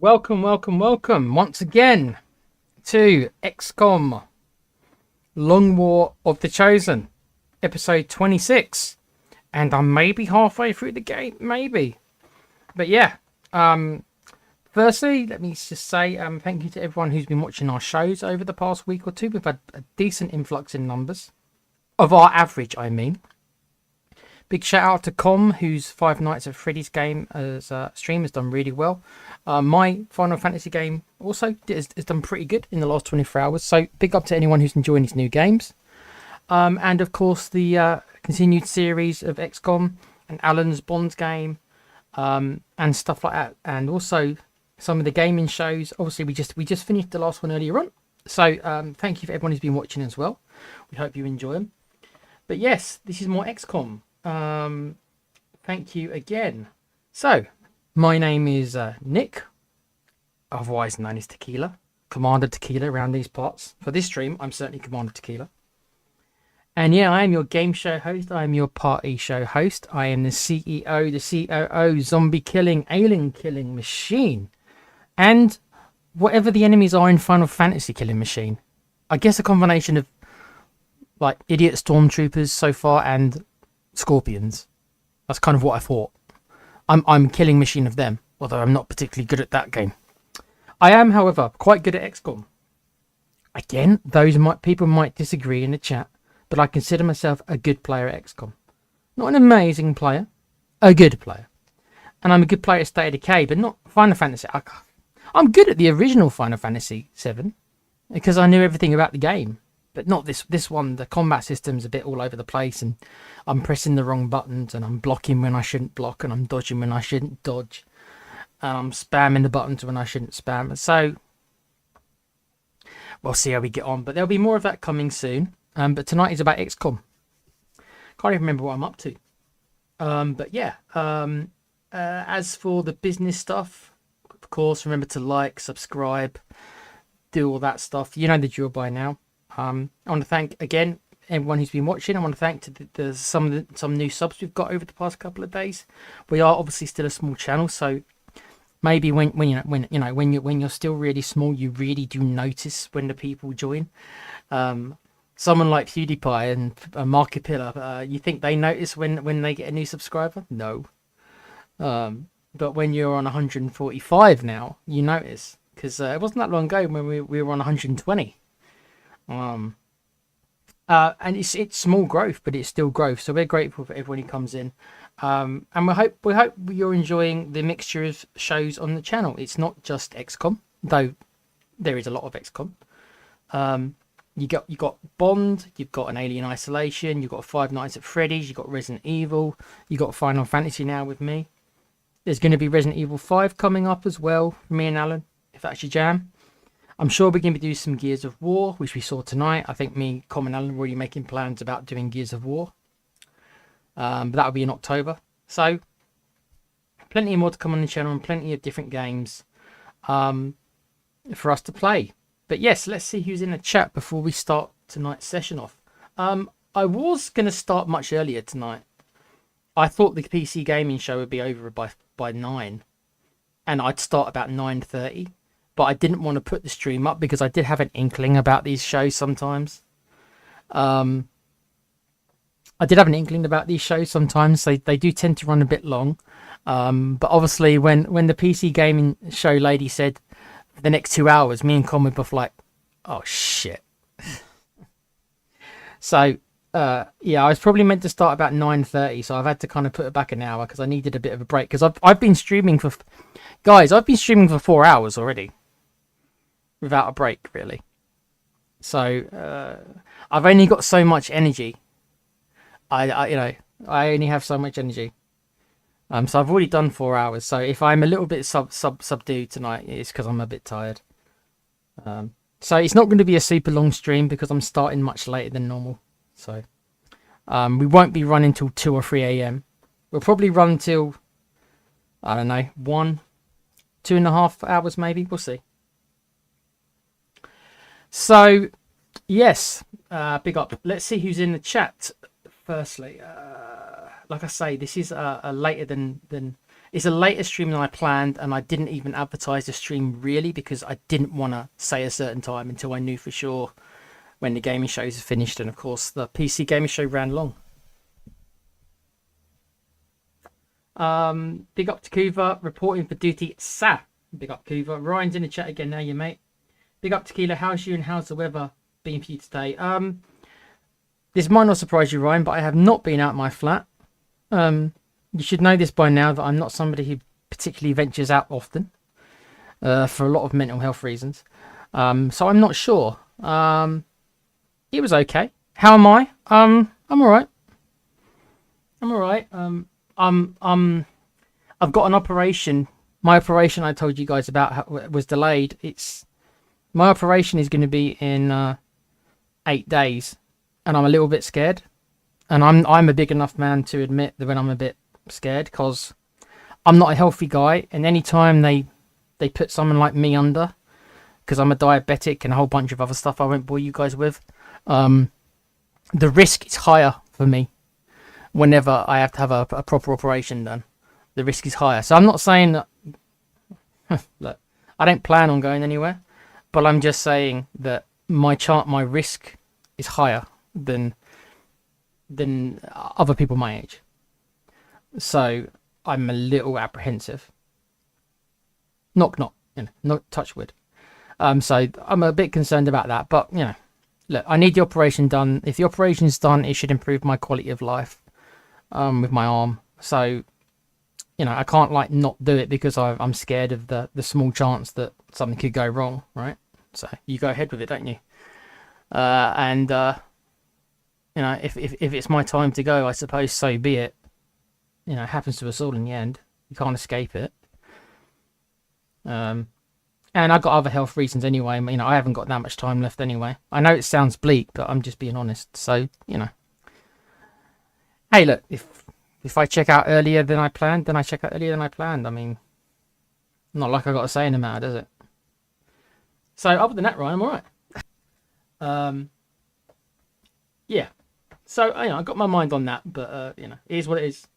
Welcome once again to XCOM Long War of the Chosen, episode 26. And I'm maybe halfway through the game, maybe. But yeah, firstly, let me just say thank you to everyone who's been watching our shows over the past week or two. We've had a decent influx in numbers. Of our average, I mean. Big shout out to Com, whose Five Nights at Freddy's game as stream has done really well. My Final Fantasy game also has done pretty good in the last 24 hours. So big up to anyone who's enjoying these new games. And of course the continued series of XCOM and Alan's Bonds game and stuff like that. And also some of the gaming shows. Obviously we just finished the last one earlier on. So thank you for everyone who's been watching as well. We hope you enjoy them. But yes, this is more XCOM. Thank you again. So, my name is Nick, otherwise known as Tequila, Commander Tequila around these parts. For this stream, I'm certainly Commander Tequila. And yeah, I am your game show host. I am your party show host. I am the CEO, the COO, zombie killing, alien killing machine. And whatever the enemies are in Final Fantasy killing machine. I guess a combination of like idiot stormtroopers so far and scorpions. That's kind of what I thought. I'm killing machine of them, although I'm not particularly good at that game. I am, however, quite good at XCOM. Again, people might disagree in the chat, but I consider myself a good player at XCOM. Not an amazing player, a good player. And I'm a good player at State of Decay, but not Final Fantasy. I'm good at the original Final Fantasy 7 because I knew everything about the game. But not this one. The combat system's a bit all over the place, and I'm pressing the wrong buttons, and I'm blocking when I shouldn't block, and I'm dodging when I shouldn't dodge, and I'm spamming the buttons when I shouldn't spam. So we'll see how we get on. But there'll be more of that coming soon. But tonight is about XCOM. Can't even remember what I'm up to. But yeah. As for the business stuff, of course, remember to like, subscribe, do all that stuff. You know the drill by now. I want to thank again everyone who's been watching. I want to thank some new subs we've got over the past couple of days. We are obviously still a small channel, so maybe when you're still really small, you really do notice when the people join. Someone like PewDiePie and Markipilla, you think they notice when they get a new subscriber? No. But when you're on 145 now, you notice, because it wasn't that long ago when we were on 120. And it's small growth, but it's still growth. So we're grateful for everyone who comes in. And we hope you're enjoying the mixture of shows on the channel. It's not just XCOM, though there is a lot of XCOM. You got Bond, you've got an Alien Isolation, you've got Five Nights at Freddy's, you've got Resident Evil, you've got Final Fantasy now with me. There's going to be Resident Evil 5 coming up as well, for me and Alan, if that's your jam. I'm sure we're going to be doing some Gears of War, which we saw tonight. I think me, Com and Alan are already making plans about doing Gears of War. But that'll be in October. So, plenty more to come on the channel and plenty of different games for us to play. But yes, let's see who's in the chat before we start tonight's session off. I was going to start much earlier tonight. I thought the PC gaming show would be over by 9. And I'd start about 9:30. But I didn't want to put the stream up because I did have an inkling about these shows sometimes. I did have an inkling about these shows sometimes. They do tend to run a bit long. But obviously when the PC gaming show lady said the next 2 hours, me and Con were both like, oh shit. So yeah, I was probably meant to start about 9:30. So I've had to kind of put it back an hour because I needed a bit of a break. Because I've been streaming for... Guys, I've been streaming for 4 hours already. Without a break, really. So I've only got so much energy. I only have so much energy. So I've already done 4 hours. So if I'm a little bit subdued tonight, it's because I'm a bit tired. So it's not going to be a super long stream because I'm starting much later than normal. So we won't be running till 2 or 3 a.m. We'll probably run till, I don't know, 2.5 hours maybe. We'll see. So, yes, big up. Let's see who's in the chat. Firstly, like I say, this is a later than It's a later stream than I planned, and I didn't even advertise the stream really because I didn't want to say a certain time until I knew for sure when the gaming shows are finished. And of course, the PC gaming show ran long. Big up to Kuva, reporting for duty. Sa. Big up Kuva. Ryan's in the chat again now, you mate. Big up Tequila. How's you and how's the weather been for you today? This might not surprise you, Ryan, but I have not been out my flat. You should know this by now that I'm not somebody who particularly ventures out often, for a lot of mental health reasons. So I'm not sure. It was okay. How am I? I'm alright. I'm alright. I've got an operation. My operation I told you guys about was delayed. My operation is going to be in 8 days, and I'm a little bit scared. And I'm a big enough man to admit that when I'm a bit scared, because I'm not a healthy guy, and anytime they put someone like me under, because I'm a diabetic and a whole bunch of other stuff I won't bore you guys with, the risk is higher for me. Whenever I have to have a proper operation done, the risk is higher. So I'm not saying that look, I don't plan on going anywhere, but I'm just saying that my risk is higher than other people my age. So I'm a little apprehensive. Knock, not touch wood. So I'm a bit concerned about that. But look, I need the operation done. If the operation's done, it should improve my quality of life with my arm. So I can't not do it because I'm scared of the small chance that something could go wrong, right? So you go ahead with it, don't you? If it's my time to go, I suppose so be it. It happens to us all in the end. You can't escape it. And I've got other health reasons anyway. I haven't got that much time left anyway. I know it sounds bleak, but I'm just being honest. So, Hey, look, if I check out earlier than I planned, then I check out earlier than I planned. Not like I got a say in the matter, does it? So, other than that, Ryan, I'm alright. Yeah. So, I got my mind on that, but it is what it is.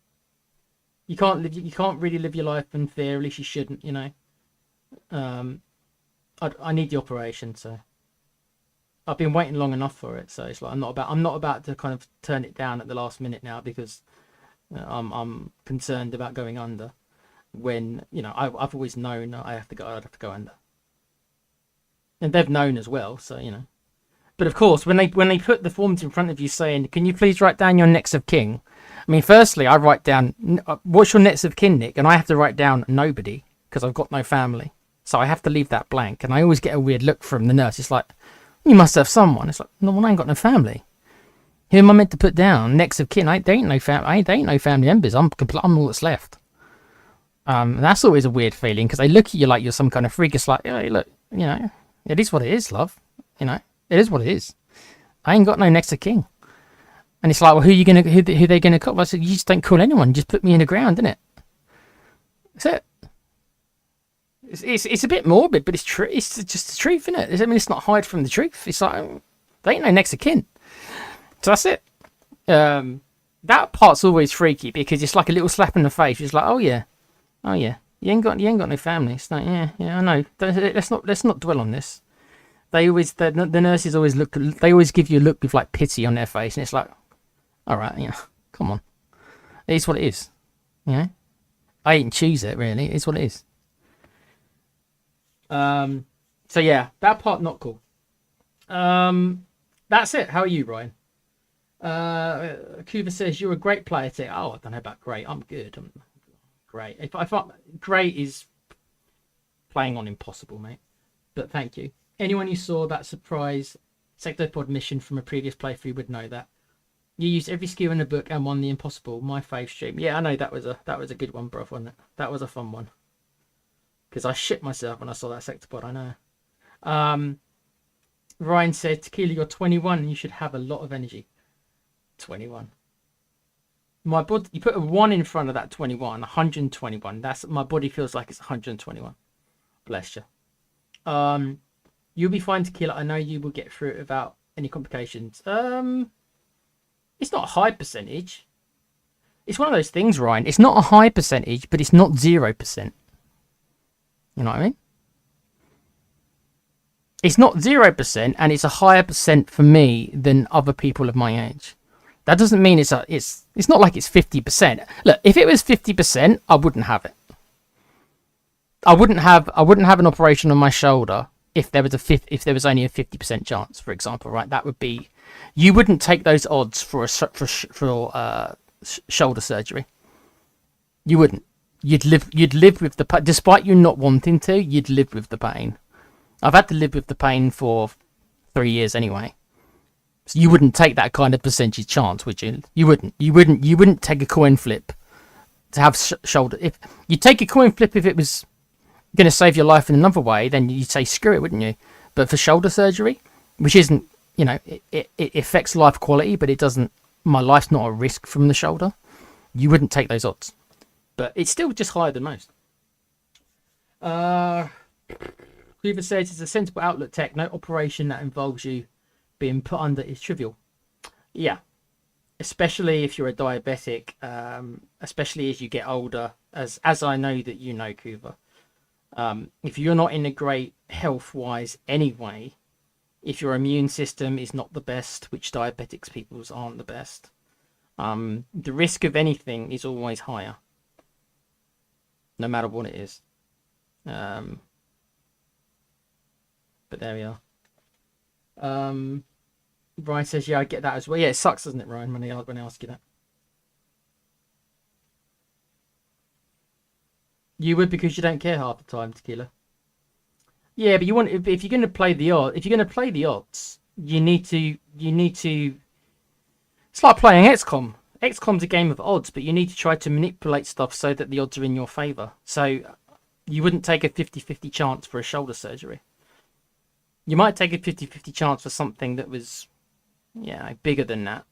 You can't really live your life in fear. At least you shouldn't. I need the operation, so I've been waiting long enough for it. So it's like I'm not about to kind of turn it down at the last minute now because I'm concerned about going under. When I've always known I'd have to go under, and they've known as well. So But of course, when they put the forms in front of you saying, "Can you please write down your next of kin?" Firstly, I write down, "What's your next of kin, Nick?" And I have to write down nobody because I've got no family, so I have to leave that blank. And I always get a weird look from the nurse. It's like, "You must have someone." It's like, "No, well, I ain't got no family. Who am I meant to put down next of kin? They ain't no family members. I'm all that's left." That's always a weird feeling because they look at you like you're some kind of freak. It's like, "Hey, look, it is what it is, love. It is what it is. I ain't got no next of kin." And it's like, "Well, who they gonna call?" I said, "You just don't call anyone. Just put me in the ground, innit?" That's it. It's a bit morbid, but it's true. It's just the truth, isn't it? It's not hide from the truth. It's like they ain't no next of kin. So that's it. That part's always freaky because it's like a little slap in the face. It's like, oh yeah, you ain't got no family. It's like, yeah, I know. Let's not dwell on this. The nurses always look. They always give you a look with like pity on their face, and it's like, all right, come on. It is what it is. I didn't choose it, really. It's what it is. So yeah, that part not cool. That's it. How are you, Ryan? Cuba says you're a great player today. Oh, I don't know about great. I'm good. I'm great. If I thought great is playing on impossible, mate. But thank you. Anyone who saw that surprise Sectopod mission from a previous playthrough would know that. You used every skill in the book and won the impossible. My fave stream. Yeah, I know that was a good one, bro, wasn't it? That was a fun one. Because I shit myself when I saw that Sectopod, I know. Ryan said, Tequila, you're 21 and you should have a lot of energy. 21. My body, you put a 1 in front of that 21, 121. That's my body feels like it's 121. Bless you. You'll be fine, Tequila. I know you will get through it without any complications. It's not a high percentage. It's one of those things, Ryan. It's not a high percentage, but it's not 0%. You know what I mean? It's not 0%, and it's a higher percent for me than other people of my age. That doesn't mean it's not like it's 50%. Look, if it was 50%, I wouldn't have it. I wouldn't have an operation on my shoulder if there was only a 50% chance, for example, right? That would be, you wouldn't take those odds for shoulder surgery. You wouldn't. You'd live with the pain, despite you not wanting to. You'd live with the pain. I've had to live with the pain for 3 years anyway. So you wouldn't take that kind of percentage chance, would you? You wouldn't take a coin flip to have shoulder. If you take a coin flip, if it was going to save your life in another way, then you'd say screw it, wouldn't you? But for shoulder surgery, which isn't, it affects life quality, but it doesn't. My life's not a risk from the shoulder. You wouldn't take those odds, but it's still just higher than most. Cleaver says it's a sensible outlook tech. No operation that involves you being put under is trivial. Yeah, especially if you're a diabetic, especially as you get older, as I know that you know, Coover. If you're not in a great health-wise anyway, if your immune system is not the best, which diabetics people's aren't the best, the risk of anything is always higher, no matter what it is. But there we are. Ryan says, yeah, I get that as well. Yeah, it sucks, doesn't it, Ryan, when I ask you that? You would, because you don't care half the time, Tequila. Yeah, but you want, if you're going to play the odds, you need to. It's like playing XCOM. XCOM's a game of odds, but you need to try to manipulate stuff so that the odds are in your favor. So you wouldn't take a 50-50 chance for a shoulder surgery. You might take a 50-50 chance for something that was, bigger than that.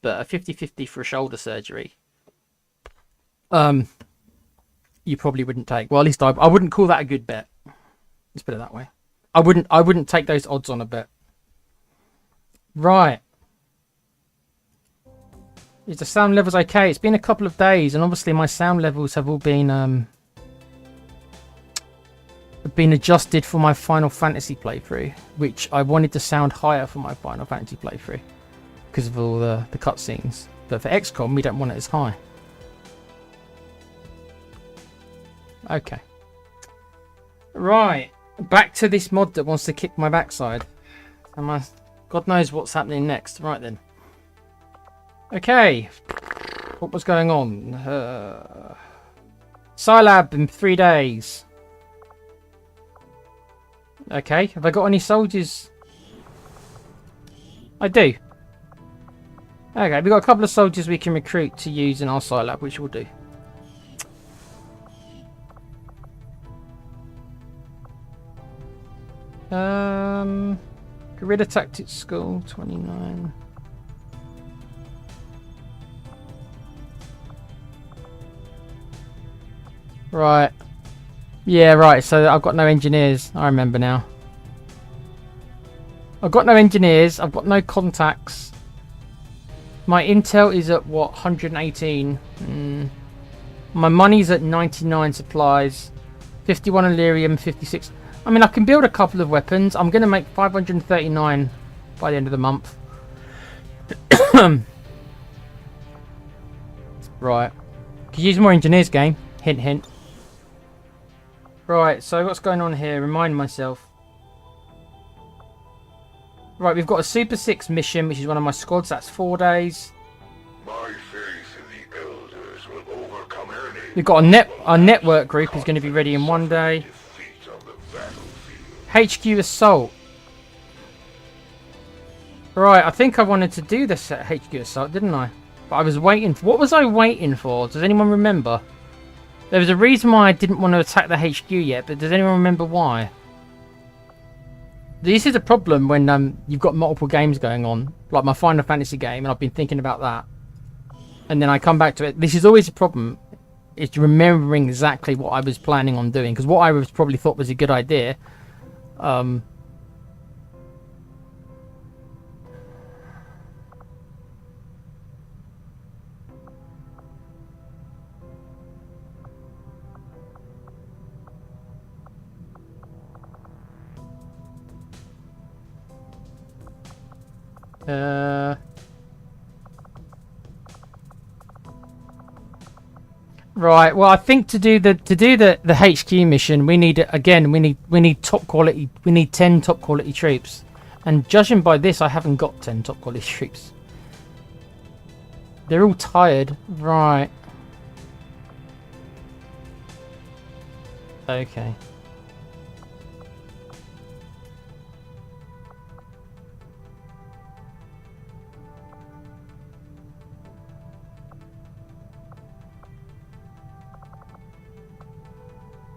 But a 50-50 for a shoulder surgery, you probably wouldn't take. Well, at least I wouldn't call that a good bet. Let's put it that way. I wouldn't take those odds on a bet. Right. Is the sound levels okay? It's been a couple of days, and obviously my sound levels have all been adjusted for my Final Fantasy playthrough, which I wanted to sound higher for my Final Fantasy playthrough because of all the cutscenes. But for XCOM, we don't want it as high. Okay. Right. Back to this mod that wants to kick my backside. God knows what's happening next. Right then. Okay. What was going on? Scilab in 3 days. Okay. Have I got any soldiers? I do. Okay. We've got a couple of soldiers we can recruit to use in our Scilab, which we'll do. Guerrilla Tactics School 29. Right. Yeah, right. So I've got no engineers. I remember now. I've got no engineers. I've got no contacts. My intel is at what? 118. My money's at 99 supplies. 51 Illyrium, 56. I mean, I can build a couple of weapons. I'm going to make 539 by the end of the month. Right. Could use more engineers, game. Hint, hint. Right, so what's going on here? Remind myself. Right, we've got a Super 6 mission, which is one of my squads. That's 4 days. My faith in the elders will overcome any. We've got our network group is going to be ready in 1 day. HQ Assault. Right, I think I wanted to do this at HQ Assault, didn't I? But I was waiting. What was I waiting for? Does anyone remember? There was a reason why I didn't want to attack the HQ yet, but does anyone remember why? This is a problem when you've got multiple games going on, like my Final Fantasy game, and I've been thinking about that. And then I come back to it. This is always a problem. It's remembering exactly what I was planning on doing, because what I was probably thought was a good idea. Right. Well, I think to do the HQ mission, we need again. We need top quality. We need 10 top quality troops, and judging by this, I haven't got 10 top quality troops. They're all tired. Right. Okay.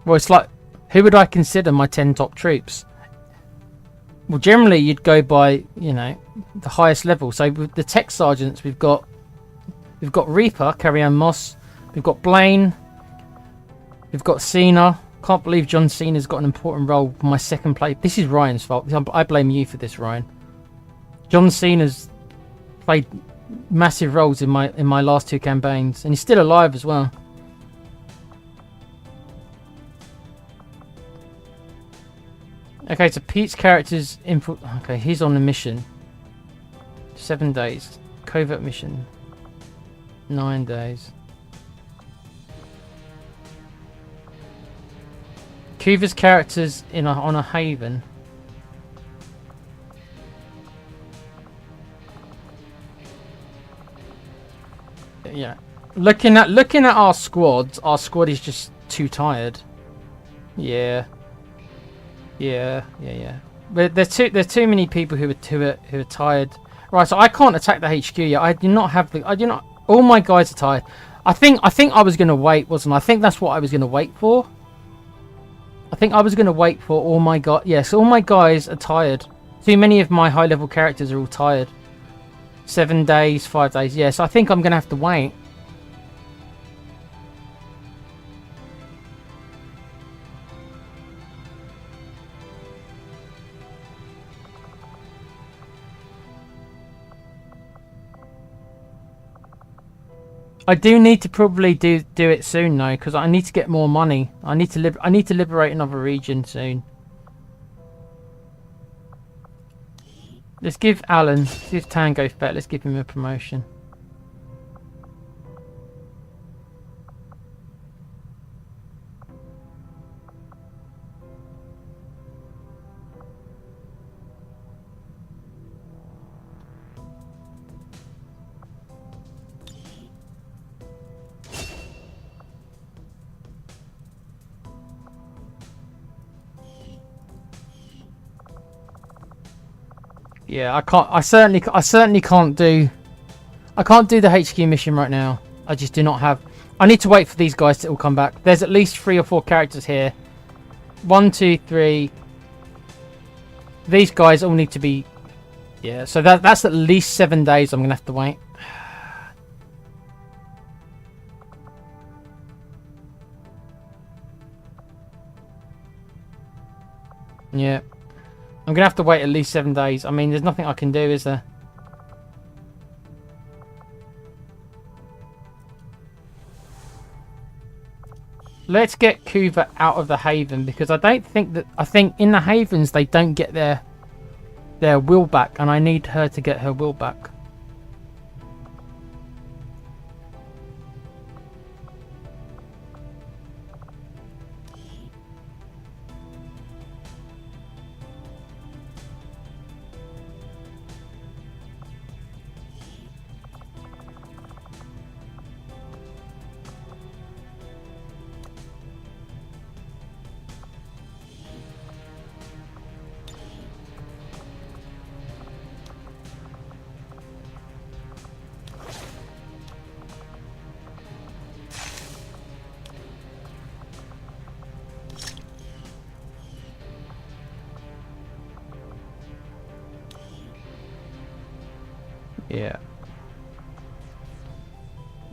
Well, it's like, who would I consider my 10 top troops? Well, generally you'd go by, you know, the highest level. So with the tech sergeants, we've got Reaper, Carrie-Anne Moss, we've got Blaine, we've got Cena. Can't believe John Cena's got an important role for my second play. This is Ryan's fault. I blame you for this, Ryan. John Cena's played massive roles in my last 2 campaigns, and he's still alive as well. Okay, so Pete's character's info. Okay, he's on a mission. 7 days. Covert mission. 9 days. Kuva's character's on a haven. Yeah. Looking at our squad is just too tired. Yeah. Yeah. But there's too many people who are tired. Right, so I can't attack the HQ yet. I do not have all my guys are tired. I think I was gonna wait, wasn't I? I think that's what I was gonna wait for. I think I was gonna wait for all my guys. Yes, all my guys are tired. Too many of my high level characters are all tired. 7 days, 5 days. Yes, I think I'm gonna have to wait. I do need to probably do it soon though, because I need to get more money. I need to liberate another region soon. Let's give Tango Fett. Let's give him a promotion. Yeah, I can't. I certainly can't do. I can't do the HQ mission right now. I just do not have. I need to wait for these guys to all come back. There's at least 3 or 4 characters here. 1, 2, 3. These guys all need to be. Yeah, so that's at least 7 days. I'm gonna have to wait. Yeah. I'm going to have to wait at least 7 days. I mean, there's nothing I can do, is there? Let's get Kuva out of the haven, because I think in the havens they don't get their will back, and I need her to get her will back. Yeah.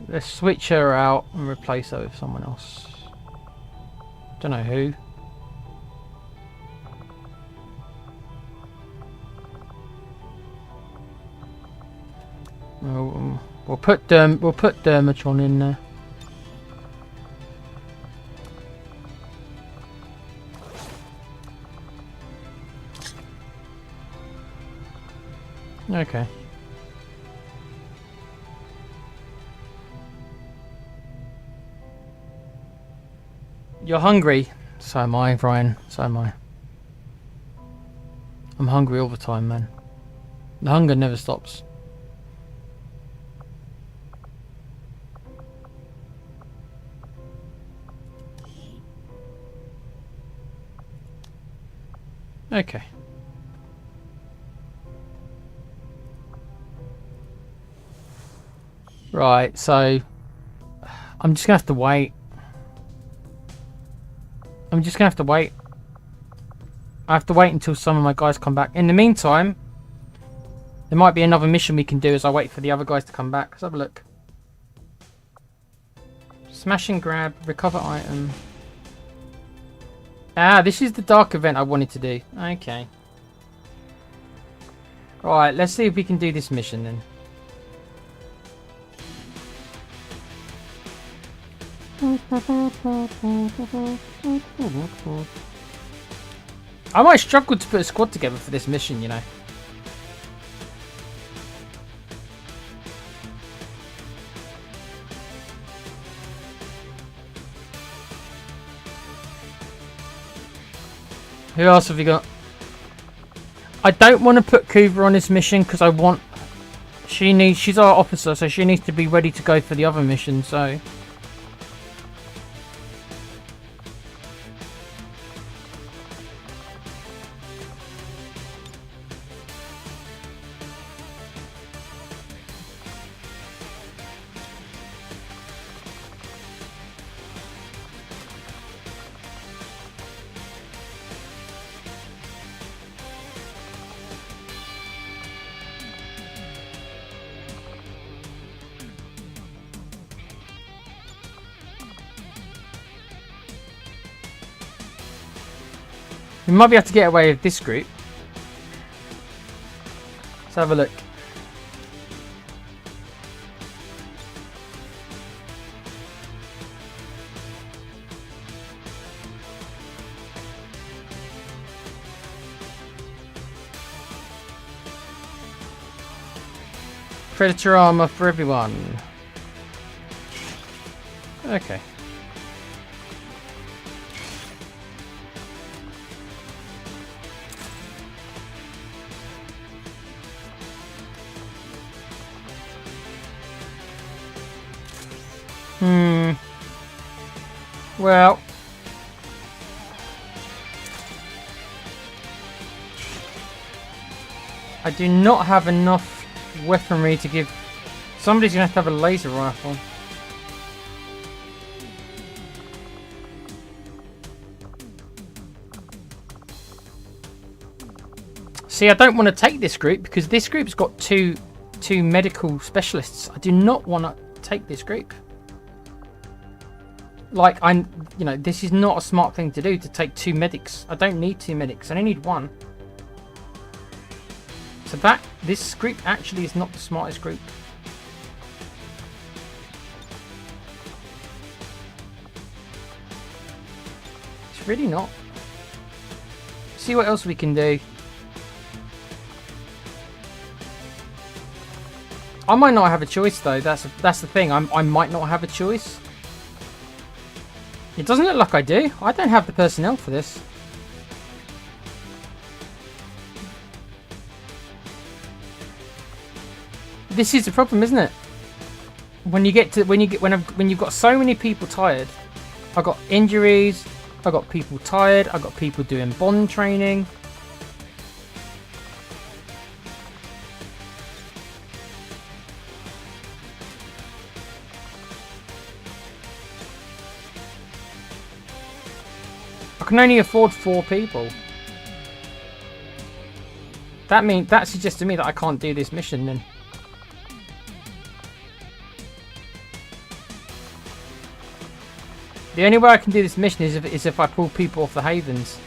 Let's switch her out and replace her with someone else. Don't know who. We'll put Dermatron in there. Okay. You're hungry. So am I, Brian. So am I. I'm hungry all the time, man. The hunger never stops. Okay. Right, so I'm just gonna have to wait. I'm just gonna have to wait. I have to wait until some of my guys come back. In the meantime, there might be another mission we can do as I wait for the other guys to come back. Let's have a look. Smash and grab, recover item. Ah, this is the dark event I wanted to do. Okay. Alright, let's see if we can do this mission then. I might struggle to put a squad together for this mission, you know. Who else have we got? I don't want to put Kuva on this mission because I want... She's our officer, so she needs to be ready to go for the other mission, so... We might be able to get away with this group. Let's have a look. Predator armor for everyone. Okay. Well, I do not have enough weaponry to give. Somebody's gonna have a laser rifle. See, I don't want to take this group because this group's got two medical specialists. I do not want to take this group. Like, this is not a smart thing to do, to take 2 medics. I don't need 2 medics. I only need 1. So this group actually is not the smartest group. It's really not. See what else we can do. I might not have a choice though. That's the thing. I might not have a choice. It doesn't look like I do. I don't have the personnel for this. This is the problem, isn't it? When you've got so many people tired. I got injuries. I got people tired. I got people doing bond training. I can only afford 4 people. That suggests to me that I can't do this mission then. The only way I can do this mission is if I pull people off the havens.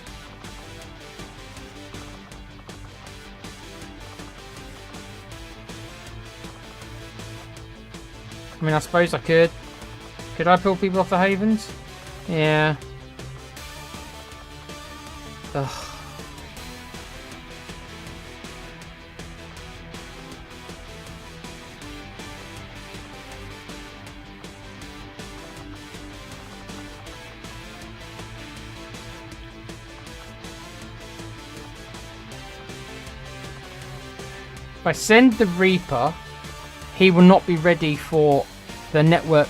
I mean, I suppose I could. Could I pull people off the havens? Yeah. Ugh. I send the Reaper, he will not be ready for the network,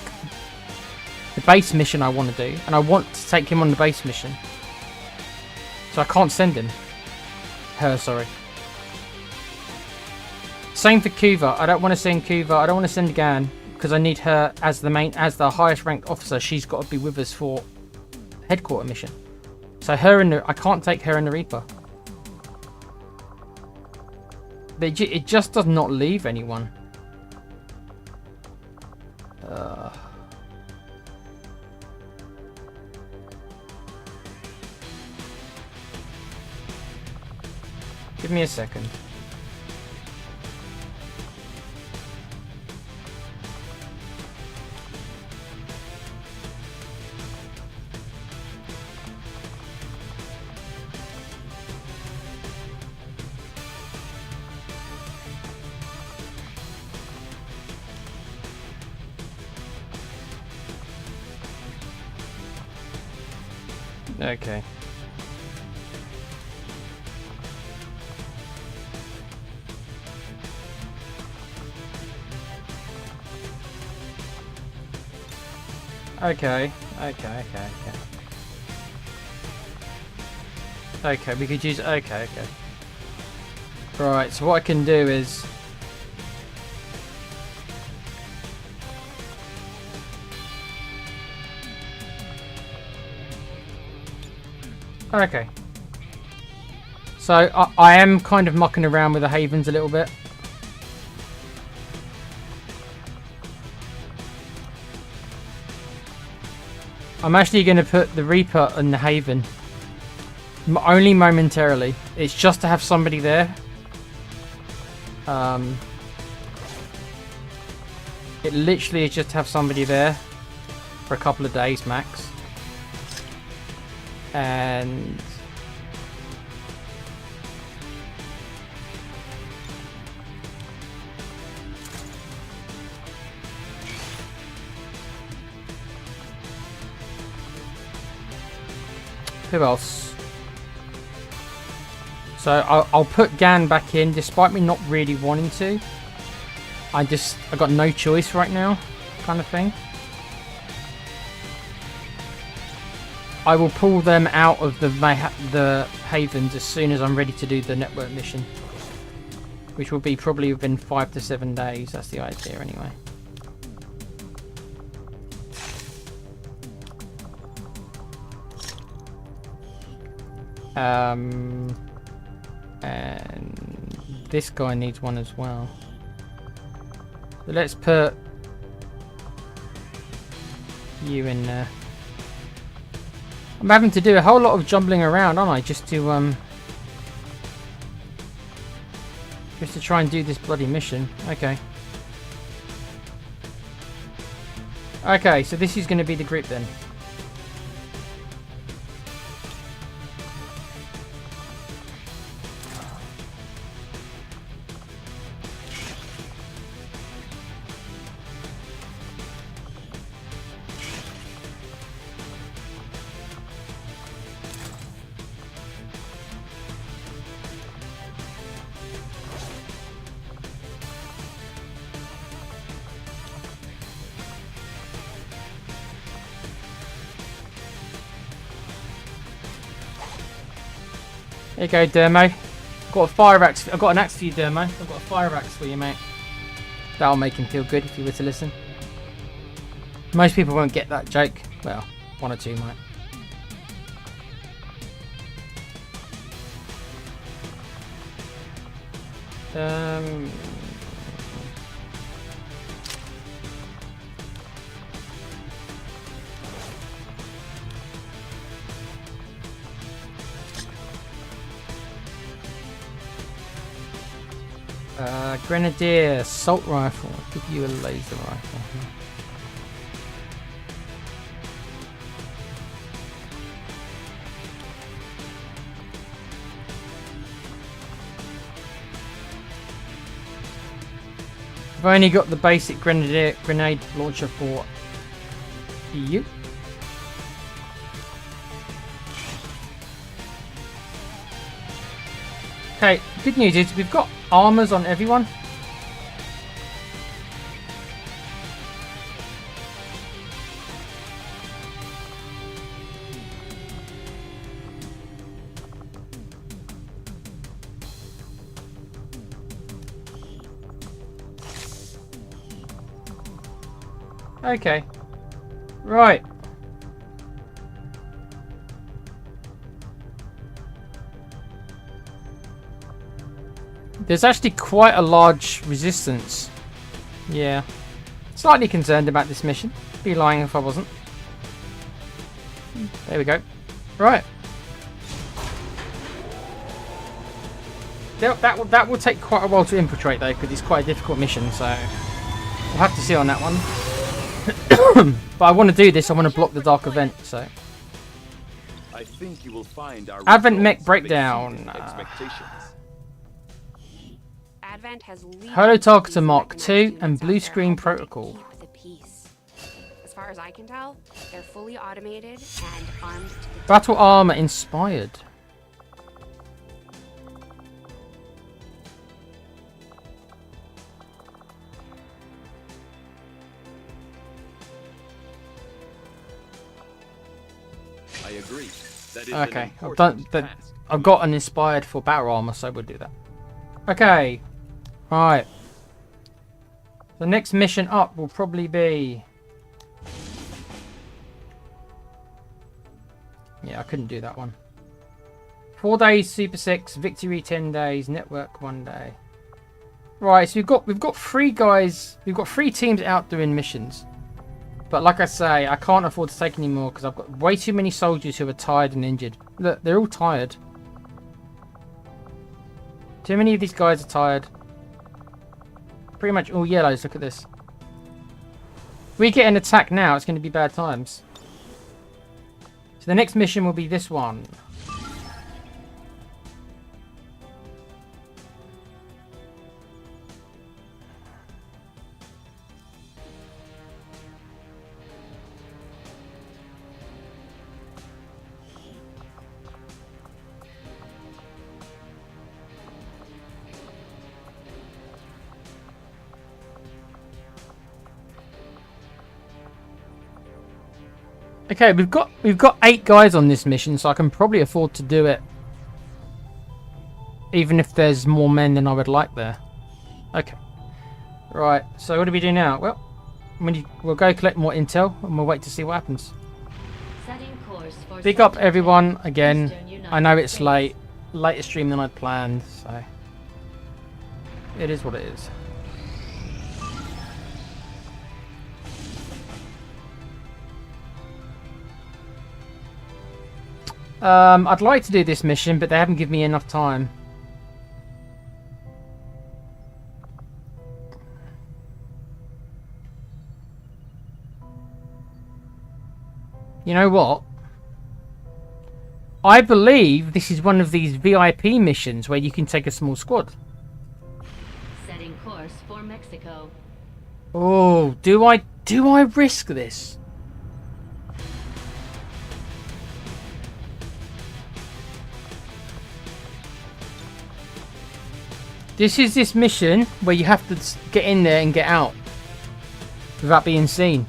the base mission I want to do, and I want to take him on the base mission. So I can't send him. Her, sorry. Same for Kuva. I don't want to send Kuva. I don't want to send Gan because I need her as the highest ranked officer. She's got to be with us for headquarter mission. So I can't take her in the Reaper. It just does not leave anyone. Give me a second. Okay. Okay. Okay, we could use... Okay. Right, so what I can do is... Okay. So, I am kind of mucking around with the Havens a little bit. I'm actually going to put the Reaper in the Haven. Only momentarily. It's just to have somebody there. It literally is just to have somebody there for a couple of days max. And... who else? So I'll put Gan back in despite me not really wanting to. I got no choice right now, kind of thing. I will pull them out of the Havens as soon as I'm ready to do the network mission, which will be probably within 5 to 7 days. That's the idea anyway. And this guy needs one as well. So let's put you in there. I'm having to do a whole lot of jumbling around, aren't I? Just to try and do this bloody mission. Okay. Okay, so this is going to be the group then. There you go, Dermo. Got a fire axe. I've got an axe for you, Dermo. I've got a fire axe for you, mate. That'll make him feel good if you were to listen. Most people won't get that joke. Well, one or two might. Grenadier, assault rifle. I'll give you a laser rifle. I've only got the basic grenade launcher for you. Okay, good news is we've got armors on everyone. Okay. Right. There's actually quite a large resistance. Yeah. Slightly concerned about this mission. Be lying if I wasn't. There we go. Right. That will take quite a while to infiltrate though, because it's quite a difficult mission, so we'll have to see on that one. But I want to do this, I want to block the dark event, so. I think you will find our Advent mech breakdown. Advent has Holo Targeter Mark II and Blue Screen Protocol. Keep the peace. As far as I can tell, they're fully automated and armed to the Battle armor inspired. I agree. That is Okay, an I've done important that. task. I've got an inspired for battle armor, so we'll do that. Okay, right. The next mission up will probably be. Yeah, I couldn't do that one. 4 days, Super 6, Victory 10 days, Network 1 day. Right, so we've got 3 guys. We've got 3 teams out doing missions. But like I say, I can't afford to take any more because I've got way too many soldiers who are tired and injured. Look, they're all tired. Too many of these guys are tired. Pretty much all yellows, look at this. If we get an attack now, it's going to be bad times. So the next mission will be this one. Okay, we've got 8 guys on this mission, so I can probably afford to do it. Even if there's more men than I would like there. Okay. Right, so what do we do now? Well, we'll go collect more intel and we'll wait to see what happens. Big up everyone again. I know it's late. Later stream than I'd planned, so it is what it is. I'd like to do this mission, but they haven't given me enough time. You know what? I believe this is one of these VIP missions where you can take a small squad. Setting course for Mexico. Oh, do I risk this? This is this mission where you have to get in there and get out without being seen.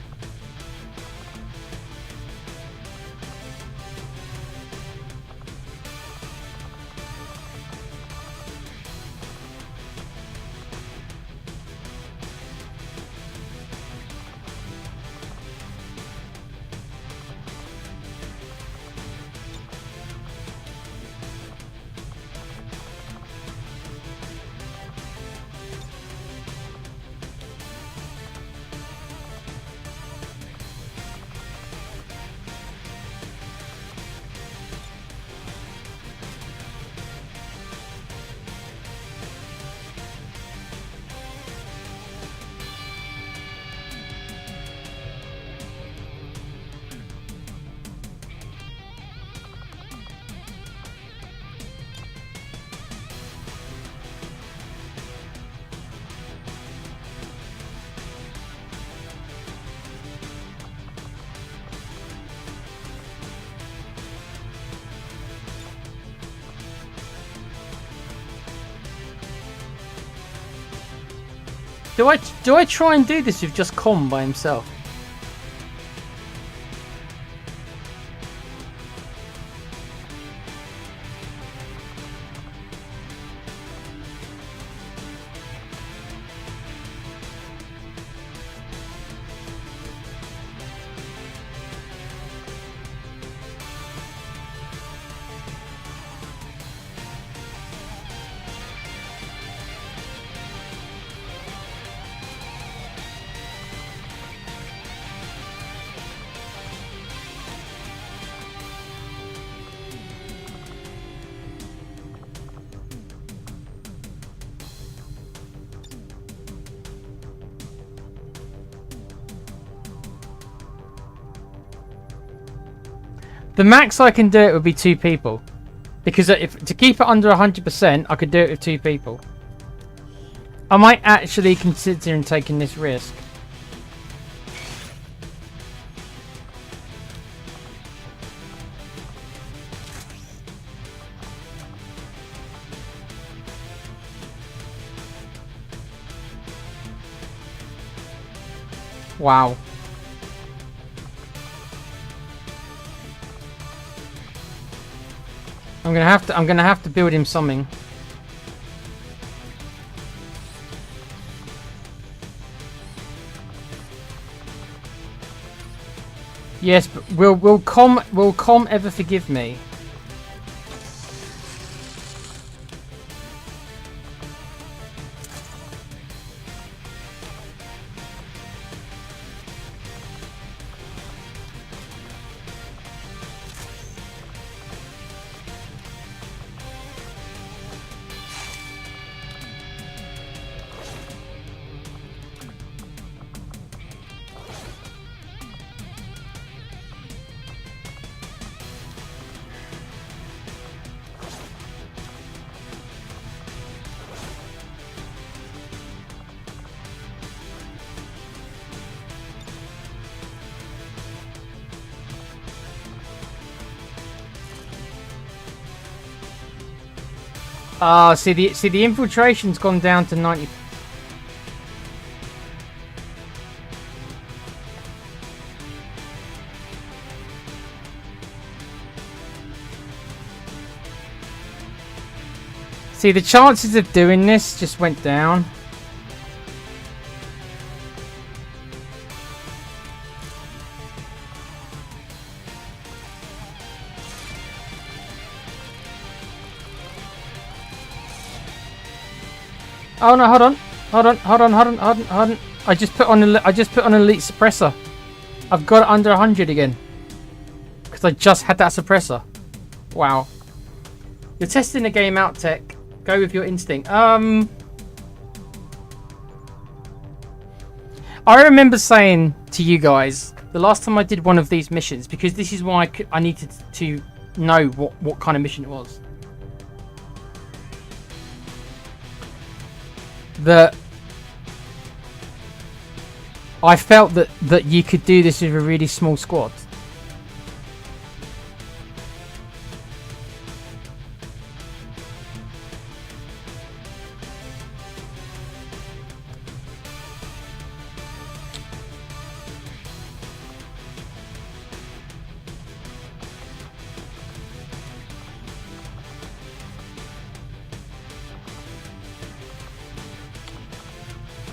Do I try and do this with just Com by himself? The max I can do it would be 2 people. Because if to keep it under 100%, I could do it with 2 people. I might actually consider taking this risk. Wow. I'm gonna have to build him something. Yes, but will Com ever forgive me? Ah, see the infiltration's gone down to 90. See, the chances of doing this just went down. Oh no! Hold on. I just put on elite suppressor. I've got it under 100 again because I just had that suppressor. Wow. You're testing the game out, Tech. Go with your instinct. I remember saying to you guys the last time I did one of these missions, because this is why I needed to know what kind of mission it was. That I felt that you could do this with a really small squad.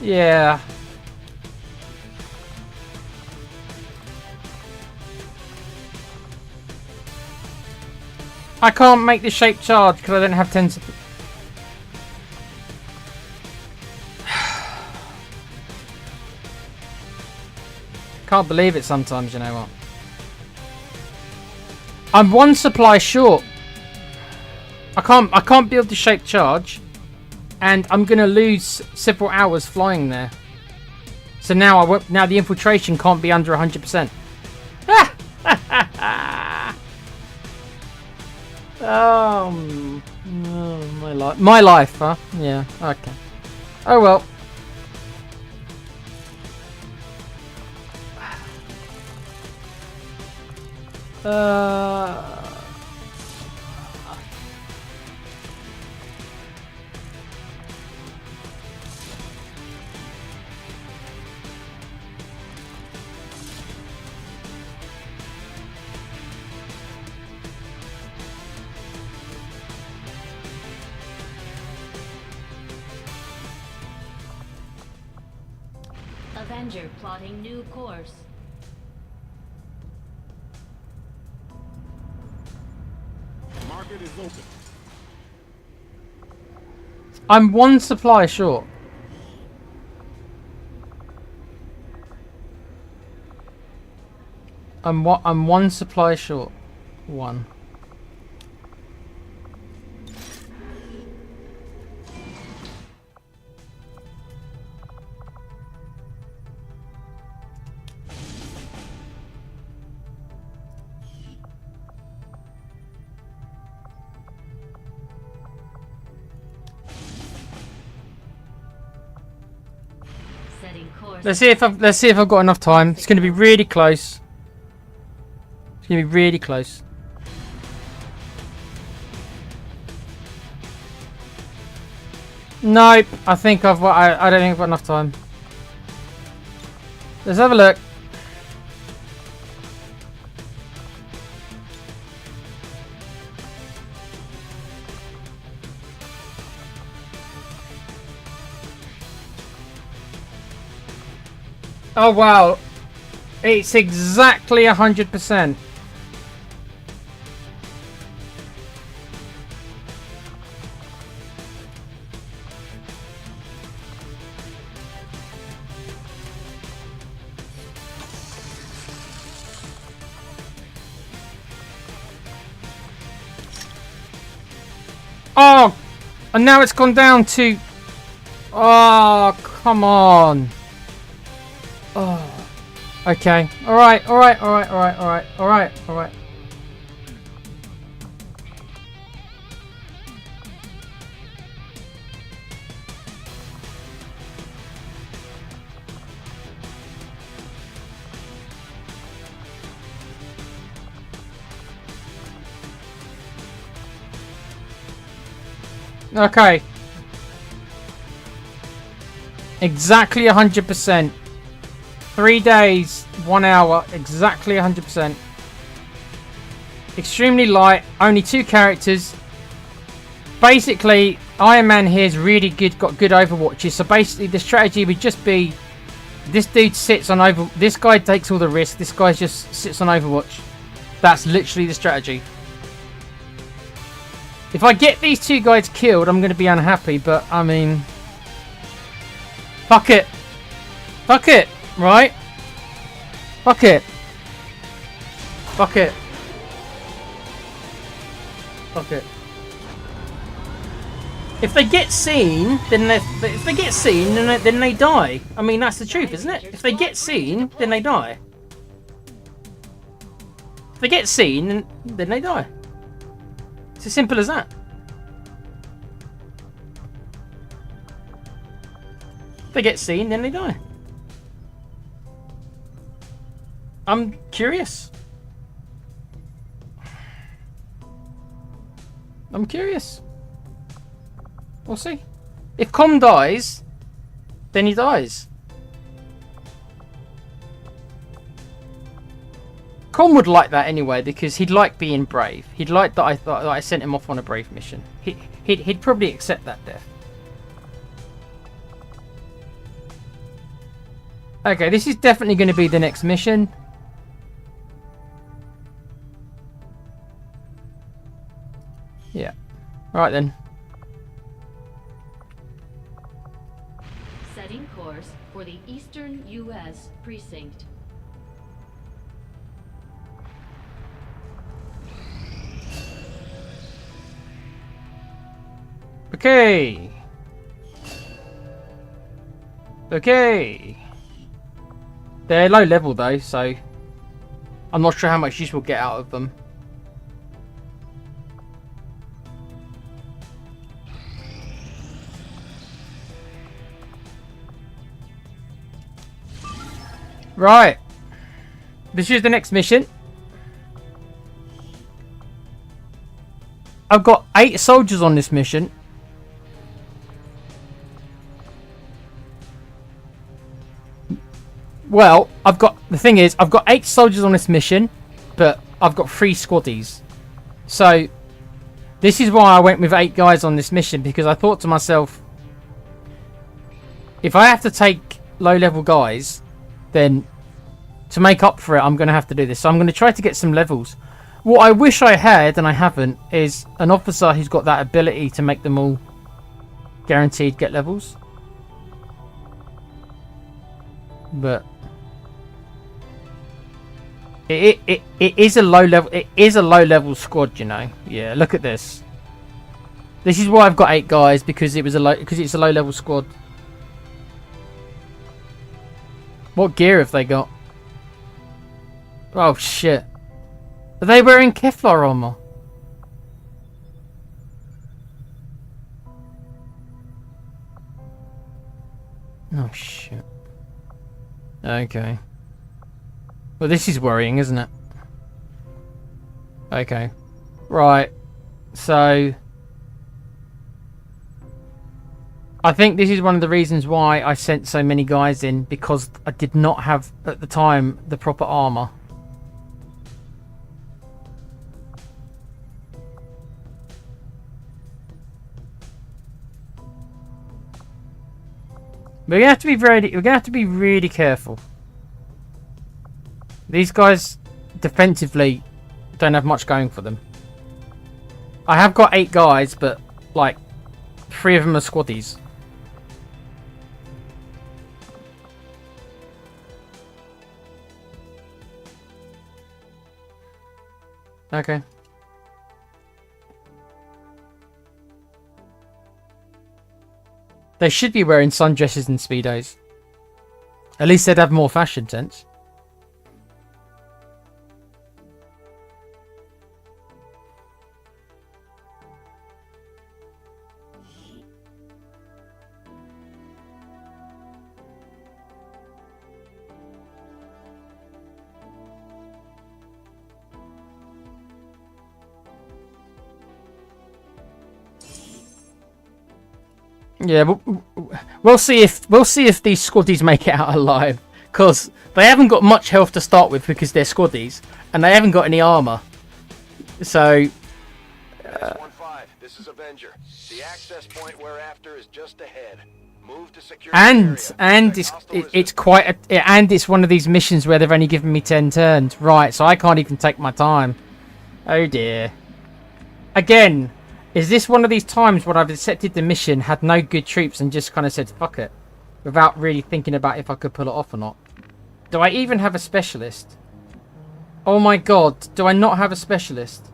Yeah. I can't make the shape charge because I don't have 10. Can't believe it sometimes, you know what? I'm 1 supply short. I can't build the shape charge. And I'm gonna lose several hours flying there. So now now the infiltration can't be under 100%. Oh, my life, huh? Yeah. Okay. Oh well. Avenger plotting new course. Market is open. I'm one supply short. I'm one supply short. One. Setting course. Let's see if I've got enough time. It's going to be really close. It's going to be really close. Nope. I don't think I've got enough time. Let's have a look. Oh wow, it's exactly 100%. Oh, and now it's gone down to. Oh, come on. Oh. Okay. Alright. Okay. Exactly 100%. 3 days, 1 hour, exactly 100%. Extremely light, only 2 characters. Basically, Iron Man here is really good, got good overwatches. So basically, the strategy would just be this dude sits on over. This guy takes all the risk. This guy just sits on Overwatch. That's literally the strategy. If I get these 2 guys killed, I'm going to be unhappy. But I mean, fuck it, fuck it. Right? Fuck it. Fuck it. Fuck it. If they get seen, then then they die. I mean, that's the truth, isn't it? If they get seen, then they die. If they get seen, then they die. It's as simple as that. If they get seen, then they die. I'm curious. I'm curious. We'll see. If Com dies, then he dies. Com would like that anyway because he'd like being brave. He'd like that I sent him off on a brave mission. He'd probably accept that death. Okay, this is definitely going to be the next mission. Yeah. Alright then. Setting course for the Eastern U.S. precinct. Okay. Okay. They're low level though, so I'm not sure how much use we'll get out of them. Right. This is the next mission. I've got 8 soldiers on this mission. Well, the thing is, I've got 8 soldiers on this mission, but I've got 3 squaddies. So, this is why I went with 8 guys on this mission, because I thought to myself, if I have to take low-level guys, then to make up for it, I'm going to have to do this. So I'm going to try to get some levels. What I wish I had, and I haven't, is an officer who's got that ability to make them all guaranteed get levels. But it is a low level. It is a low level squad, you know. Yeah, look at this. This is why I've got 8 guys, because it's a low level squad. What gear have they got? Oh shit. Are they wearing Kevlar armor? Oh shit. Okay. Well, this is worrying, isn't it? Okay. Right. So I think this is one of the reasons why I sent so many guys in, because I did not have at the time the proper armor. We're gonna have to be really careful. These guys defensively don't have much going for them. I have got 8 guys, but like 3 of them are squaddies. Okay. They should be wearing sundresses and speedos. At least they'd have more fashion sense. Yeah, we'll see if these squaddies make it out alive, because they haven't got much health to start with because they're squaddies, and they haven't got any armor. So. S15, this is Avenger. The access point we're after is just ahead. Move to secure And it's one of these missions where they've only given me 10 turns, right? So I can't even take my time. Oh dear. Again. Is this one of these times when I've accepted the mission, had no good troops, and just kind of said, fuck it, without really thinking about if I could pull it off or not? Do I even have a specialist? Oh my god, do I not have a specialist?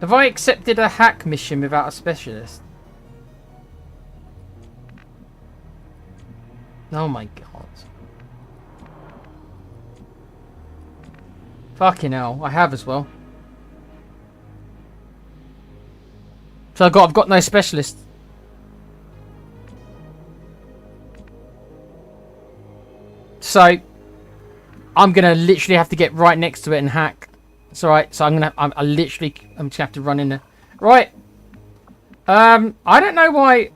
Have I accepted a hack mission without a specialist? Oh my god. Fucking hell, I have as well. So I've got no specialist. So I'm gonna literally have to get right next to it and hack. It's alright. So I'm just gonna have to run in there. Right. I don't know why.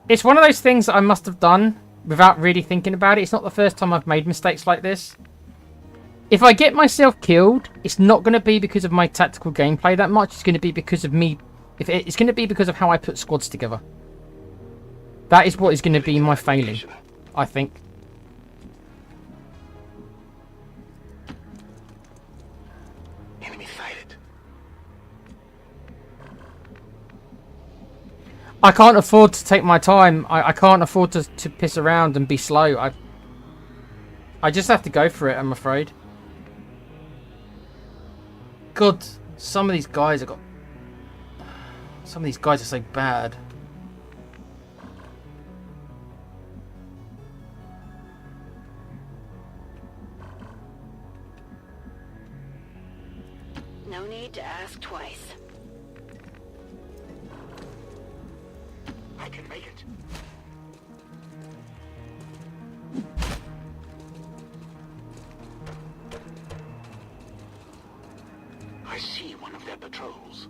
It's one of those things that I must have done without really thinking about it. It's not the first time I've made mistakes like this. If I get myself killed, it's not going to be because of my tactical gameplay that much. It's going to be because of me. It's going to be because of how I put squads together. That is what is going to be my failing, I think. Enemy sighted. I can't afford to take my time. I can't afford to piss around and be slow. I just have to go for it, I'm afraid. God, some of these guys are so bad. No need to ask twice. I can make it. I see one of their patrols.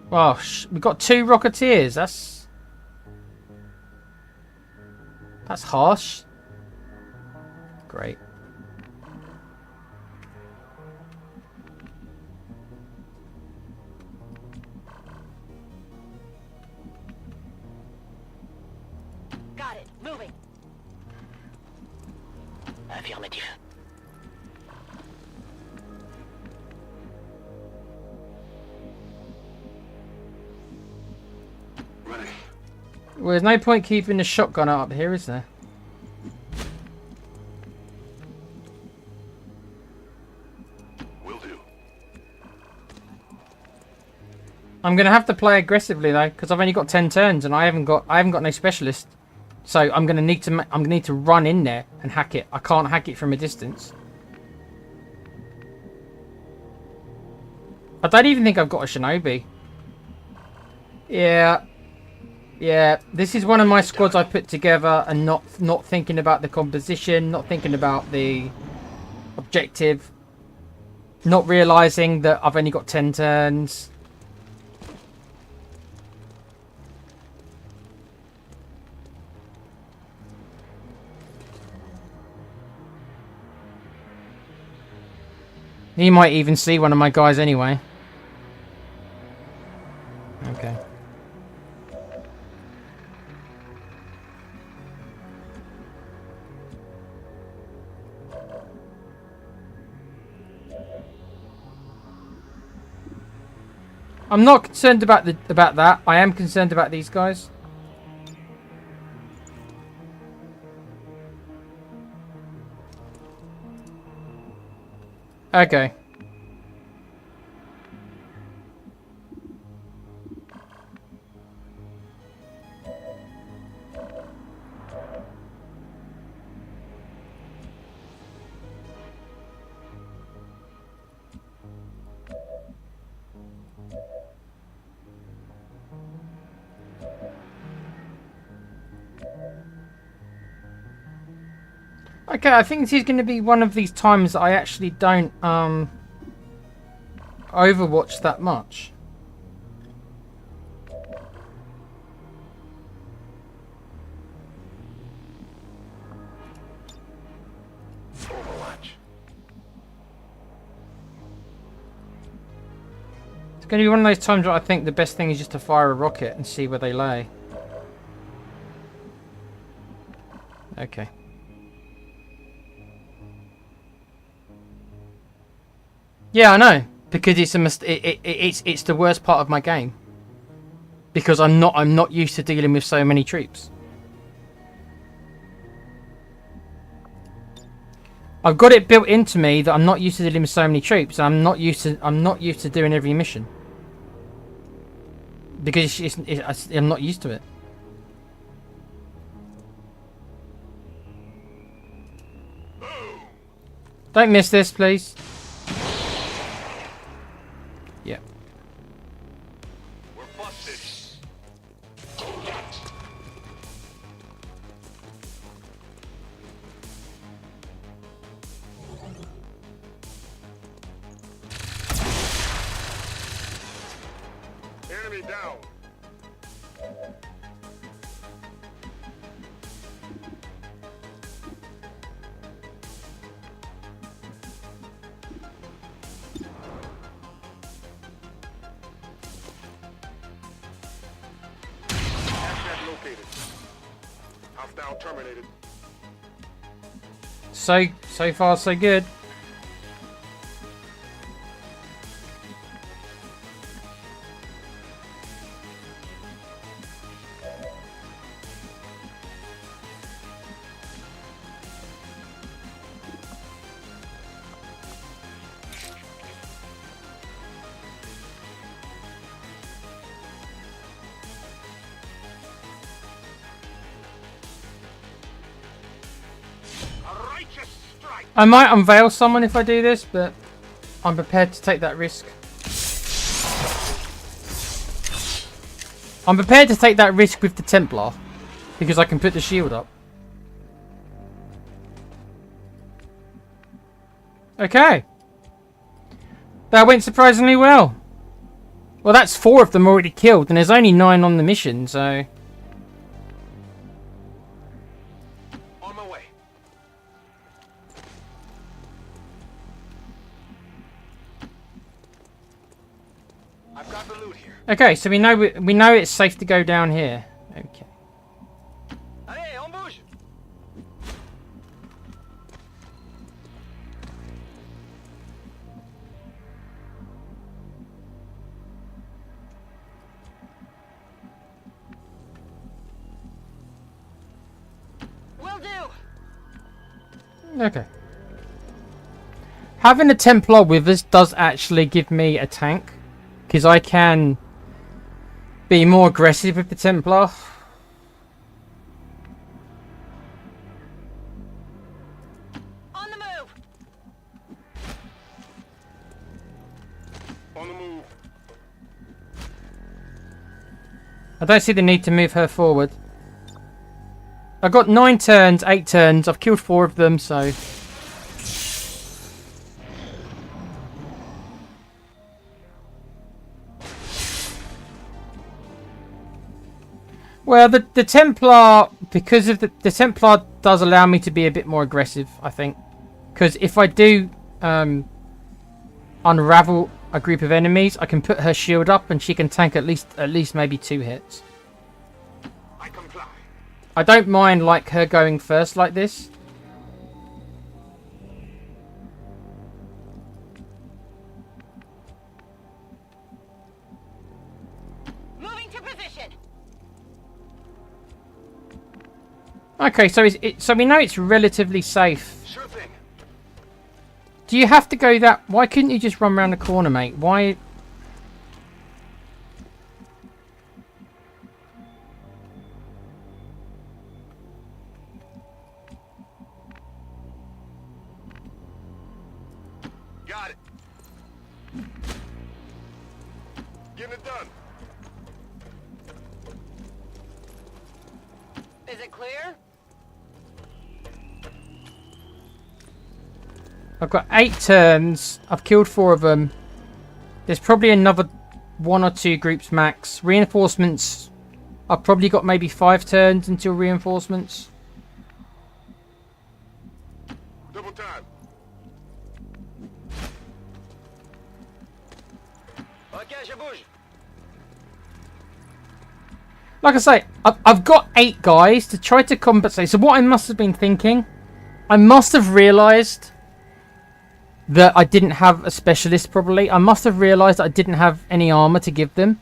Oh, we've got 2 Rocketeers. That's harsh. Great. Moving. Affirmative. Ready. Well, there's no point keeping the shotgun up here, is there? Will do. I'm gonna have to play aggressively though, because I've only got 10 turns and I haven't got no specialist. So I'm gonna need to run in there and hack it. I can't hack it from a distance. I don't even think I've got a shinobi. Yeah. Yeah, this is one of my squads I put together and not thinking about the composition, not thinking about the objective, not realising that I've only got 10 turns. He might even see one of my guys anyway. Okay. I'm not concerned about that. I am concerned about these guys. Okay. Okay, I think this is going to be one of these times that I actually don't Overwatch that much. Overwatch. It's going to be one of those times where I think the best thing is just to fire a rocket and see where they lay. Okay. Yeah, I know, because it's it's the worst part of my game. Because I'm not used to dealing with so many troops. I've got it built into me that I'm not used to dealing with so many troops, and I'm not used to doing every mission. Because I'm not used to it. Don't miss this, please. Yeah. We're busted. Enemy down. Asset located. Hostile terminated. So far so good. A righteous strike. I might unveil someone if I do this, but I'm prepared to take that risk. I'm prepared to take that risk with the Templar, because I can put the shield up. Okay. That went surprisingly well. Well, that's 4 of them already killed, and there's only 9 on the mission, so... On my way. I've got the loot here. Okay, so we know it's safe to go down here. Okay. Allez, on bouge. That'll do. Okay. Having a Templar with us does actually give me a tank, because I can be more aggressive with the Templar. On the move. On the move. I don't see the need to move her forward. I've got 9 turns, 8 turns. I've killed 4 of them, so... Well, the Templar, because of the Templar does allow me to be a bit more aggressive, I think. Because if I do unravel a group of enemies, I can put her shield up and she can tank at least maybe 2 hits. I comply. I don't mind like her going first like this. Moving to position. Okay, so so we know it's relatively safe. Sure thing. Do you have to go that? Why couldn't you just run around the corner, mate? Why? Got it. Getting it done. Is it clear? I've got 8 turns. I've killed 4 of them. There's probably another 1 or 2 groups max. Reinforcements. I've probably got maybe 5 turns until reinforcements. Double time. Okay, je bouge. Like I say, I've got 8 guys to try to compensate. So what I must have been thinking, I must have realised that I didn't have a specialist probably. I must have realised that I didn't have any armour to give them.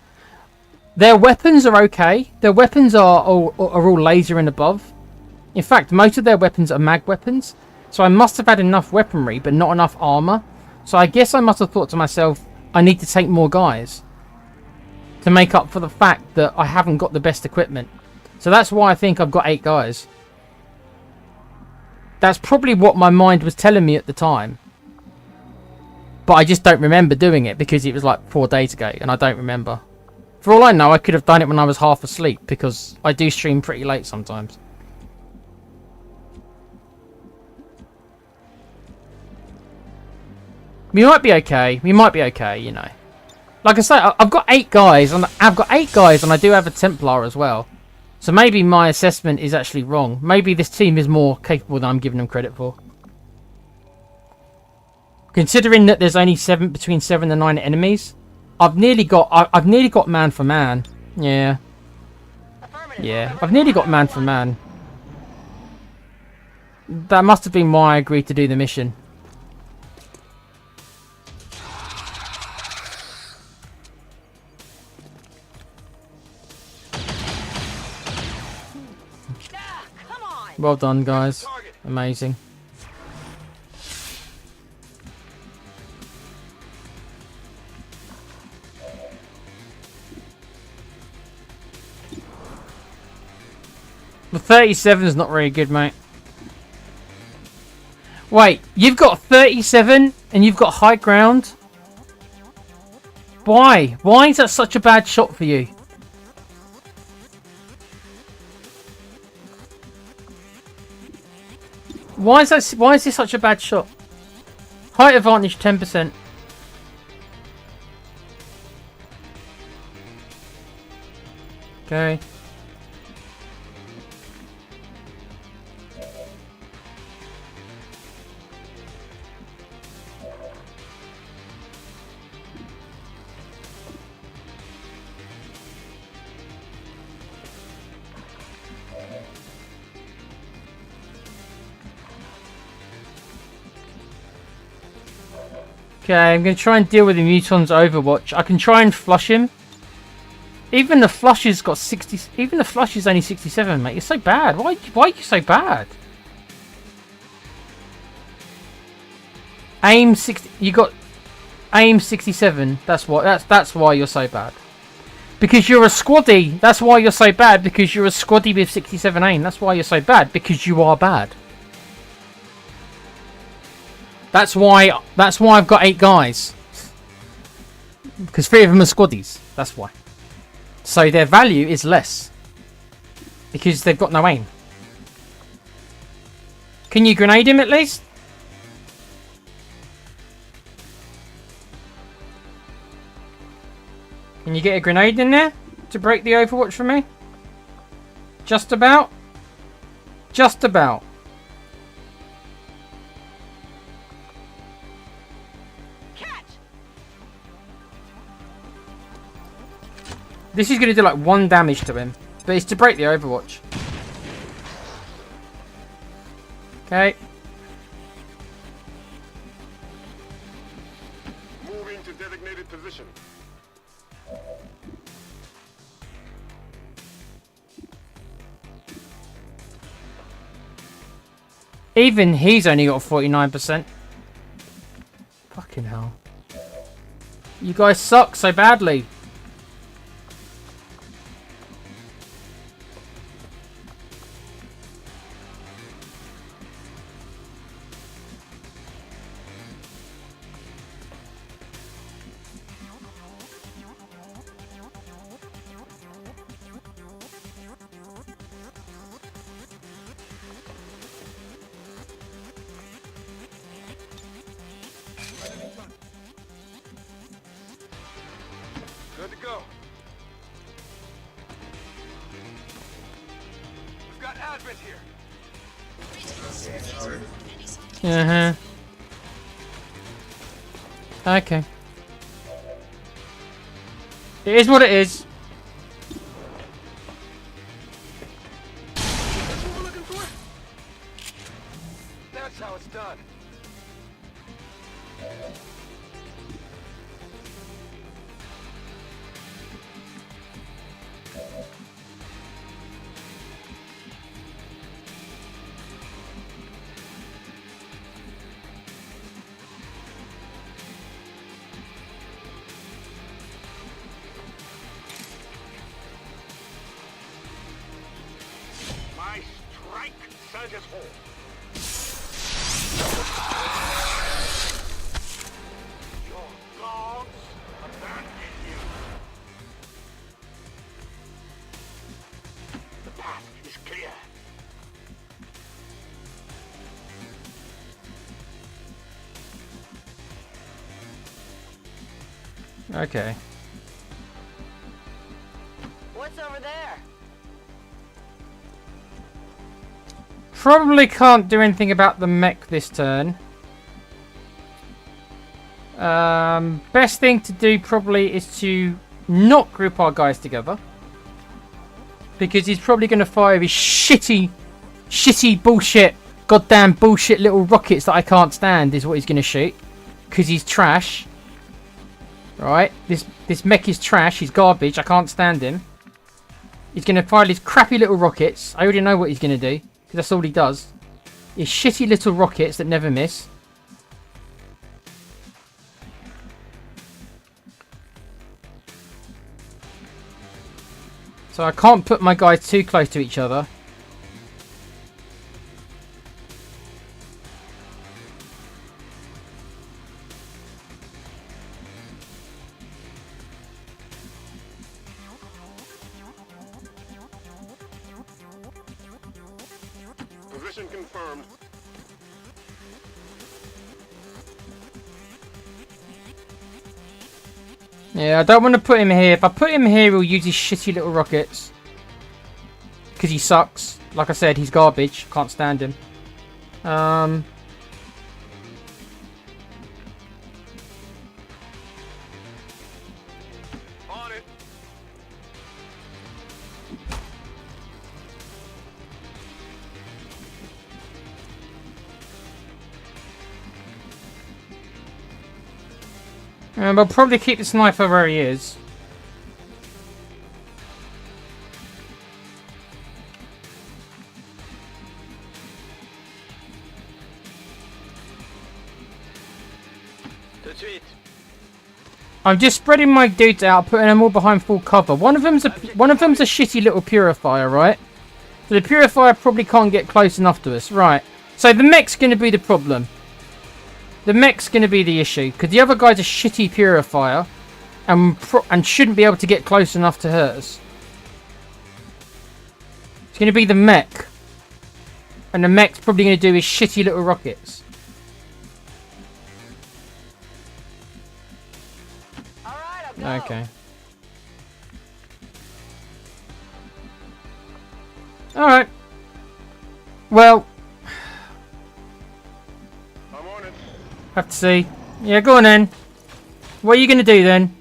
Their weapons are okay. Their weapons are all laser and above. In fact, most of their weapons are mag weapons. So I must have had enough weaponry, but not enough armour. So I guess I must have thought to myself, I need to take more guys to make up for the fact that I haven't got the best equipment. So that's why I think I've got 8 guys. That's probably what my mind was telling me at the time. But I just don't remember doing it because it was like 4 days ago and I don't remember. For all I know, I could have done it when I was half asleep because I do stream pretty late sometimes. We might be okay. We might be okay, you know. Like I say, I've got 8 guys and I do have a Templar as well. So maybe my assessment is actually wrong. Maybe this team is more capable than I'm giving them credit for. Considering that there's only between 7 and 9 enemies, I've nearly got man for man. Yeah. Yeah, I've nearly got man for man. That must have been why I agreed to do the mission. Come on. Well done, guys. Amazing. The 37 is not very good, mate. Wait, you've got 37 and you've got high ground? Why? Why is that such a bad shot for you? Why is this such a bad shot? Height advantage 10%. Okay. Okay, I'm going to try and deal with the mutons Overwatch. I can try and flush him. Even the flush has got 60... Even the flush is only 67, mate. You're so bad. Why are you so bad? Aim 60. You got aim 67. That's why. That's why you're so bad. Because you're a squaddy. That's why you're so bad. Because you're a squaddy with 67 aim. That's why you're so bad. Because you are bad. That's why I've got 8 guys. Because 3 of them are squaddies. That's why. So their value is less. Because they've got no aim. Can you grenade him at least? Can you get a grenade in there to break the Overwatch for me? Just about. Just about. Catch! This is going to do like 1 damage to him. But it's to break the Overwatch. Okay. Moving to designated position. Even he's only got 49%. Fucking hell. You guys suck so badly. Good to go. We've got advent here. Uh-huh. Okay. It is what it is. That's what we're looking for? That's how it's done. My strike surges home. Your gods abandon you. The path is clear. Okay. What's over there? Probably can't do anything about the mech this turn. Best thing to do probably is to not group our guys together. Because he's probably going to fire his shitty bullshit, goddamn bullshit little rockets that I can't stand is what he's going to shoot. Because he's trash. Right? This mech is trash. He's garbage. I can't stand him. He's going to fire these crappy little rockets. I already know what he's going to do. Because that's all he does. His shitty little rockets that never miss. So I can't put my guys too close to each other. Position confirmed. Yeah, I don't want to put him here. If I put him here, he'll use his shitty little rockets. Because he sucks. Like I said, he's garbage. Can't stand him. On it. I'll probably keep the sniper where he is. I'm just spreading my dudes out, putting them all behind full cover. One of them's a shitty little purifier, right? So the purifier probably can't get close enough to us, right? So the mech's going to be the problem. The mech's going to be the issue because the other guy's a shitty purifier, and shouldn't be able to get close enough to hurt us. It's going to be the mech, and the mech's probably going to do his shitty little rockets. Okay. Alright. Well. I'm on it. Have to see. Yeah, go on then. What are you going to do then?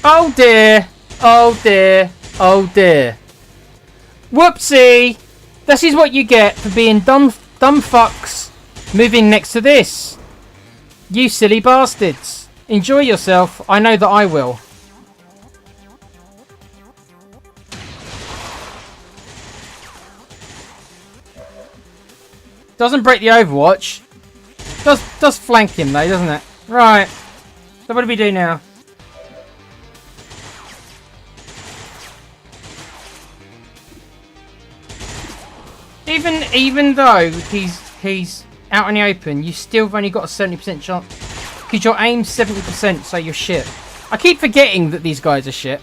Oh dear, oh dear, oh dear. Whoopsie! This is what you get for being dumb fucks moving next to this. You silly bastards. Enjoy yourself, I know that I will. Doesn't break the Overwatch. Does flank him though, doesn't it? Right. So what do we do now? Even though he's out in the open, you still have only got a 70% chance because your aim's 70%, so you're shit. I keep forgetting that these guys are shit.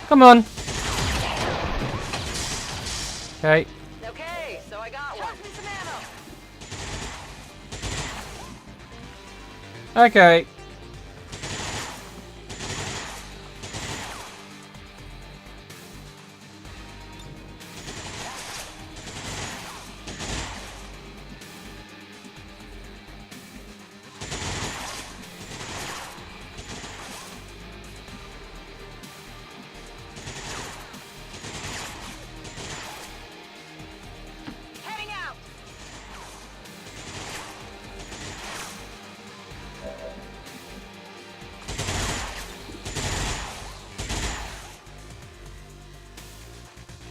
Come on. Okay. Okay, so I got one. Me some ammo. Okay. Heading out.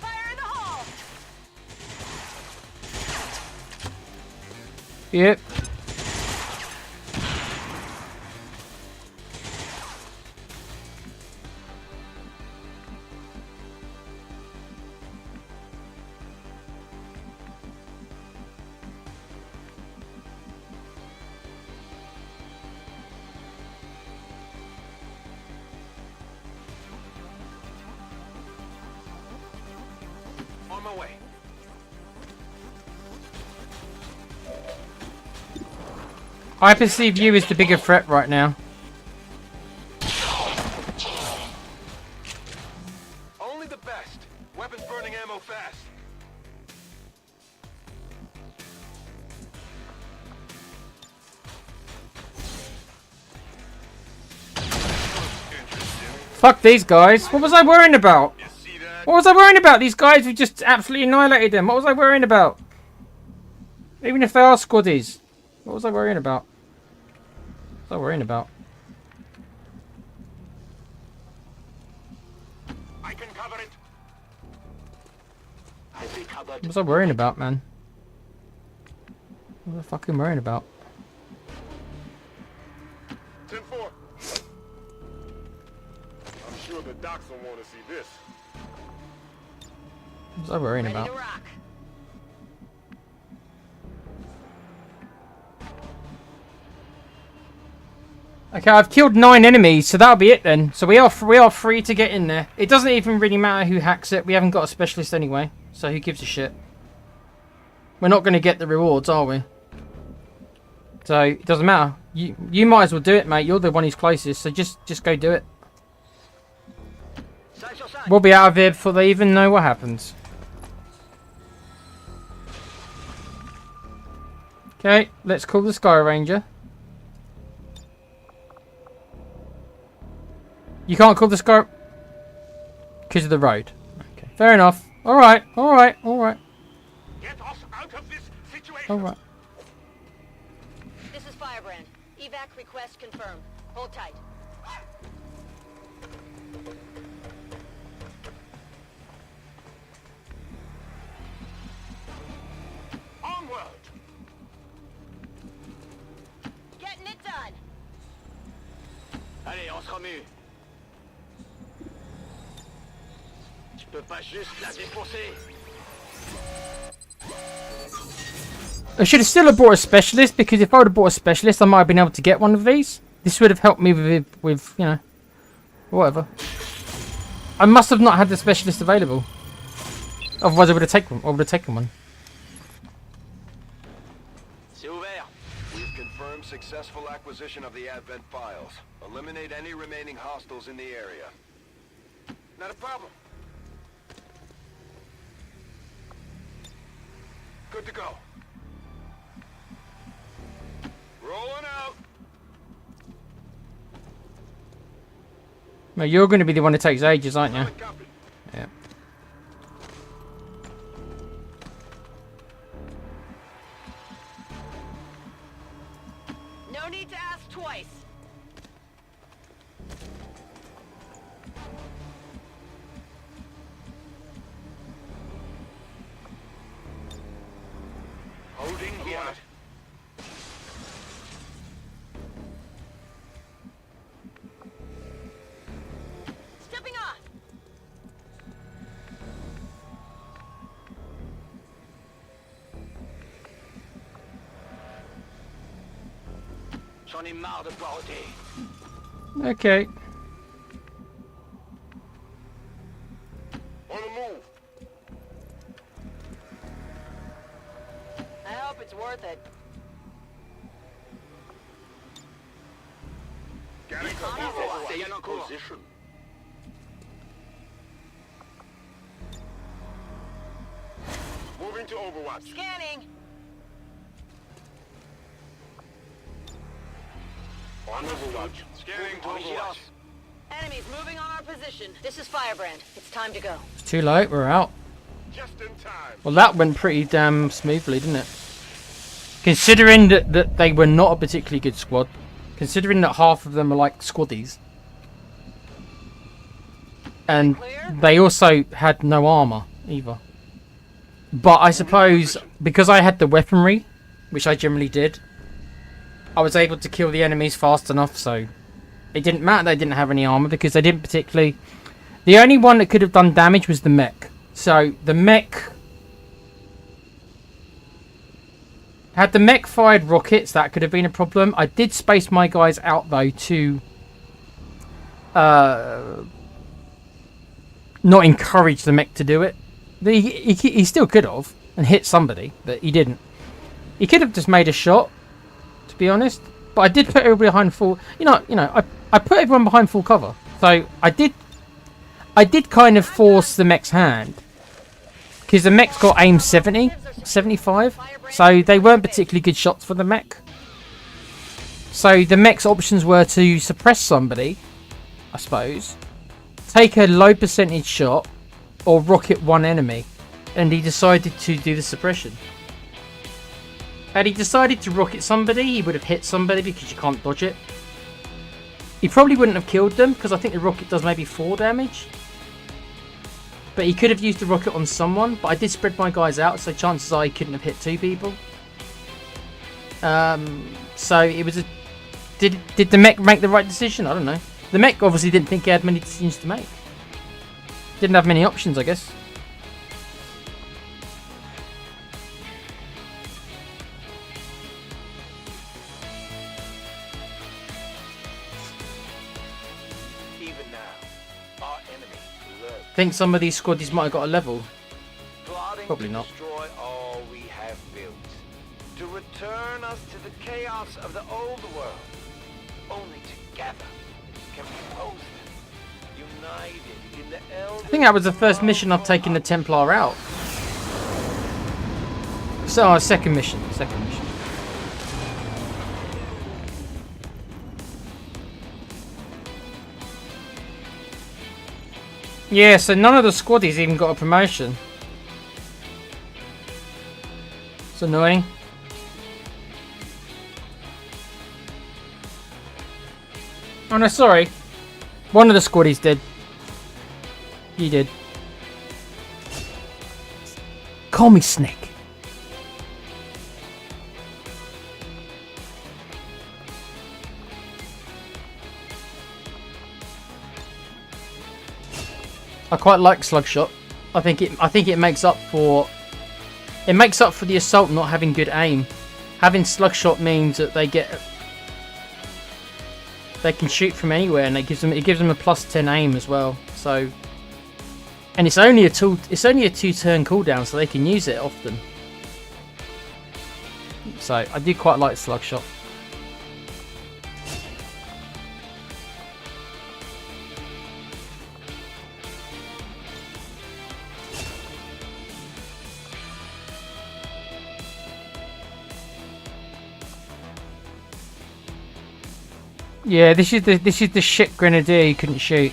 Fire in the hole. Yep. On my way. I perceive you as the bigger threat right now. Only the best. Weapons burning ammo fast. Fuck these guys. What was I worrying about? You see that? What was I worrying about? These guys who just absolutely annihilated them. What was I worrying about? Even if they are squaddies. What was I worrying about? What was I worrying about? I can cover it. I'll be covered. What was I worrying about, man? What was I fucking worrying about? 10-4. I'm sure the docs will want to see this. What was I worrying Ready about? to rock. Okay, I've killed 9 enemies, so that'll be it then. So we are free to get in there. It doesn't even really matter who hacks it. We haven't got a specialist anyway, so who gives a shit? We're not going to get the rewards, are we? So it doesn't matter. You might as well do it, mate. You're the one who's closest, so just go do it. We'll be out of here before they even know what happens. Okay, let's call the Sky Ranger. You can't call the Sky... because of the road. Okay, fair enough. Alright, alright, alright. Get us out of this situation. Alright. This is Firebrand. Evac request confirmed. Hold tight. Onward. Getting it done. Allez, on se remue. Je peux pas juste la défoncer. I should have still have bought a specialist, because if I would have bought a specialist, I might have been able to get one of these. This would have helped me with you know, whatever. I must have not had the specialist available. Otherwise, I would have taken one. I would have taken one. C'est ouvert. We've confirmed successful acquisition of the Advent files. Eliminate any remaining hostiles in the area. Not a problem. Good to go. Rolling out. Well, you're going to be the one that takes ages, aren't you? Copy. Yeah. No need to ask twice. Holding here. Stepping off. J'en ai marre de poireauter. Okay. On the move. I hope it's worth it. Got it. Signal en cours. Position. Moving to Overwatch. Scanning. On Overwatch. Scanning to Overwatch. Enemies moving on our position. This is Firebrand. It's time to go. It's too late. We're out. Just in time. Well, that went pretty damn smoothly, didn't it? Considering that they were not a particularly good squad. Considering that half of them are like squaddies. And they also had no armor either. But I suppose because I had the weaponry, which I generally did, I was able to kill the enemies fast enough, so it didn't matter they didn't have any armor, because they didn't particularly... The only one that could have done damage was the mech. So the mech... Had the mech fired rockets, that could have been a problem. I did space my guys out, though, to... not encourage the mech to do it. He still could have, and hit somebody, but he didn't. He could have just made a shot, to be honest. But I did put everybody behind full... I put everyone behind full cover. So I did kind of force the mech's hand. Because the mech's got aim 70, 75. So they weren't particularly good shots for the mech. So the mech's options were to suppress somebody, I suppose, take a low percentage shot, or rocket one enemy. And he decided to do the suppression. Had he decided to rocket somebody, he would have hit somebody because you can't dodge it. He probably wouldn't have killed them, because I think the rocket does maybe 4 damage. But he could have used the rocket on someone, but I did spread my guys out, so chances are he couldn't have hit 2 people. So it was a... Did the mech make the right decision? I don't know. The mech obviously didn't think he had many decisions to make. Didn't have many options, I guess. Even now, our enemy lurks, Think some of these squaddies might have got a level. plotting Probably to not. destroy all we have built, to return us to the chaos of the old world. Only together can we oppose them, united in the elder. I think that was the first mission I've taken the Templar out. So, second mission. Yeah, so none of the squaddies even got a promotion. It's annoying. Oh no, sorry. One of the squaddies did. You did. Call me Snake. I quite like Slugshot. I think it makes up for the assault not having good aim. Having Slugshot means that they can shoot from anywhere, and it gives them a +10 aim as well. So, and it's only a 2-turn cooldown, so they can use it often. So I do quite like Slugshot. Yeah, this is the shit grenadier you couldn't shoot.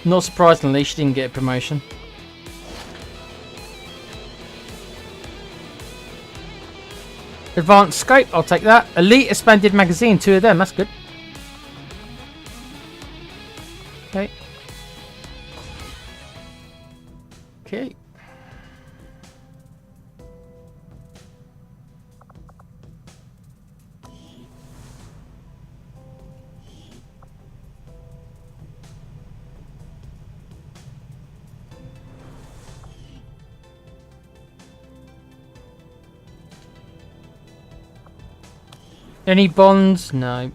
Not surprisingly, she didn't get a promotion. Advanced scope, I'll take that. Elite expanded magazine, 2 of them, that's good. Okay. Okay. Any bonds? No.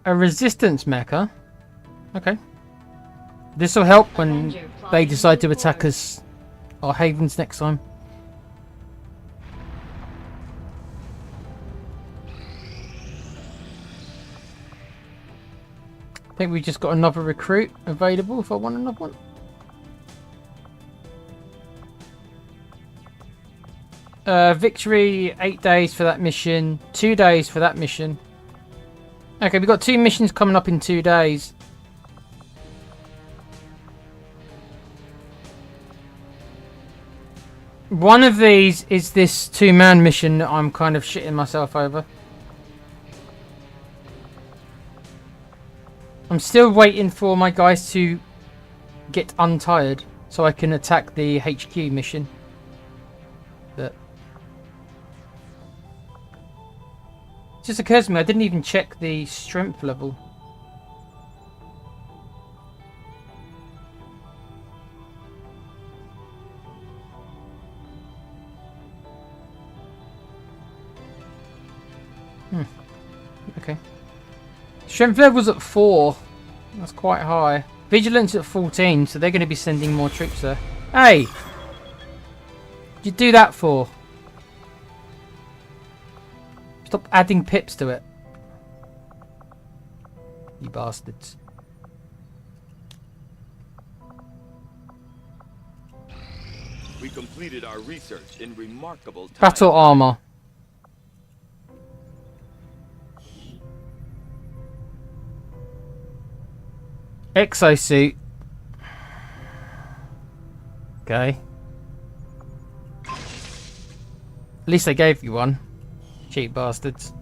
A resistance mecha. Okay. This will help when they decide to attack us, our havens, next time. I think we just got another recruit available if I want another one. Victory, 8 days for that mission, 2 days for that mission. Okay, we've got 2 missions coming up in 2 days. One of these is this 2-man mission that I'm kind of shitting myself over. I'm still waiting for my guys to get untired so I can attack the HQ mission. But it just occurs to me I didn't even check the strength level. Okay. Strength level's at 4. That's quite high. Vigilance at 14, so they're going to be sending more troops there. Hey! What'd you do that for? Stop adding pips to it. You bastards. We completed our research in remarkable time. Battle armor. Exosuit. Okay. At least they gave you one. Cheap bastards.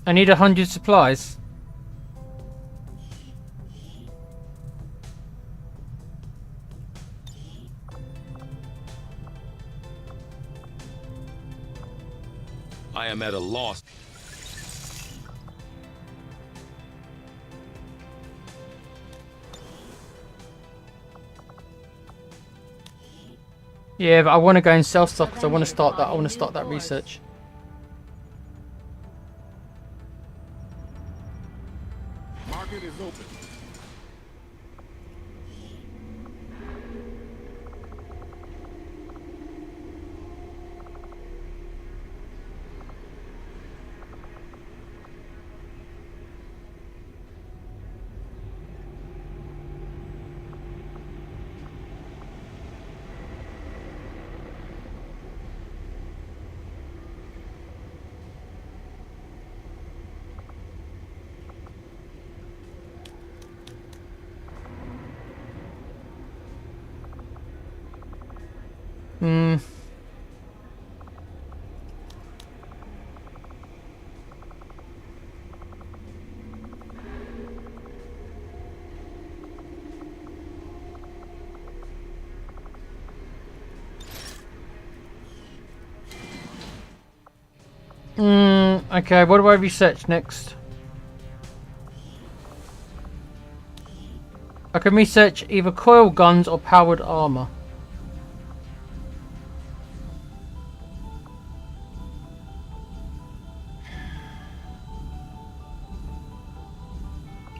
I need 100 supplies. I am at a loss. Yeah, but I want to go and sell stuff because I want to start that. I want to start that research. Mark Circuit is open. Hmm. Okay, what do I research next? I can research either coil guns or powered armor.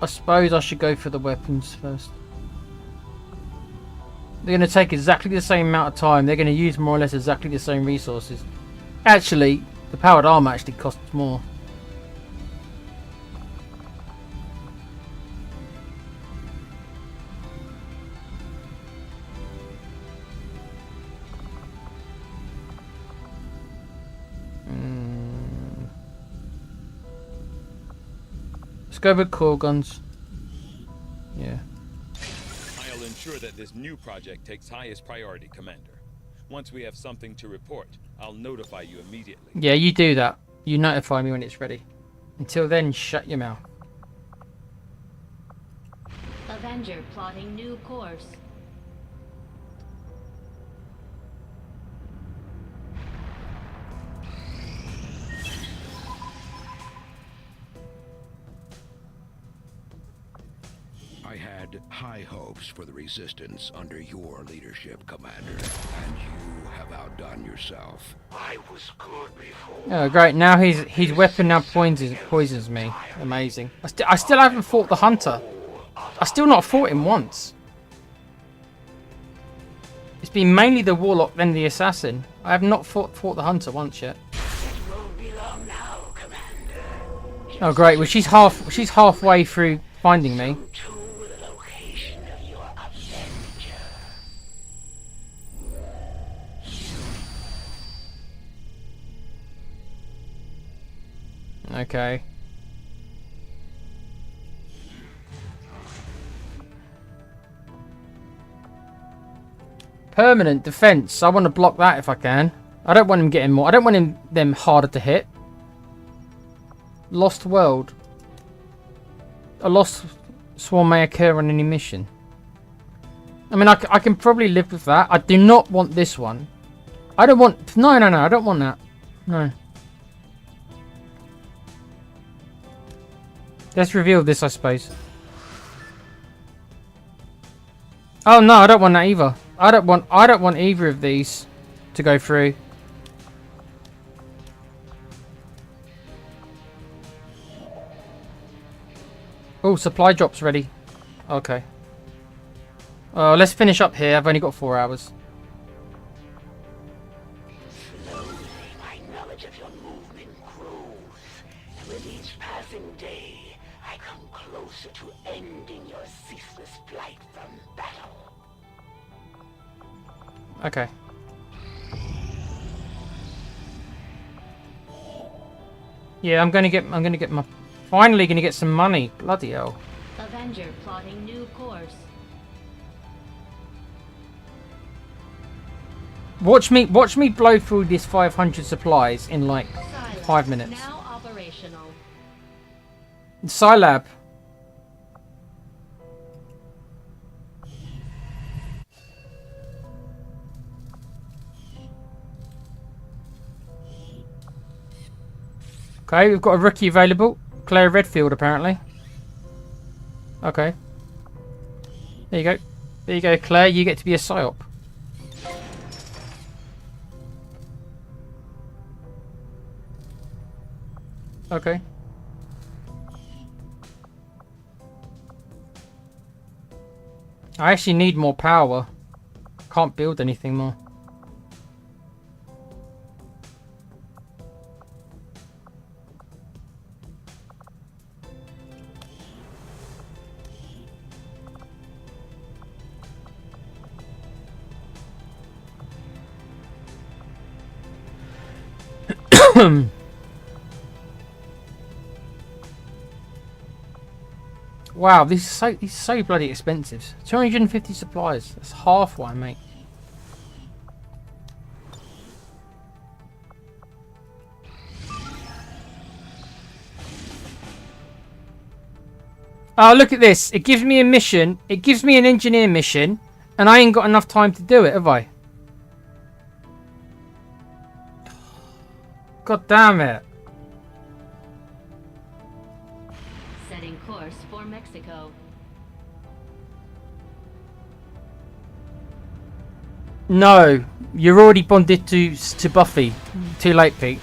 I suppose I should go for the weapons first. They're going to take exactly the same amount of time. They're going to use more or less exactly the same resources. Actually, the powered armor actually costs more. Let's go with coil guns. Yeah. I'll ensure that this new project takes highest priority, Commander. Once we have something to report, I'll notify you immediately. Yeah, you do that. You notify me when it's ready. Until then, shut your mouth. Avenger plotting new course. I had high hopes for the Resistance under your leadership, Commander, and you have outdone yourself. I was good before. Oh, great. Now his weapon now poisons me. Amazing. I still haven't fought the Hunter. I still not fought him once. It's been mainly the Warlock, then the Assassin. I have not fought the Hunter once yet. It won't be long now, Commander. Oh, great. Well, she's halfway through finding me. To the location of your Avenger. Okay. Permanent defense. I want to block that if I can. I don't want him getting more. I don't want them harder to hit. Lost world. A lost swarm may occur on any mission. I mean, I can probably live with that. I do not want this one. I don't want... No. I don't want that. No. Let's reveal this, I suppose. Oh no, I don't want that either. I don't want either of these to go through. Oh, supply drops ready. Okay. Let's finish up here. I've only got 4 hours. Slowly, my knowledge of your movement grows, and with each passing day, I come closer to ending your ceaseless flight from battle. Okay. Yeah, I'm gonna get my finally gonna get some money. Bloody hell. Avenger plotting new course. Watch me blow through this 500 supplies in like Silo 5 minutes. now operational. Scilab. Okay, we've got a rookie available. Claire Redfield, apparently. Okay. There you go. There you go, Claire. You get to be a psyop. Okay. I actually need more power. Can't build anything more. Wow, this is so bloody expensive. 250 supplies. That's half what I make. Oh, look at this. It gives me a mission. It gives me an engineer mission, and I ain't got enough time to do it, have I? God damn it. Setting course for Mexico. No, you're already bonded to Buffy. Too late, Pete.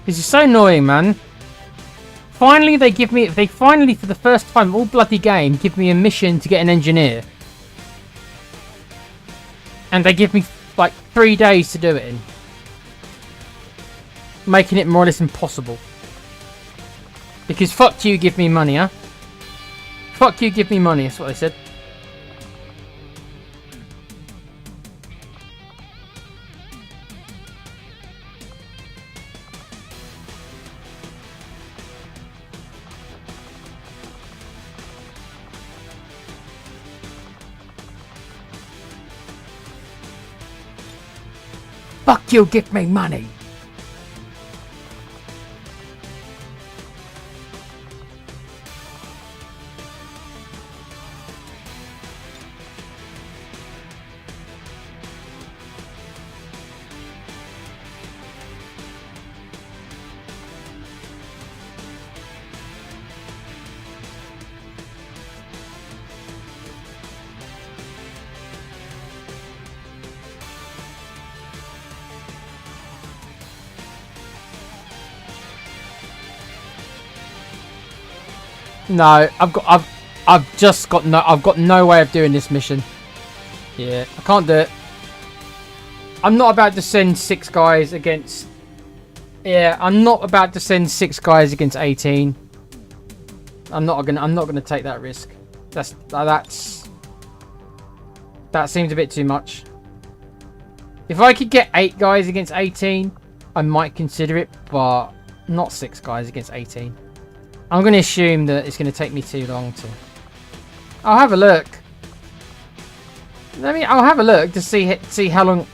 This is so annoying, man. Finally, they finally, for the first time all bloody game, give me a mission to get an engineer. And they give me, like, 3 days to do it in. Making it more or less impossible. Because fuck you, give me money, huh? Fuck you, give me money, that's what they said. Fuck you, give me money. No, I've just got no way of doing this mission. Yeah, I can't do it. I'm not about to send 6 guys against. Yeah, I'm not about to send 6 guys against 18. I'm not gonna take that risk. That seems a bit too much. If I could get 8 guys against 18, I might consider it, but not 6 guys against 18. I'm going to assume that it's going to take me too long to... I'll have a look. I'll have a look to see how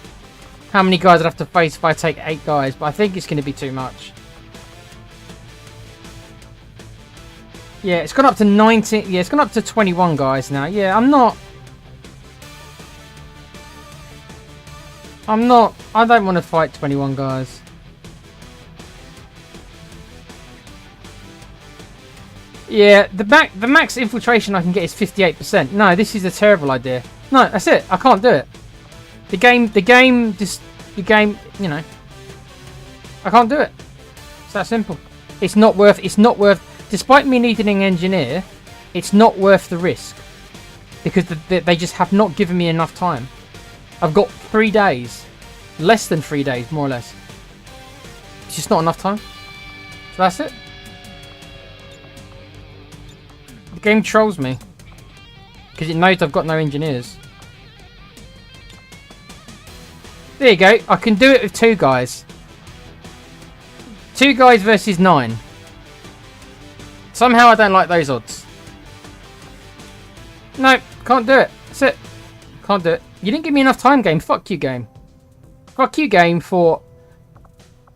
many guys I'd have to face if I take 8 guys, but I think it's going to be too much. Yeah, it's gone up to 19... Yeah, it's gone up to 21 guys now. Yeah, I don't want to fight 21 guys. Yeah, the max infiltration I can get is 58%. No, this is a terrible idea. No, that's it. I can't do it. The game, you know. I can't do it. It's that simple. It's not worth, despite me needing an engineer, it's not worth the risk. Because they just have not given me enough time. I've got 3 days. Less than 3 days, more or less. It's just not enough time. So that's it. The game trolls me. Because it knows I've got no engineers. There you go. I can do it with 2 guys. 2 guys versus 9. Somehow I don't like those odds. No, can't do it. That's it. Can't do it. You didn't give me enough time, game. Fuck you, game. Fuck you, game, for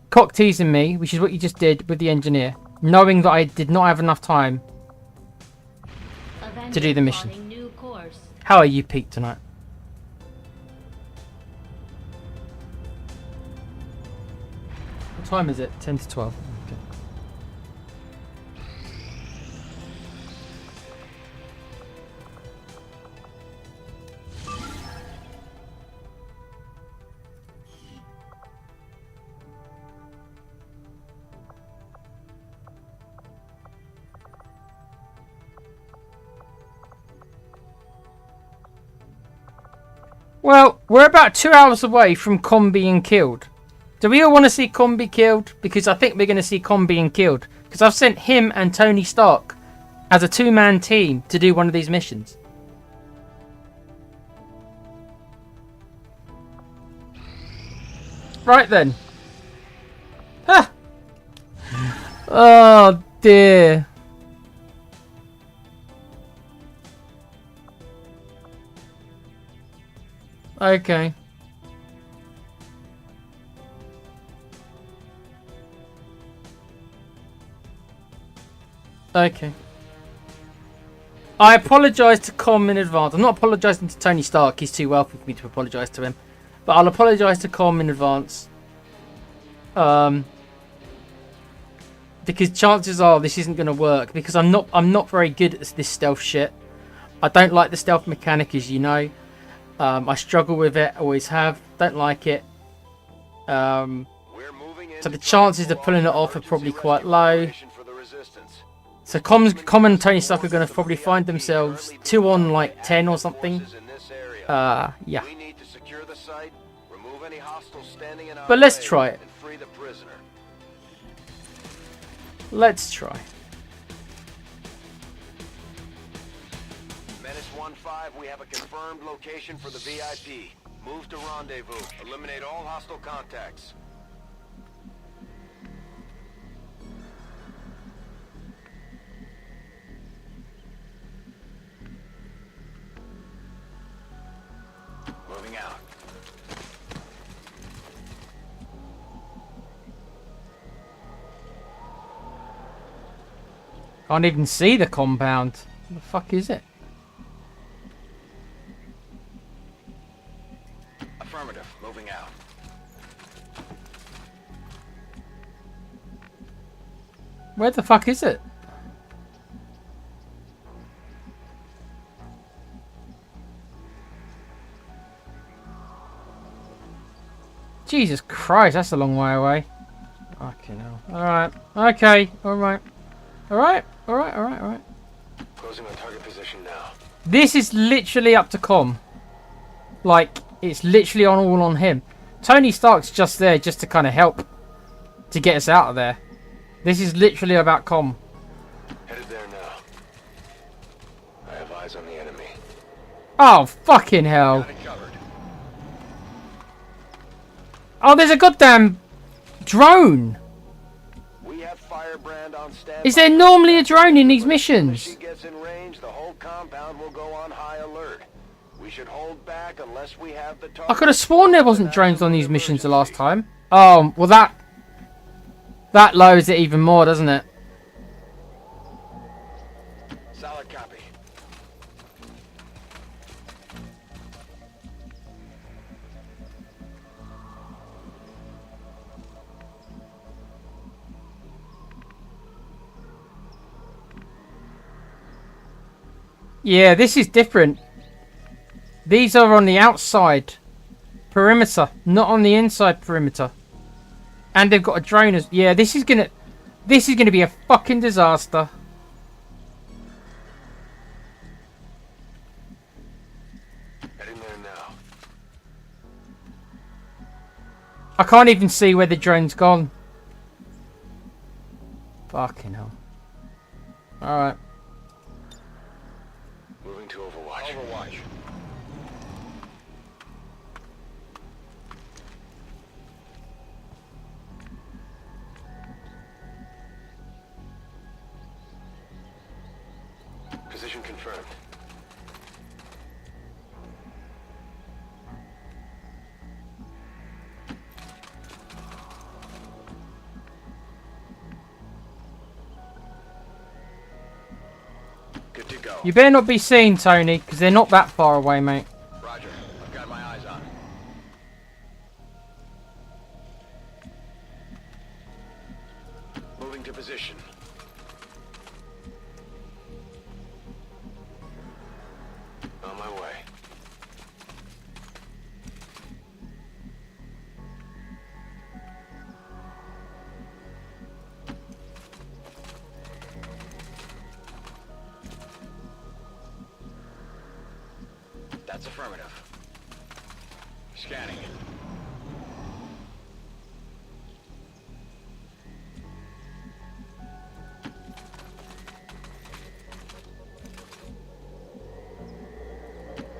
cock teasing me, which is what you just did with the engineer. Knowing that I did not have enough time to do the mission. Plotting new course. How are you, Pete, tonight? What time is it? 10 to 12. Okay. Well, we're about 2 hours away from Com being killed. Do we all want to see Com be killed? Because I think we're going to see Com being killed. Because I've sent him and Tony Stark as a two-man team to do one of these missions. Right then. Ah. Oh dear. Okay. Okay. I apologise to Com in advance. I'm not apologising to Tony Stark. He's too wealthy for me to apologise to him. But I'll apologise to Com in advance. Because chances are this isn't going to work. Because I'm not very good at this stealth shit. I don't like the stealth mechanic, as you know. I struggle with it. Always have. Don't like it. So the chances of pulling it off are probably quite low. So Com and Tony Stark are going to probably find themselves 2 on like 10 or something. Yeah. But let's try it. Let's try. Menace 1-5, we have a confirmed location for the VIP. Move to rendezvous. Eliminate all hostile contacts. Moving out. Can't even see the compound. What the fuck is it? Affirmative. Moving out. Where the fuck is it? Jesus Christ, that's a long way away. Fucking hell. Alright. Okay. Alright. Alright. Alright. Alright. Alright. Closing on target position now. This is literally up to Com. Like, it's literally all on him. Tony Stark's just there just to kind of help. To get us out of there. This is literally about Com. Headed there now. I have eyes on the enemy. Oh, fucking hell. Got it covered. Oh, there's a goddamn drone. We have Firebrand on standby. Is there normally a drone in these If missions? she gets in range, the whole compound will go on high alert. We should hold back unless we have the target. I could have sworn there wasn't drones on these missions the last time. Oh, well that lowers it even more, doesn't it? Solid copy. Yeah, this is different. These are on the outside perimeter, not on the inside perimeter. And they've got a drone as... Yeah, this is gonna be a fucking disaster. Heading there now. I can't even see where the drone's gone. Fucking hell. Alright. Moving to Overwatch. Overwatch. Position confirmed. Good to go. You better not be seen, Tony, because they're not that far away, mate. Roger. I've got my eyes on. Moving to position. On my way. That's affirmative. Scanning.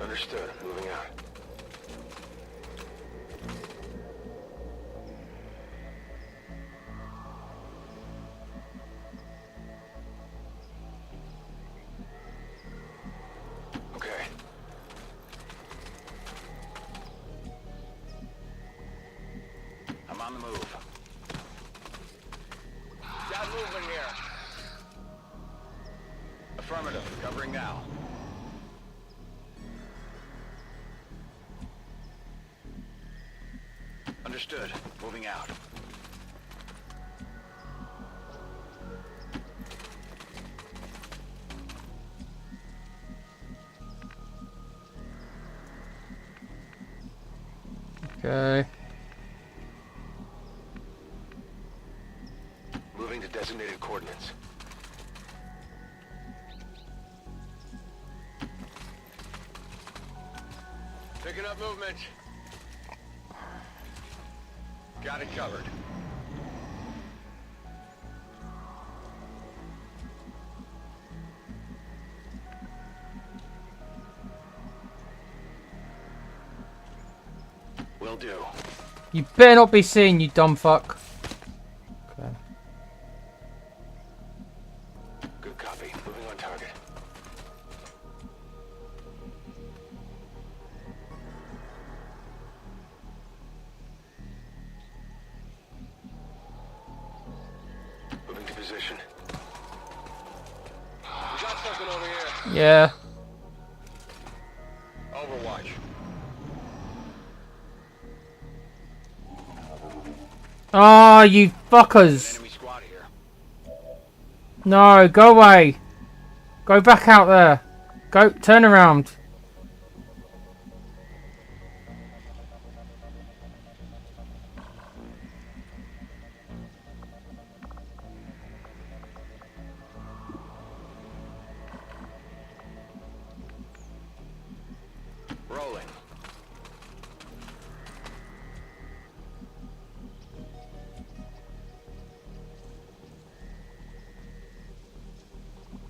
Understood. Moving out. Okay. I'm on the move. Got movement here. Affirmative. Covering now. Understood. Moving out. Okay. Moving to designated coordinates. Picking up movement. Got it covered. Will do. You better not be seen, you dumb fuck. Okay. Good copy. Moving on target. Moving to position. We got something over here. Yeah. Overwatch. Ah, you fuckers. Enemy squad here. No, go away. Go back out there. Go, turn around. Rolling.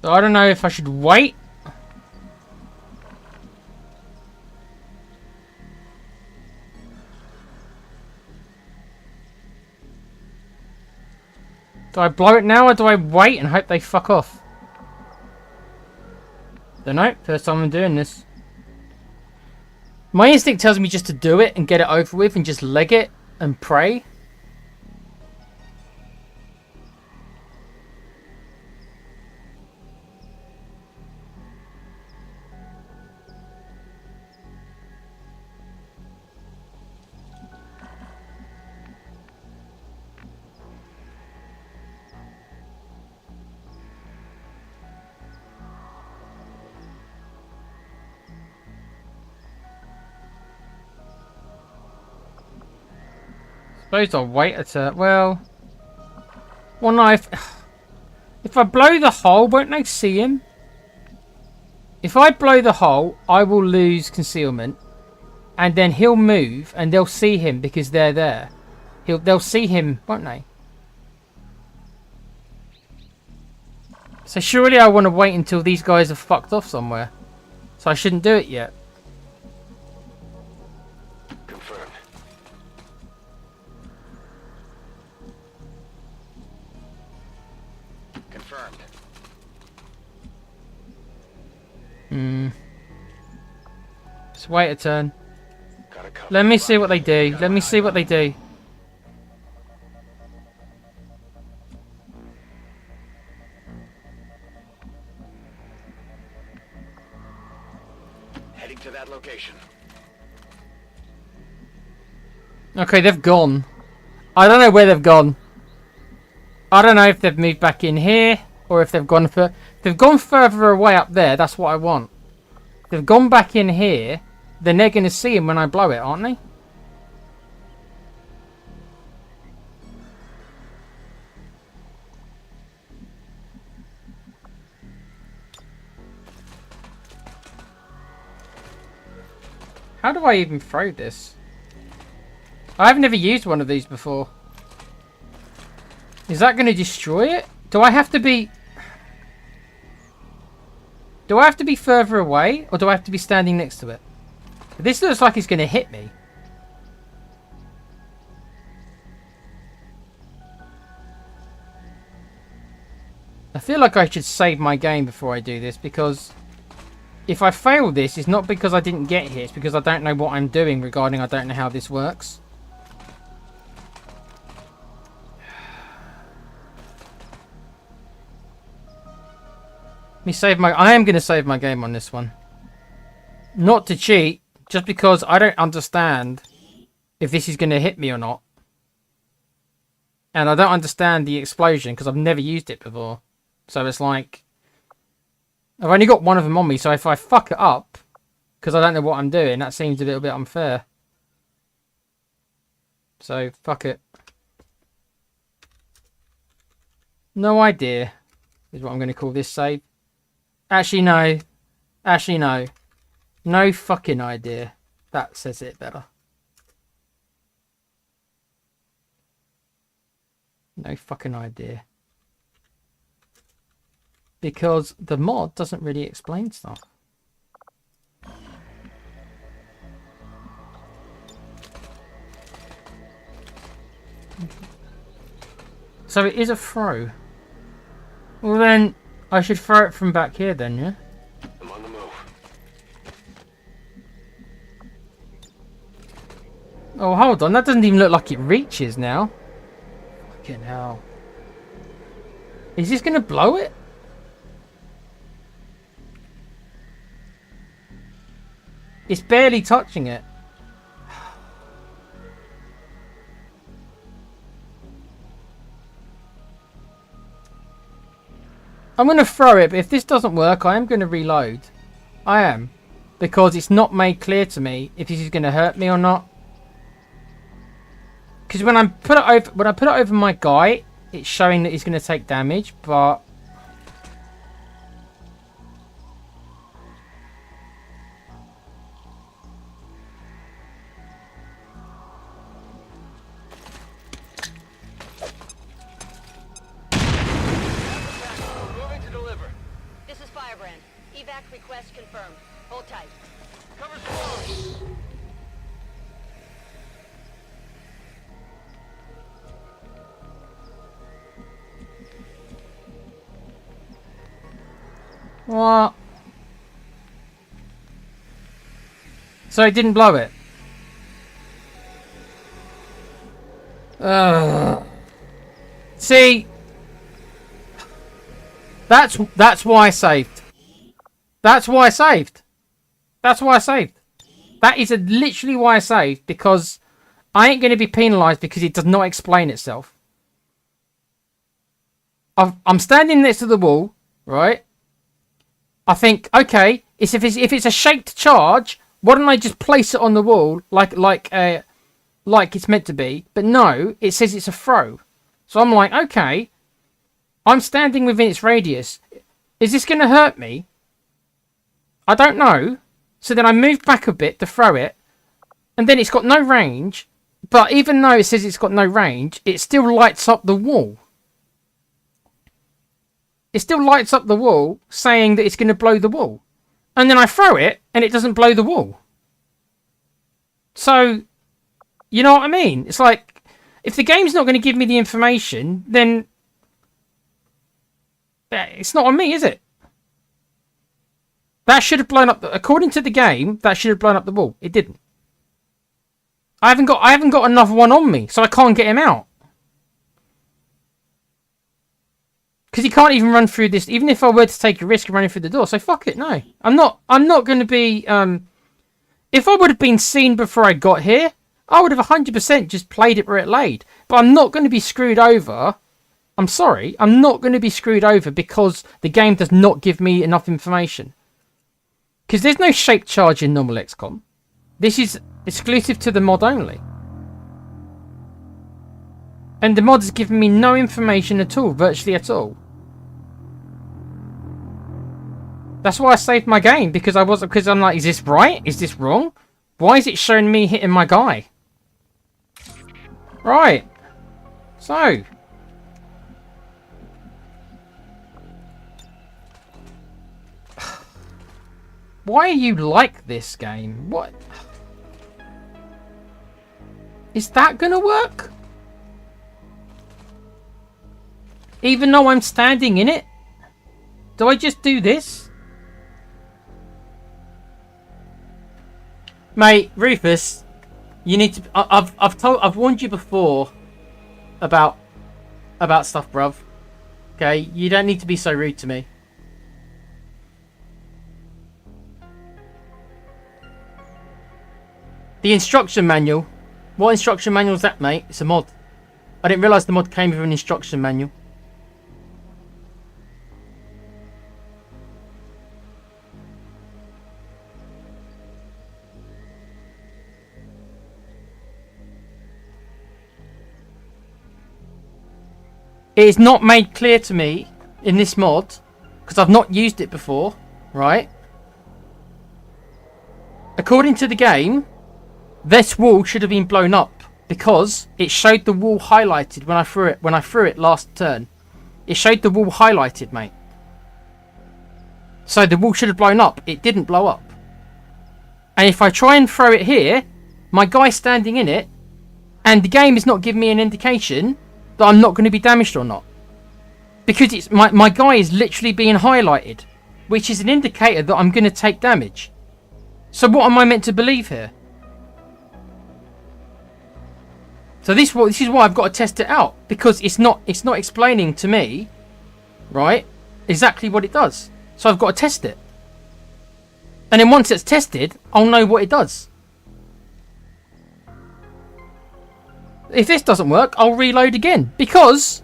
So I don't know if I should wait. Do I blow it now or do I wait and hope they fuck off? Don't know. First time I'm doing this. My instinct tells me just to do it and get it over with and just leg it and pray. Suppose I'll wait a turn. Well, no, if I blow the hole, won't they see him? If I blow the hole, I will lose concealment, and then he'll move, and they'll see him because they're there. They'll see him, won't they? So surely I want to wait until these guys have fucked off somewhere. So I shouldn't do it yet. Confirmed. Confirmed. Just wait a turn. Got a cover. Let me see what they do. Let me see what they do. heading to that location. Okay, they've gone. I don't know where they've gone. I don't know if they've moved back in here or if they've gone they've gone further away up there. That's what I want. If they've gone back in here, then they're going to see him when I blow it, aren't they? How do I even throw this? I've never used one of these before. Is that going to destroy it? Do I have to be... Do I have to be further away? Or do I have to be standing next to it? This looks like it's going to hit me. I feel like I should save my game before I do this, because if I fail this, it's not because I didn't get here, it's because I don't know what I'm doing regarding I don't know how this works. I am going to save my game on this one. Not to cheat, just because I don't understand if this is going to hit me or not. And I don't understand the explosion because I've never used it before. So it's like, I've only got one of them on me, so if I fuck it up, because I don't know what I'm doing, that seems a little bit unfair. So, fuck it. No idea is what I'm going to call this save. Actually, no. Actually, no. No fucking idea. That says it better. No fucking idea. Because the mod doesn't really explain stuff. So it is a throw. Well then, I should throw it from back here then, yeah? I'm on the move. Oh, hold on. That doesn't even look like it reaches now. Fucking hell. Is this going to blow it? It's barely touching it. I'm going to throw it, but if this doesn't work, I am going to reload. I am. Because it's not made clear to me if this is going to hurt me or not. Because when I put it over my guy, it's showing that he's going to take damage, but... Moving to deliver. This is Firebrand. Evac request confirmed. Hold tight. Cover forward. What? So it didn't blow it? See? That's why I saved. That's why I saved. That's why I saved. That is literally why I saved, because I ain't going to be penalised because it does not explain itself. I'm standing next to the wall, right? I think, okay, if it's a shaped charge, why don't I just place it on the wall like it's meant to be? But no, it says it's a throw. So I'm like, okay, I'm standing within its radius. Is this going to hurt me? I don't know. So then I move back a bit to throw it, and then it's got no range. But even though it says it's got no range, it still lights up the wall. It still lights up the wall, saying that it's going to blow the wall. And then I throw it, and it doesn't blow the wall. So, you know what I mean? It's like, if the game's not going to give me the information, then it's not on me, is it? That should have blown up, according to the game, that should have blown up the wall. It didn't. I haven't got another one on me, so I can't get him out. Because he can't even run through this, even if I were to take a risk of running through the door. So fuck it, no. I'm not going to be If I would have been seen before I got here, I would have 100% just played it where it laid. But I'm not going to be screwed over. I'm sorry. I'm not going to be screwed over because the game does not give me enough information. Because there's no shape charge in normal XCOM. This is exclusive to the mod only. And the mod has given me no information at all, virtually at all. That's why I saved my game, because I'm like, is this right? Is this wrong? Why is it showing me hitting my guy? Right. So. Why are you like this game? What? Is that gonna work? Even though I'm standing in it? Do I just do this? Mate, Rufus, you need to. I've warned you before about stuff, bruv. Okay, you don't need to be so rude to me. The instruction manual. What instruction manual is that, mate? It's a mod. I didn't realise the mod came with an instruction manual. It is not made clear to me in this mod, because I've not used it before, right? According to the game, this wall should have been blown up because it showed the wall highlighted when I threw it last turn. It showed the wall highlighted, mate. So the wall should have blown up. It didn't blow up. And if I try and throw it here, my guy's standing in it, and the game is not giving me an indication that I'm not going to be damaged or not. Because it's my guy is literally being highlighted, which is an indicator that I'm going to take damage. So what am I meant to believe here? So this is why I've got to test it out, because it's not explaining to me, right, exactly what it does. So I've got to test it. And then once it's tested, I'll know what it does. If this doesn't work, I'll reload again. Because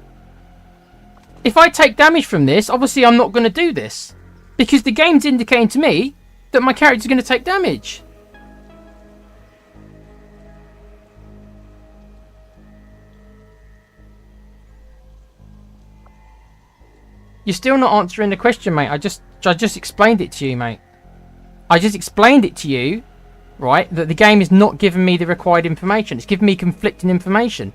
if I take damage from this, obviously I'm not going to do this. Because the game's indicating to me that my character's going to take damage. You're still not answering the question, mate. I just explained it to you, mate. I just explained it to you, right, that the game is not giving me the required information. It's giving me conflicting information.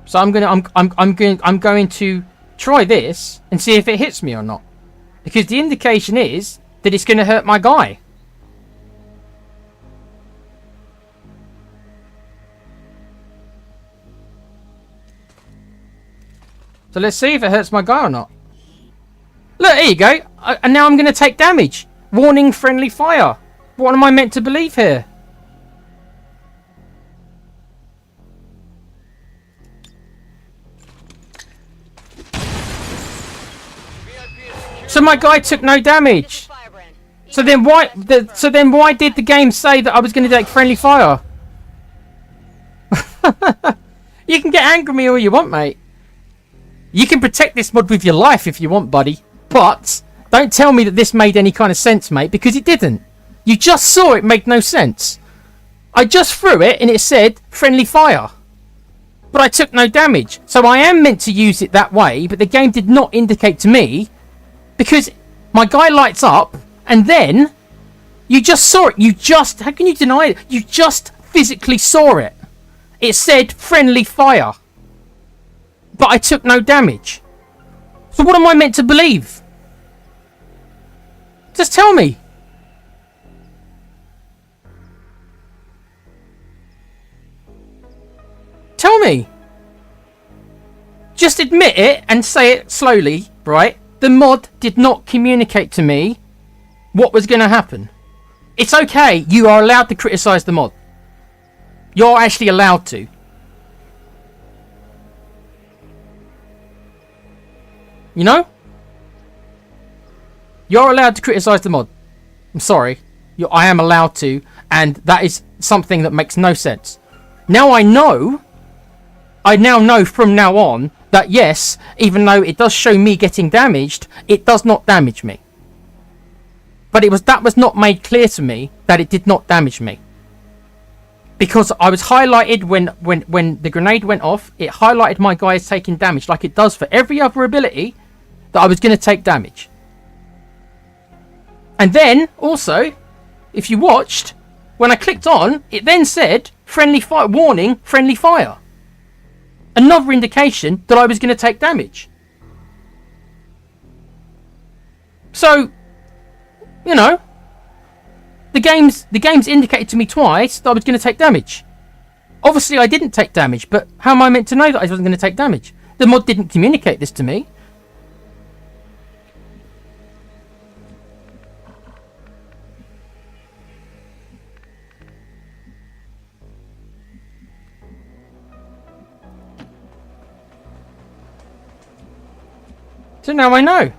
So I'm going to try this and see if it hits me or not. Because the indication is that it's going to hurt my guy. So let's see if it hurts my guy or not. Look, here you go. And now I'm going to take damage. Warning, friendly fire. What am I meant to believe here? So my guy took no damage. So then why did the game say that I was going to take friendly fire? You can get angry at me all you want, mate. You can protect this mod with your life if you want, buddy. But don't tell me that this made any kind of sense, mate, because it didn't. You just saw it made no sense. I just threw it and it said friendly fire. But I took no damage. So I am meant to use it that way, but the game did not indicate to me, because my guy lights up and then you just saw it. How can you deny it? You just physically saw it. It said friendly fire. But I took no damage. So what am I meant to believe? Just tell me. Tell me. Just admit it and say it slowly, right? The mod did not communicate to me what was going to happen. It's okay. You are allowed to criticize the mod. You're actually allowed to. You know? You're allowed to criticise the mod. I'm sorry. I am allowed to, and that is something that makes no sense. Now I now know from now on that yes, even though it does show me getting damaged, it does not damage me. But that was not made clear to me that it did not damage me. Because I was highlighted when the grenade went off, it highlighted my guys taking damage like it does for every other ability that I was going to take damage. And then, also, if you watched, when I clicked on, it then said, friendly fire, warning, friendly fire. Another indication that I was going to take damage. So, you know, the game's indicated to me twice that I was going to take damage. Obviously, I didn't take damage, but how am I meant to know that I wasn't going to take damage? The mod didn't communicate this to me. So now I know.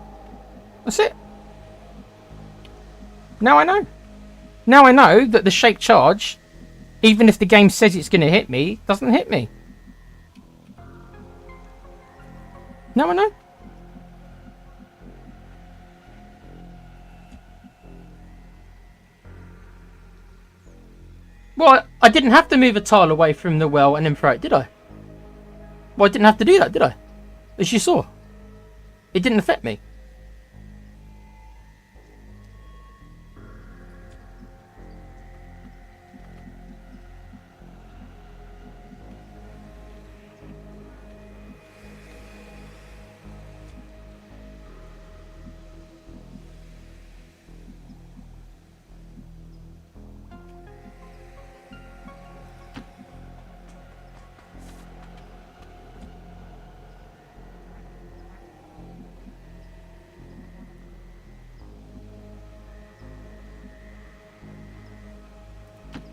That's it. Now I know. Now I know that the shape charge, even if the game says it's going to hit me, doesn't hit me. Now I know. Well, I didn't have to move a tile away from the well and then throw it, did I? Well, I didn't have to do that, did I? As you saw. It didn't affect me.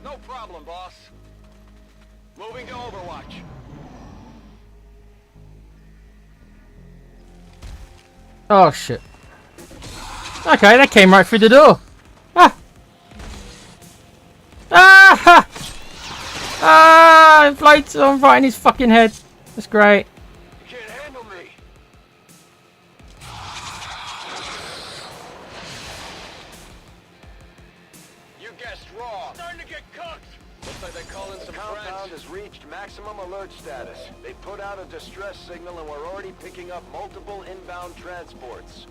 No problem, boss. Moving to Overwatch. Oh shit. Okay, that came right through the door. Ah! Ah! Ah! It floats on right in his fucking head. That's great. You can't handle me. You guessed wrong. Starting to get cooked. Looks like they're calling some friends. The compound has reached maximum alert status. They put out a distress signal and we're already picking up multiple inbound transports.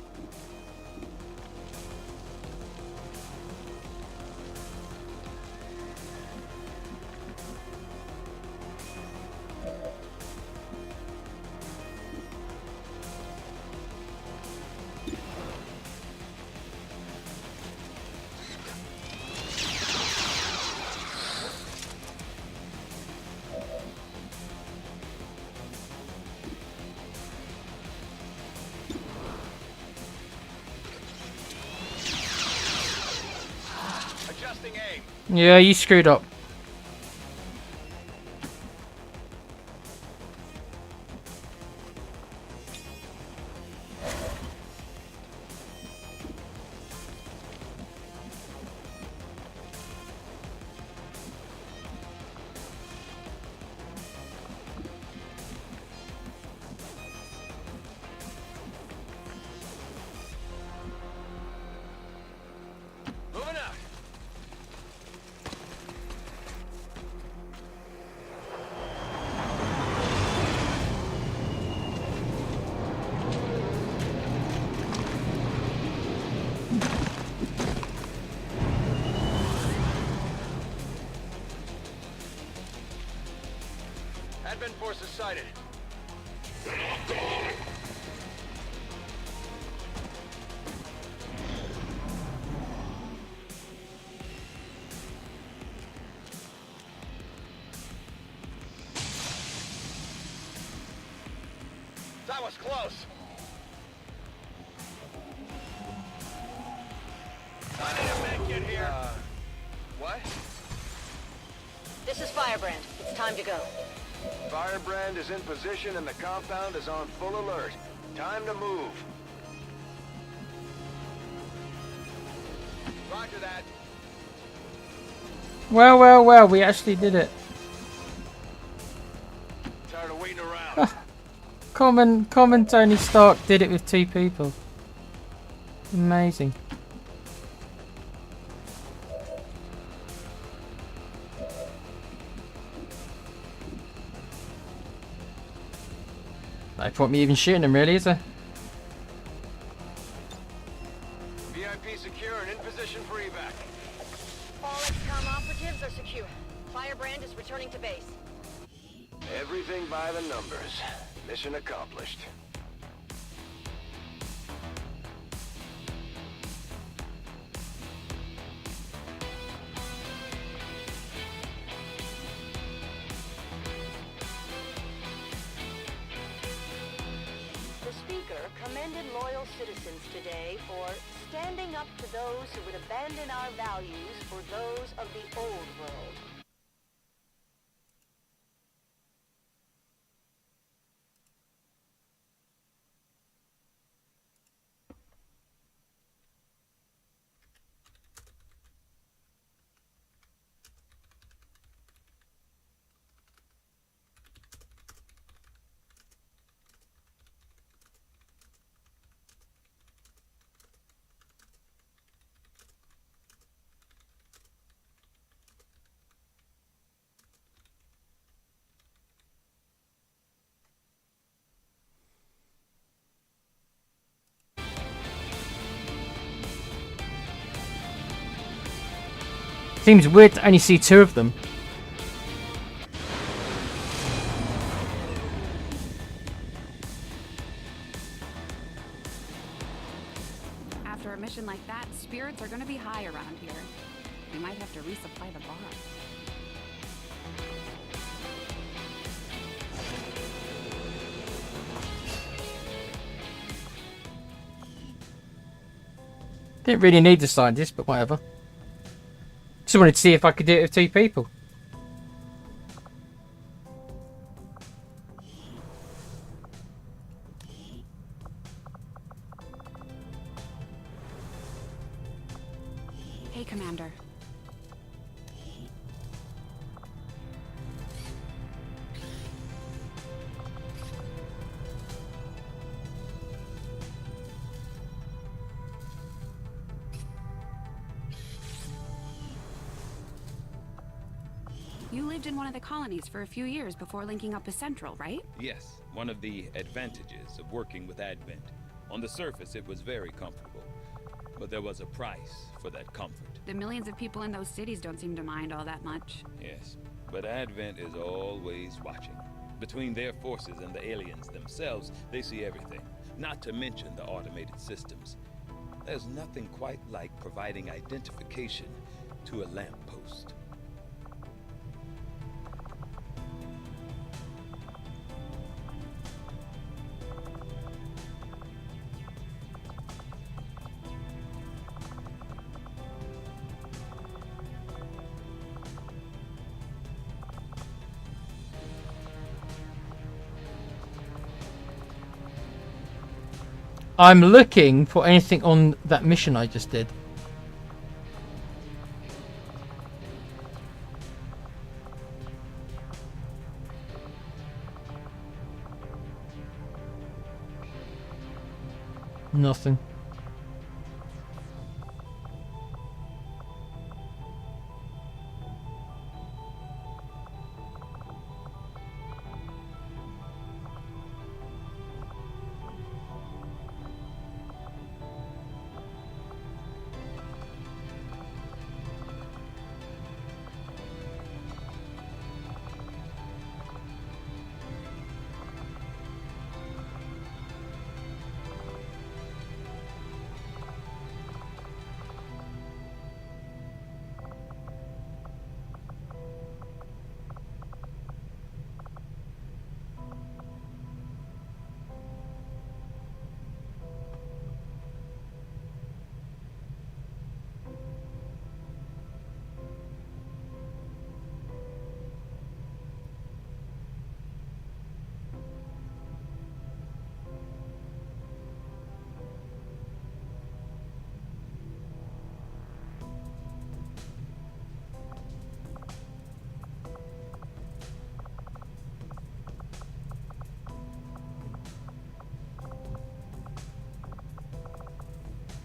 Adjusting aim. Yeah, you screwed up. Moving out. Advent forces sighted. That was close. I need a med kit here. What? This is Firebrand. It's time to go. Firebrand is in position and the compound is on full alert. Time to move. Roger that. Well, well, well, we actually did it. Tired of waiting around. Common Tony Stark did it with 2 people. Amazing. No point me even shooting him, really, is there? VIP secure and in position for evac. All XCOM operatives are secure. Firebrand is returning to base. Everything by the numbers. Mission accomplished. The speaker commended loyal citizens today for standing up to those who would abandon our values for those of the old world. Seems weird to only see 2 of them. After a mission like that, spirits are gonna be high around here. We might have to resupply the bar. Didn't really need the scientist, but whatever. Just wanted to see if I could do it with 2 people. Hey, Commander. You lived in one of the colonies for a few years before linking up with Central, right? Yes, one of the advantages of working with Advent. On the surface, it was very comfortable. But there was a price for that comfort. The millions of people in those cities don't seem to mind all that much. Yes, but Advent is always watching. Between their forces and the aliens themselves, they see everything. Not to mention the automated systems. There's nothing quite like providing identification to a lamppost. I'm looking for anything on that mission I just did. Nothing.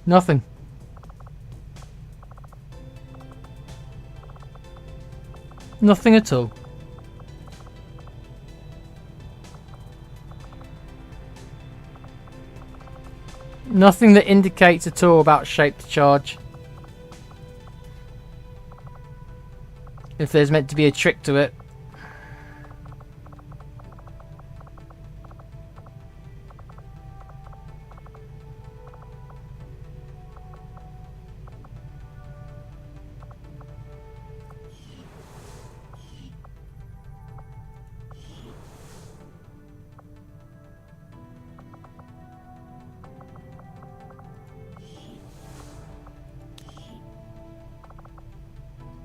Nothing. Nothing at all. Nothing that indicates at all about shaped charge. If there's meant to be a trick to it.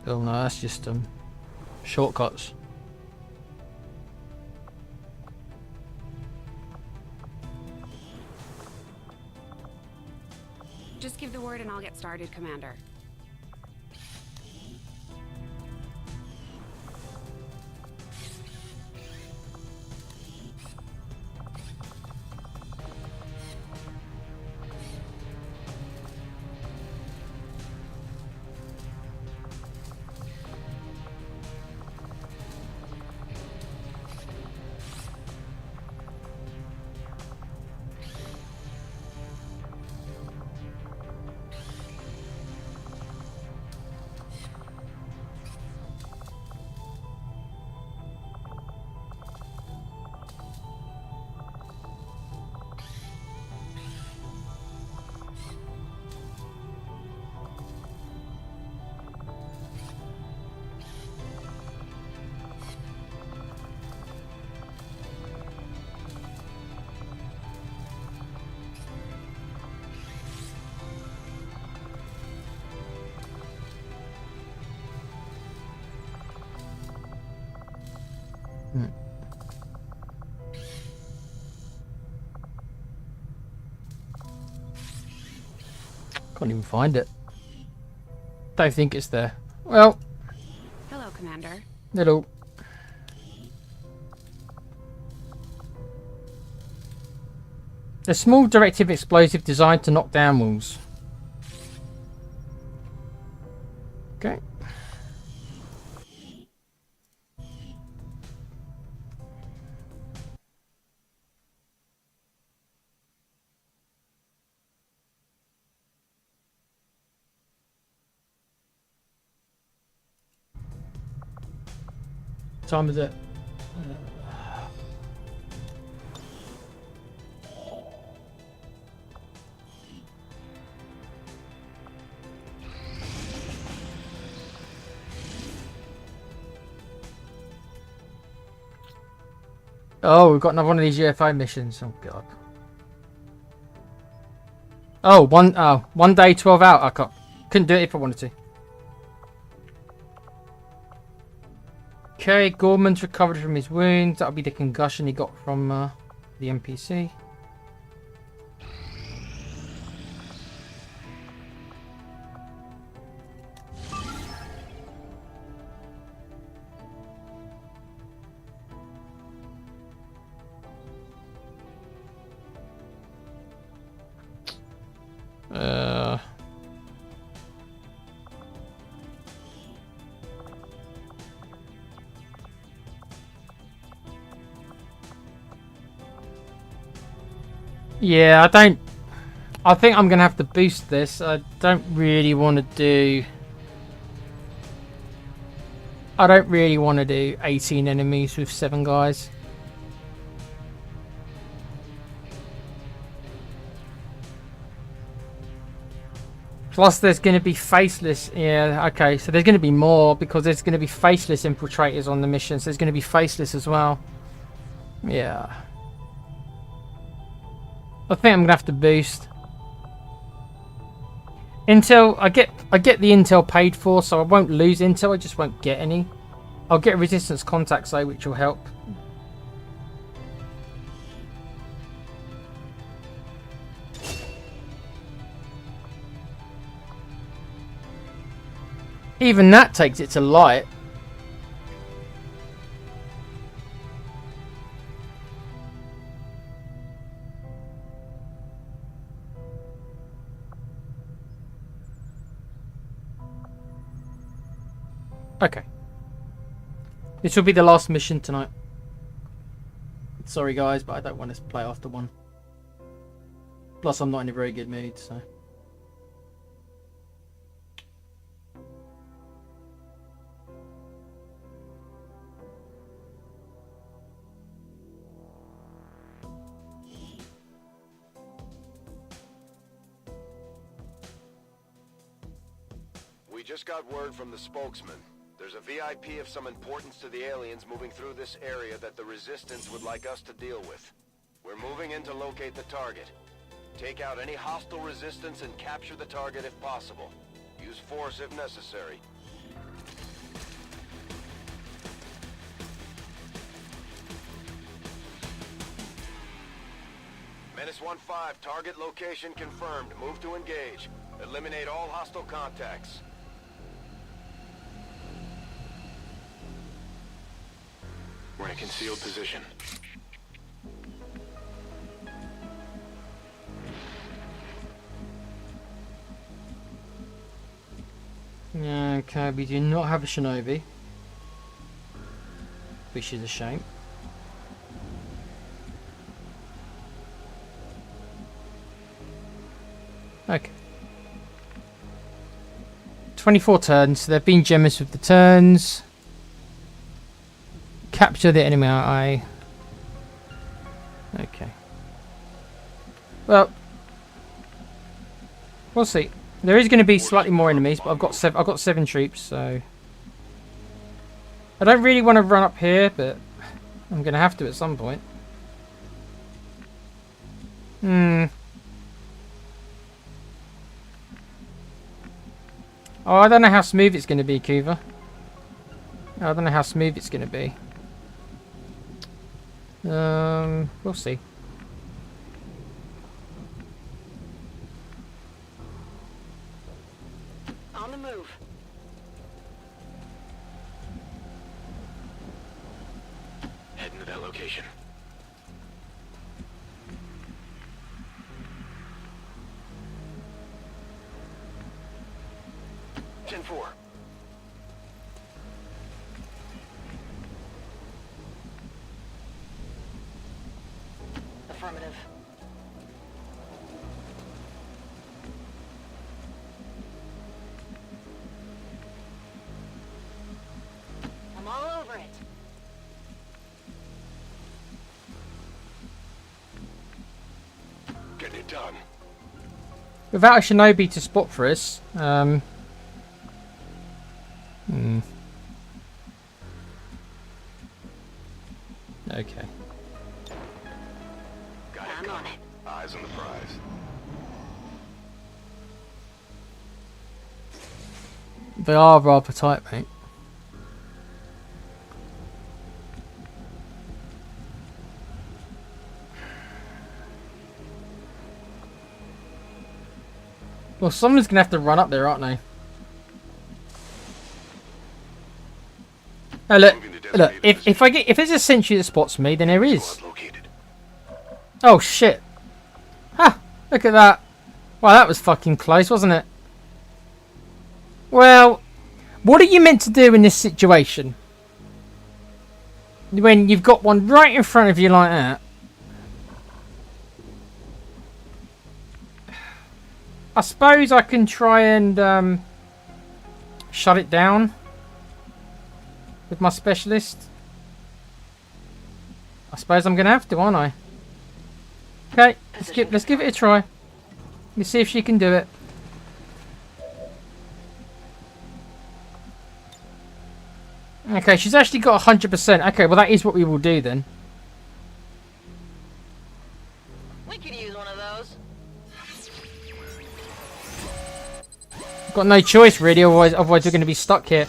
Oh no, that's just shortcuts. Just give the word and I'll get started, Commander. Can't even find it. Don't think it's there. Well, Hello, Commander. hello. A small directive explosive designed to knock down walls. Okay. What time is it? Oh, we've got another one of these UFO missions. Oh god. Oh, one day, 12 out. I couldn't do it if I wanted to. Okay, Gorman's recovered from his wounds. That'll be the concussion he got from the NPC. Yeah, I think I'm gonna have to boost this. I don't really want to do 18 enemies with 7 guys. Plus there's going to be faceless. Yeah, okay, so there's going to be more because there's going to be faceless infiltrators on the mission, so there's going to be faceless as well. Yeah. I think I'm going to have to boost. Intel, I get the intel paid for, so I won't lose intel, I just won't get any. I'll get resistance contacts though, which will help. Even that takes it to light. Okay. This will be the last mission tonight. Sorry guys, but I don't want to play after one. Plus I'm not in a very good mood, so... We just got word from the spokesman. There's a VIP of some importance to the aliens moving through this area that the Resistance would like us to deal with. We're moving in to locate the target. Take out any hostile resistance and capture the target if possible. Use force if necessary. Menace 1-5, target location confirmed. Move to engage. Eliminate all hostile contacts. We're in a concealed position. Okay, we do not have a shinobi, which is a shame. Okay. 24 turns, so they've been generous with the turns. Capture the enemy eye. Okay. Well, we'll see. There is going to be slightly more enemies, but I've got 7 troops, so I don't really want to run up here, but I'm going to have to at some point. Oh, I don't know how smooth it's going to be, Kuva. I don't know how smooth it's going to be. We'll see. On the move. Heading to that location. Ten 4. Affirmative. I'm all over it. Getting it done. Without a shinobi to spot for us, okay. Got it. I'm on it. Eyes on the prize. They are rather tight, mate. Well, someone's gonna have to run up there, aren't they? Oh, look, look. If there's a sentry that spots me, then there is. Oh shit! Ha! Look at that. Wow, that was fucking close, wasn't it? Well, what are you meant to do in this situation? When you've got one right in front of you like that. I suppose I can try and shut it down with my specialist. I suppose I'm going to have to, aren't I? Okay, let's give it a try. Let's see if she can do it. Okay, she's actually got 100%. Okay, well that is what we will do then. We could use one of those. Got no choice really, otherwise we're going to be stuck here.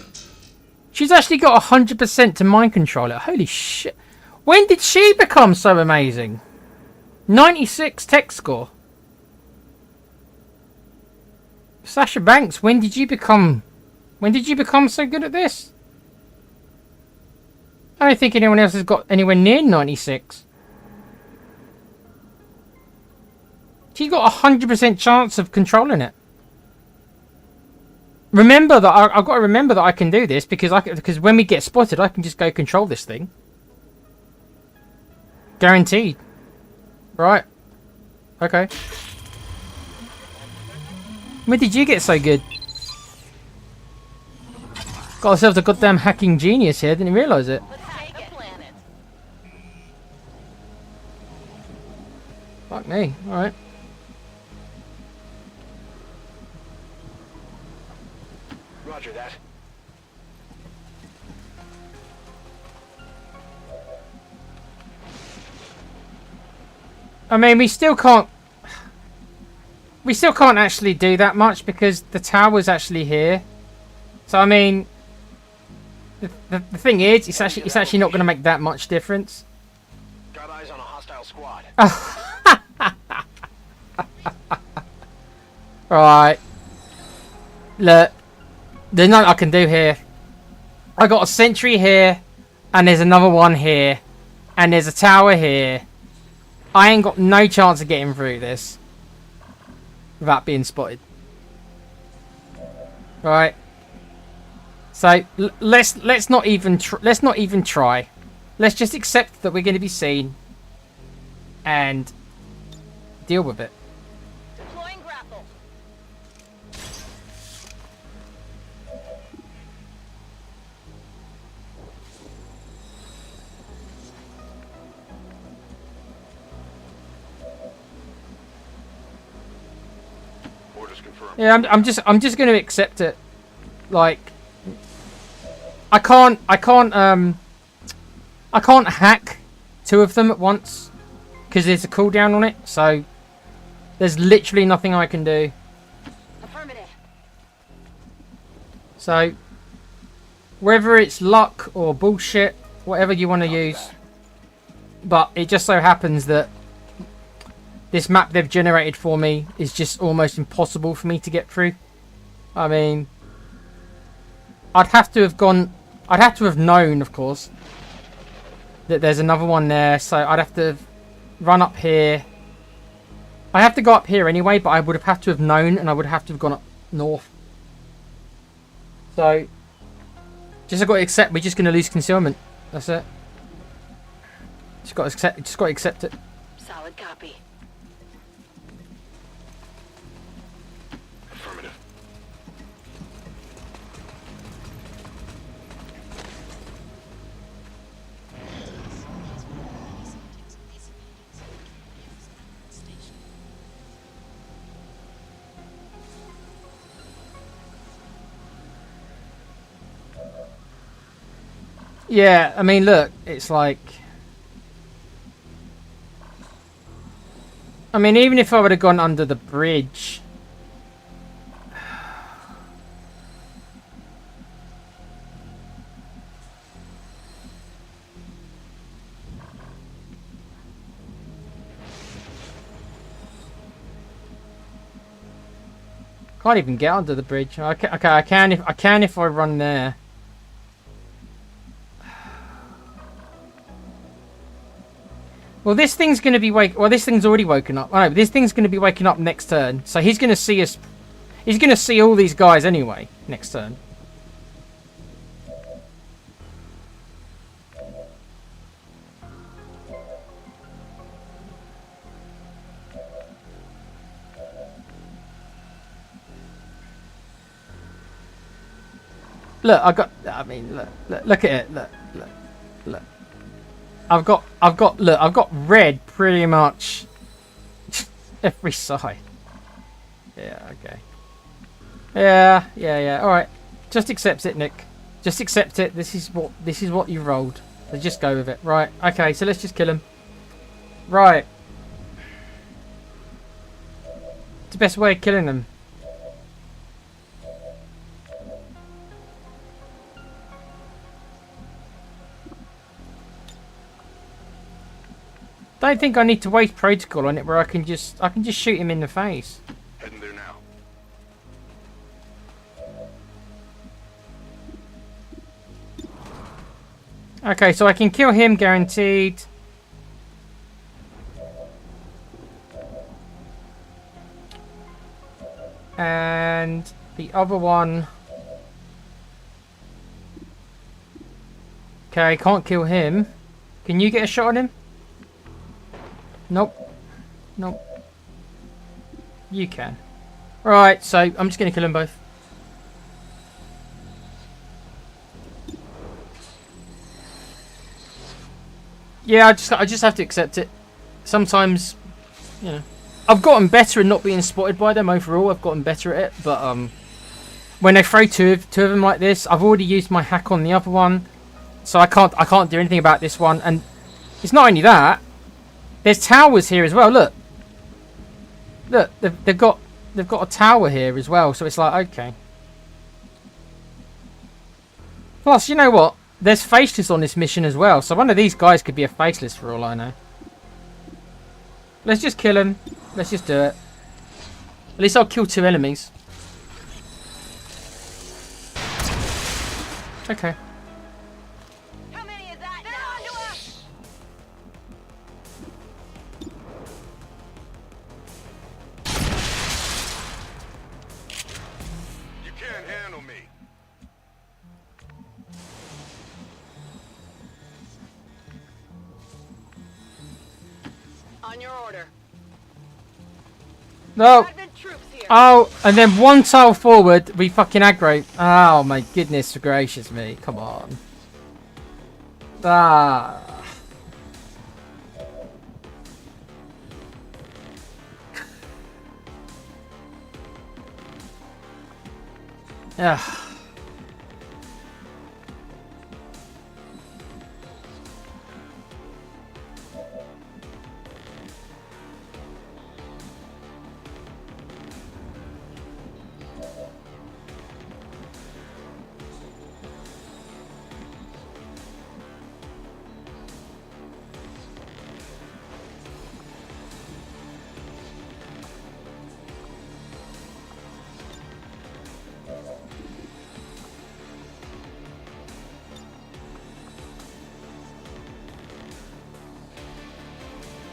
She's actually got 100% to mind control it. Holy shit. When did she become so amazing? 96 tech score. Sasha Banks, when did you become so good at this? I don't think anyone else has got anywhere near 96. She's got 100% chance of controlling it. Remember that I've got to remember that I can do this because when we get spotted, I can just go control this thing. Guaranteed. Right. Okay. When did you get so good? Got ourselves a goddamn hacking genius here. Didn't realise it. Fuck me. All right. Roger that. I mean, we still can't actually do that much because the tower's actually here. So I mean, the thing is, it's actually not going to make that much difference. Got eyes on a hostile squad. Right. Look, there's nothing I can do here. I got a sentry here, and there's another one here, and there's a tower here. I ain't got no chance of getting through this without being spotted. Right. So let's not even try. Let's just accept that we're going to be seen and deal with it. Deploying grapple. Orders confirmed. Yeah, I'm just going to accept it. Like, I can't hack two of them at once because there's a cooldown on it. So there's literally nothing I can do. Affirmative. So whether it's luck or bullshit, whatever you want to use, but it just so happens that this map they've generated for me is just almost impossible for me to get through. I mean, I'd have to have known, of course, that there's another one there, so I'd have to run up here. I have to go up here anyway, but I would have had to have known, and I would have to have gone up north. So, just got to accept we're just going to lose concealment. That's it. Just got to accept it. Solid copy. Affirmative. Yeah, I mean, look, it's like... I mean, even if I would have gone under the bridge... Can't even get under the bridge. Okay, I can if I run there. Well, this thing's going to be well, this thing's already woken up. Oh, no, this thing's going to be waking up next turn. So he's going to see us. He's going to see all these guys anyway next turn. Look, look at it. Look. I've got red pretty much every side. Yeah, okay. Yeah. All right, just accept it, Nick. Just accept it. This is what you rolled. So just go with it. Right. Okay. So let's just kill him. Right. It's the best way of killing them. I don't think I need to waste protocol on it where I can just shoot him in the face. Heading there now. Okay, so I can kill him guaranteed. And the other one Okay, can't kill him. Can you get a shot on him? Nope. Nope. You can. Right, so I'm just going to kill them both. Yeah, I just have to accept it. Sometimes, you know, I've gotten better at not being spotted by them overall. I've gotten better at it, but when they throw two of them like this, I've already used my hack on the other one, so I can't do anything about this one. And it's not only that. There's towers here as well. Look, they've got a tower here as well. So it's like, okay. Plus, you know what? There's faceless on this mission as well. So one of these guys could be a faceless for all I know. Let's just kill him. Let's just do it. At least I'll kill 2 enemies. Okay. How many is that now? You can't handle me. On your order. No. Advent troops here. Oh, and then one tile forward, we fucking aggro. Oh my goodness gracious me. Come on. Ah. Yeah.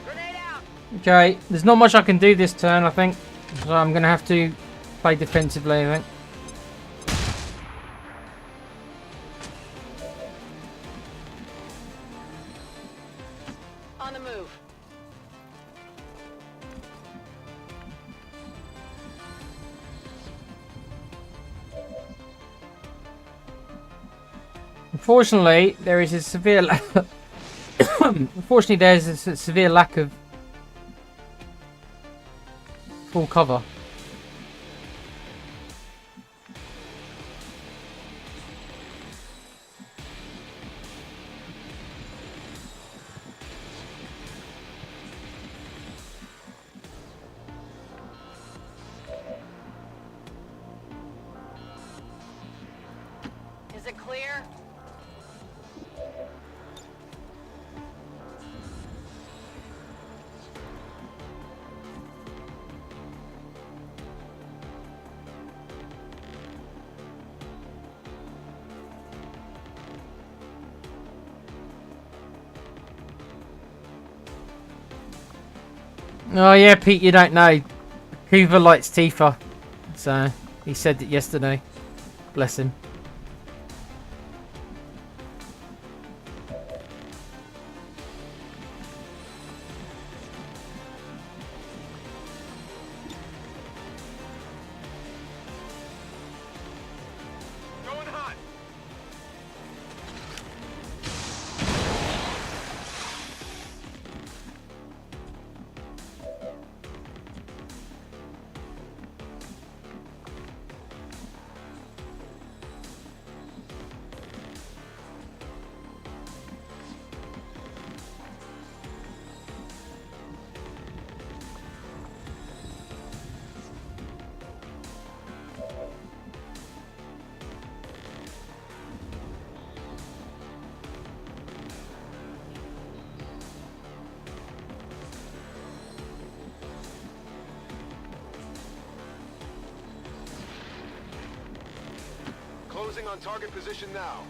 Grenade out. Okay, there's not much I can do this turn, I think. So I'm going to have to play defensively, I think. On the move. Unfortunately, there is a severe unfortunately, there's a severe lack of full cover. Is it clear? Oh yeah, Pete, you don't know. Hoover likes Tifa. So, he said it yesterday. Bless him. Going hot. Closing on target position now.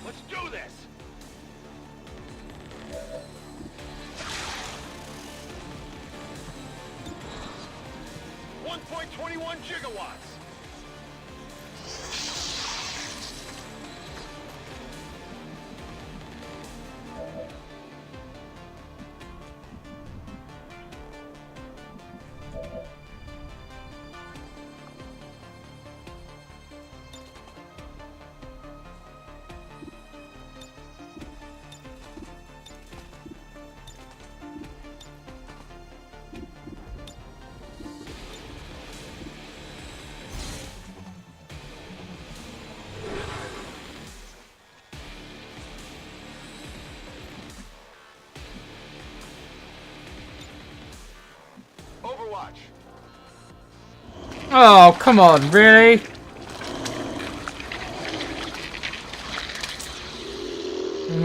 Let's do this! 1.21 gigawatts. Overwatch. Oh, come on, really?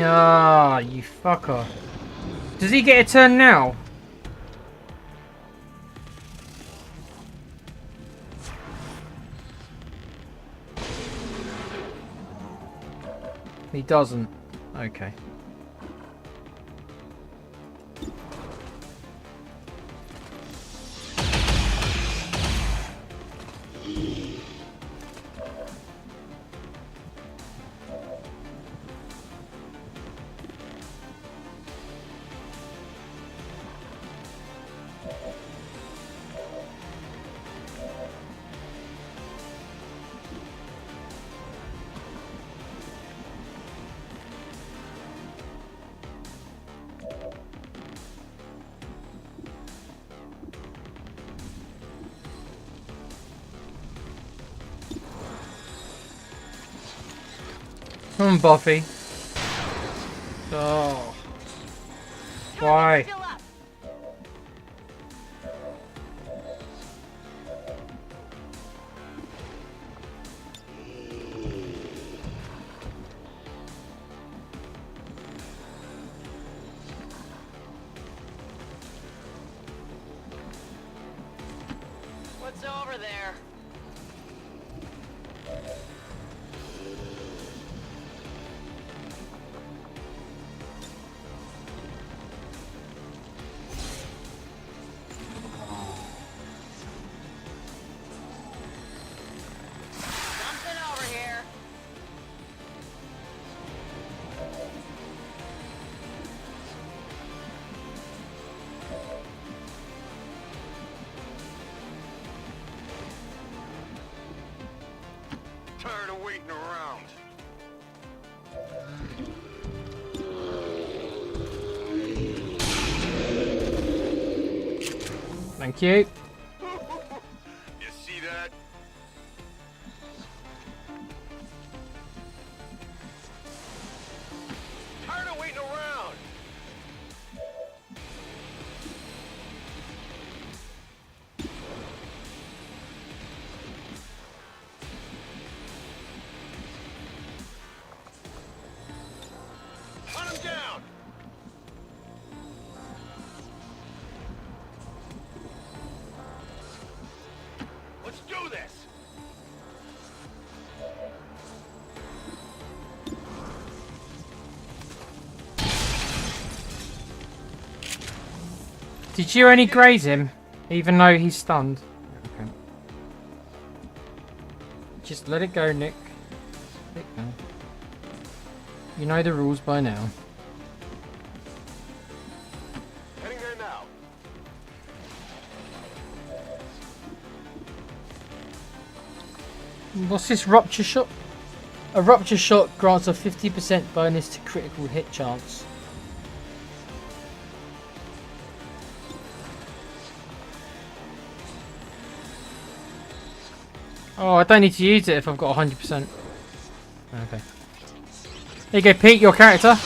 Ah, you fucker. Does he get a turn now? He doesn't. Okay. Come on, Buffy. Oh. Why? Fill up. What's over there? Something over here. Tired of waiting around. Thank you. You see that? Tired of waiting around. Hunt him down. Let's do this. Did you only graze him, even though he's stunned? Okay. Just let it go, Nick. Let it go. You know the rules by now. Heading there now. What's this rupture shot? A rupture shot grants a 50% bonus to critical hit chance. Oh, I don't need to use it if I've got 100%. Okay. There you go, Pete, your character.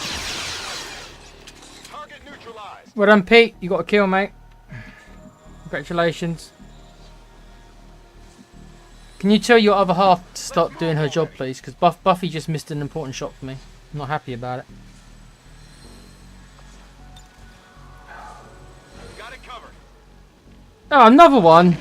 Target neutralized. Well done, Pete. You got a kill, mate. Congratulations. Can you tell your other half to stop doing her job, please? Because Buffy just missed an important shot for me. I'm not happy about it. Got it covered. Oh, another one.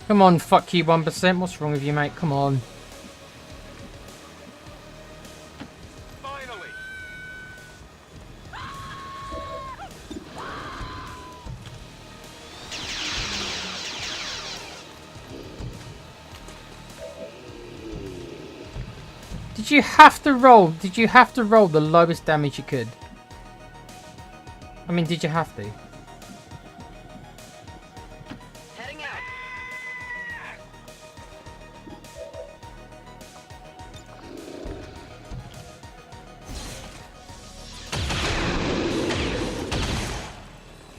Come on, fuck you 1%. What's wrong with you, mate? Come on. Finally! Did you have to roll? Did you have to roll the lowest damage you could? I mean, did you have to? Heading out.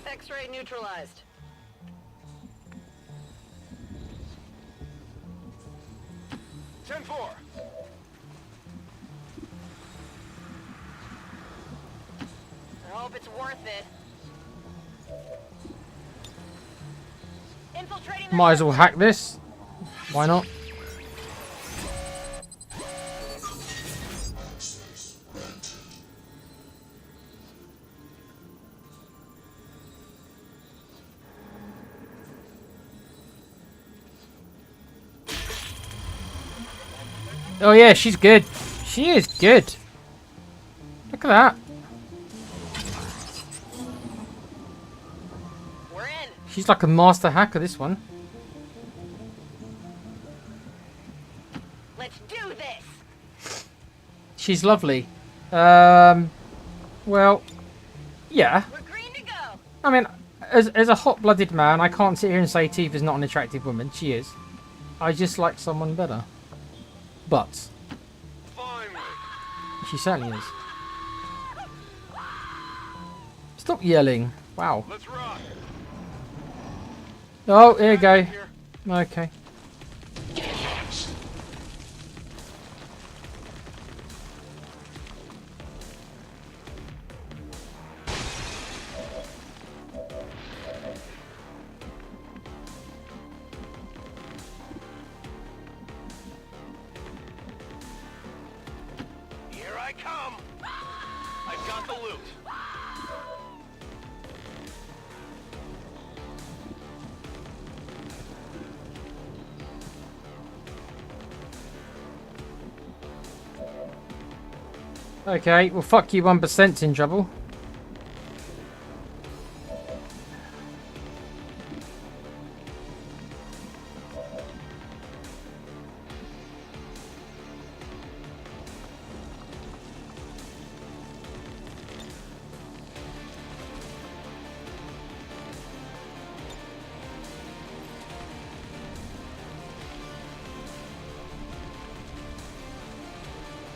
X-ray neutralized. Ten-4. I hope it's worth it. Infiltrating the Might as well hack this. Why not? Oh yeah, she's good. She is good. Look at that. We're in. She's like a master hacker, this one. Let's do this. She's lovely. Well, yeah. We're green to go. I mean, as a hot-blooded man, I can't sit here and say Tifa's not an attractive woman. She is. I just like someone better. But Finally! she certainly is. Stop yelling. Wow. Let's rock! Oh, here you go. Here. Okay. Here I come! I've got the loot. Okay, well fuck you 1%'s in trouble.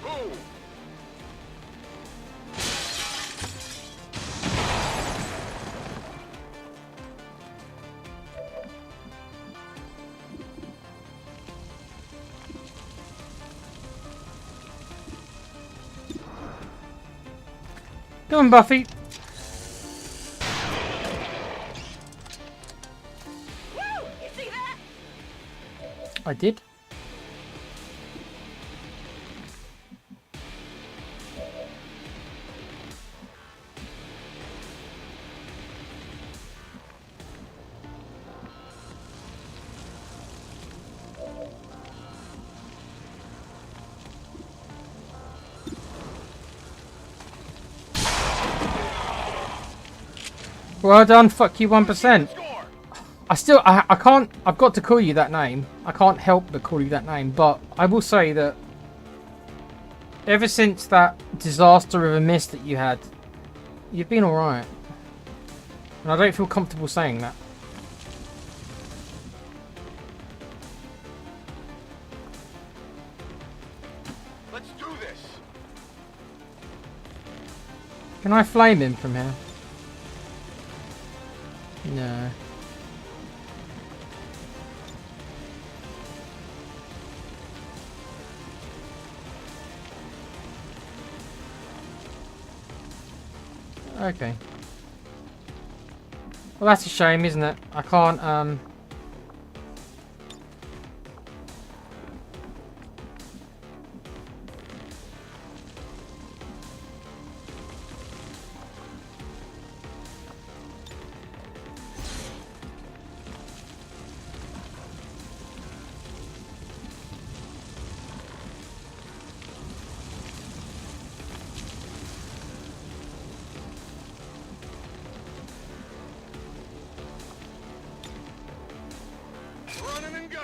Boom! Come on, Buffy. Woo! You see that? I did. Well done, fuck you 1%. Score! I can't, I've got to call you that name. I can't help but call you that name, but I will say that ever since that disaster of a miss that you had, you've been alright. And I don't feel comfortable saying that. Let's do this! Can I flame him from here? No. Okay. Well, that's a shame, isn't it? I can't,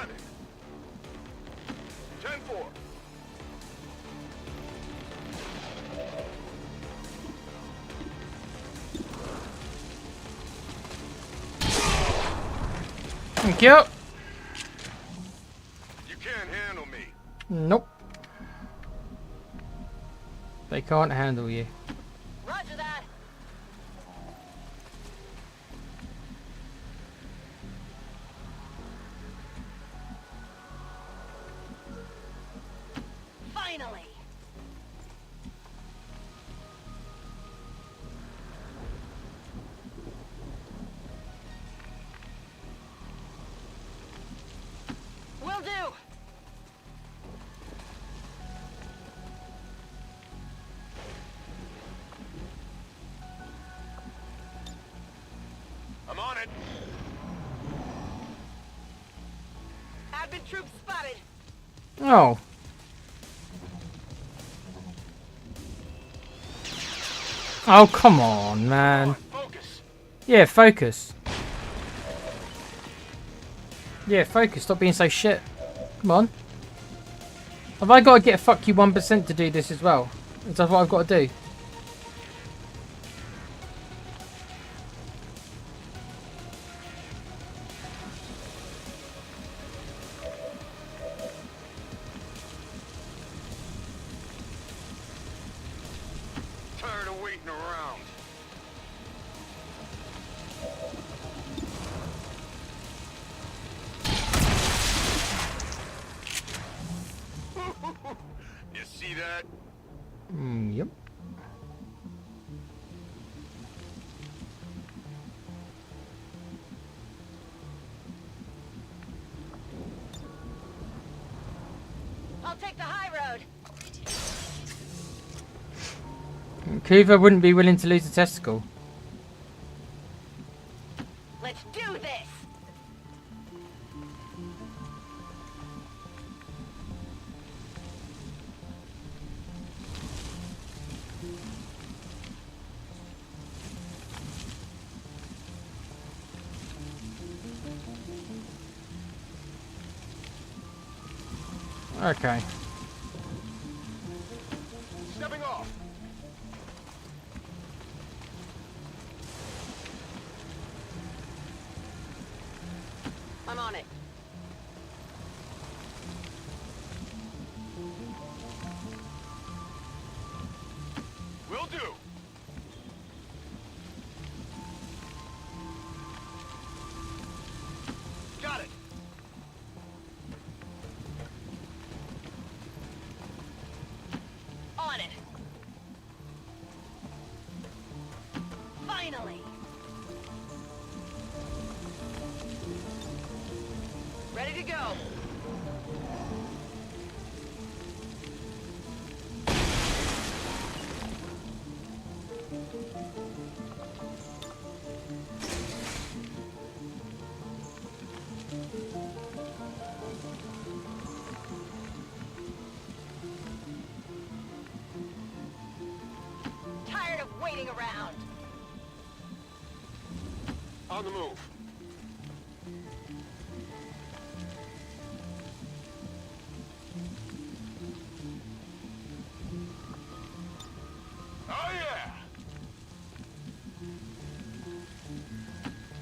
landing. 10-4. Thank you. You can't handle me. Nope. They can't handle you. Roger that. Finally. Will do. I'm on it. Advent troops spotted. Oh. Oh, come on, man. Focus. Yeah, focus. Yeah, focus. Stop being so shit. Come on. Have I got to get a fuck you 1% to do this as well? Is that what I've got to do? Tired of waiting around. You see that? Yep. I'll take the high road. Kuva wouldn't be willing to lose a testicle. Let's do this. Okay. Stepping off. I'm on it. Will do. Got it. On it. Finally. Ready to go. Tired of waiting around. On the move. Oh yeah!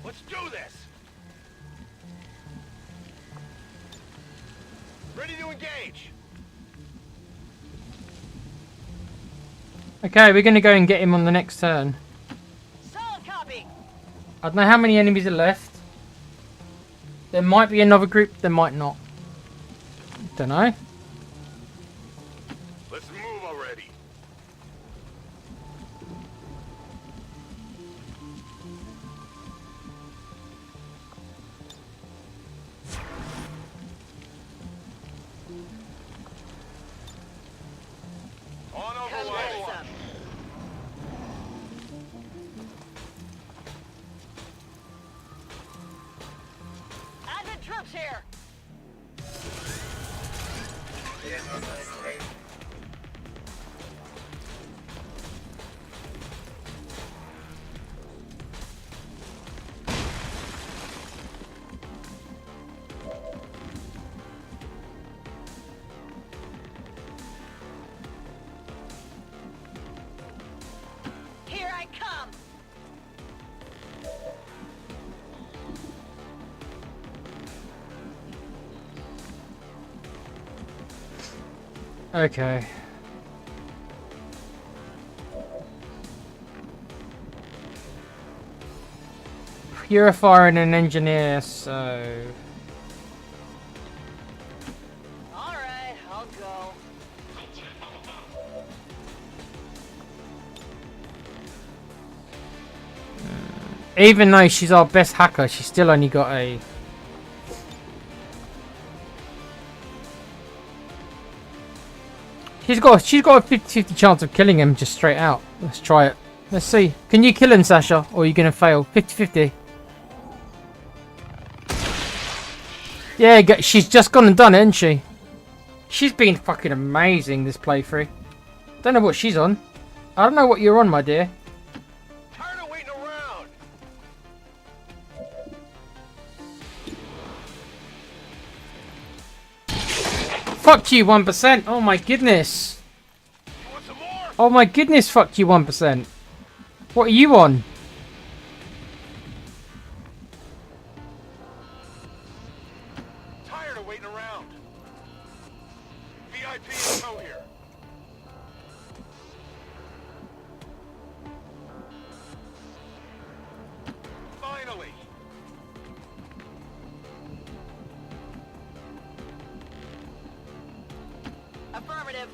Let's do this! Ready to engage! Okay, we're going to go and get him on the next turn. Solid copy. I don't know how many enemies are left. There might be another group, there might not. Don't know. Let's move already! On over, Come level get up. some. Advent troops here. Okay. Purifier and an engineer, so... Alright, I'll go. Even though she's our best hacker, she's still only got a... She's got a 50-50 chance of killing him just straight out. Let's try it. Let's see. Can you kill him, Sasha? Or are you going to fail? 50-50. Yeah, she's just gone and done it, hasn't she? She's been fucking amazing this playthrough. Don't know what she's on. I don't know what you're on, my dear. Tired of waiting around. Fuck you, 1%. Oh my goodness. You want some more? Oh my goodness, fuck you, 1%. What are you on? Tired of waiting around. VIP in tow here. Finally. Affirmative.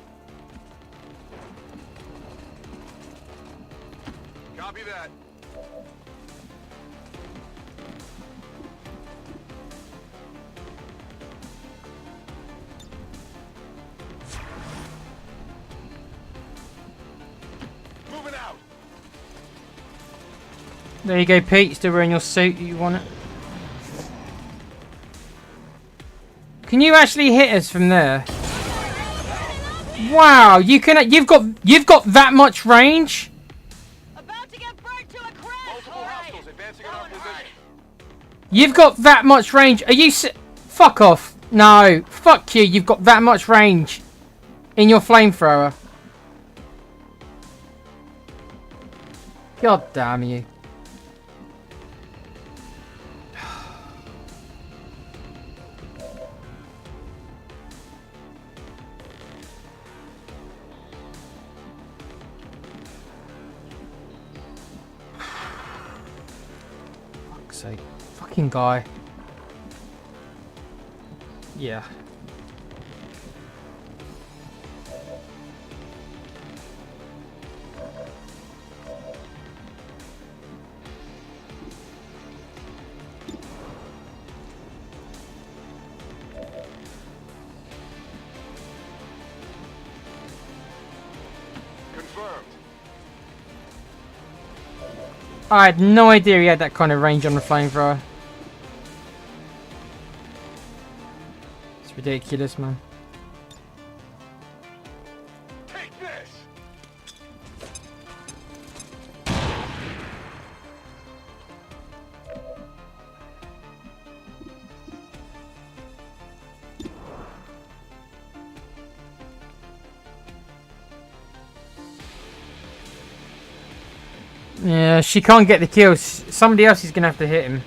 Copy that. Moving out. There you go, Pete. Still wearing your suit. You want it? Can you actually hit us from there? Wow, you can. You've got that much range. About to get burnt to a crisp. Multiple hostiles advancing in our position. You've got that much range. Are you? Fuck off. No, fuck you. You've got that much range in your flamethrower. God damn you. Fuck's sake. Fucking guy. Yeah. Confirmed. I had no idea he had that kind of range on the flamethrower. It's ridiculous, man. Take this. Yeah, she can't get the kills. Somebody else is going to have to hit him.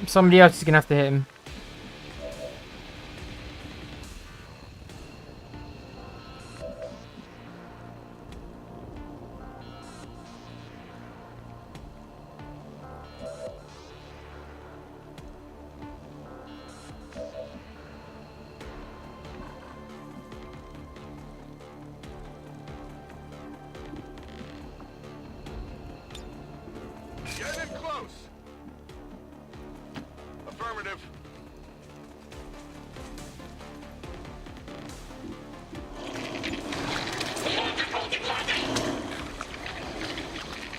Somebody else is going to have to hit him. Get in close. Affirmative.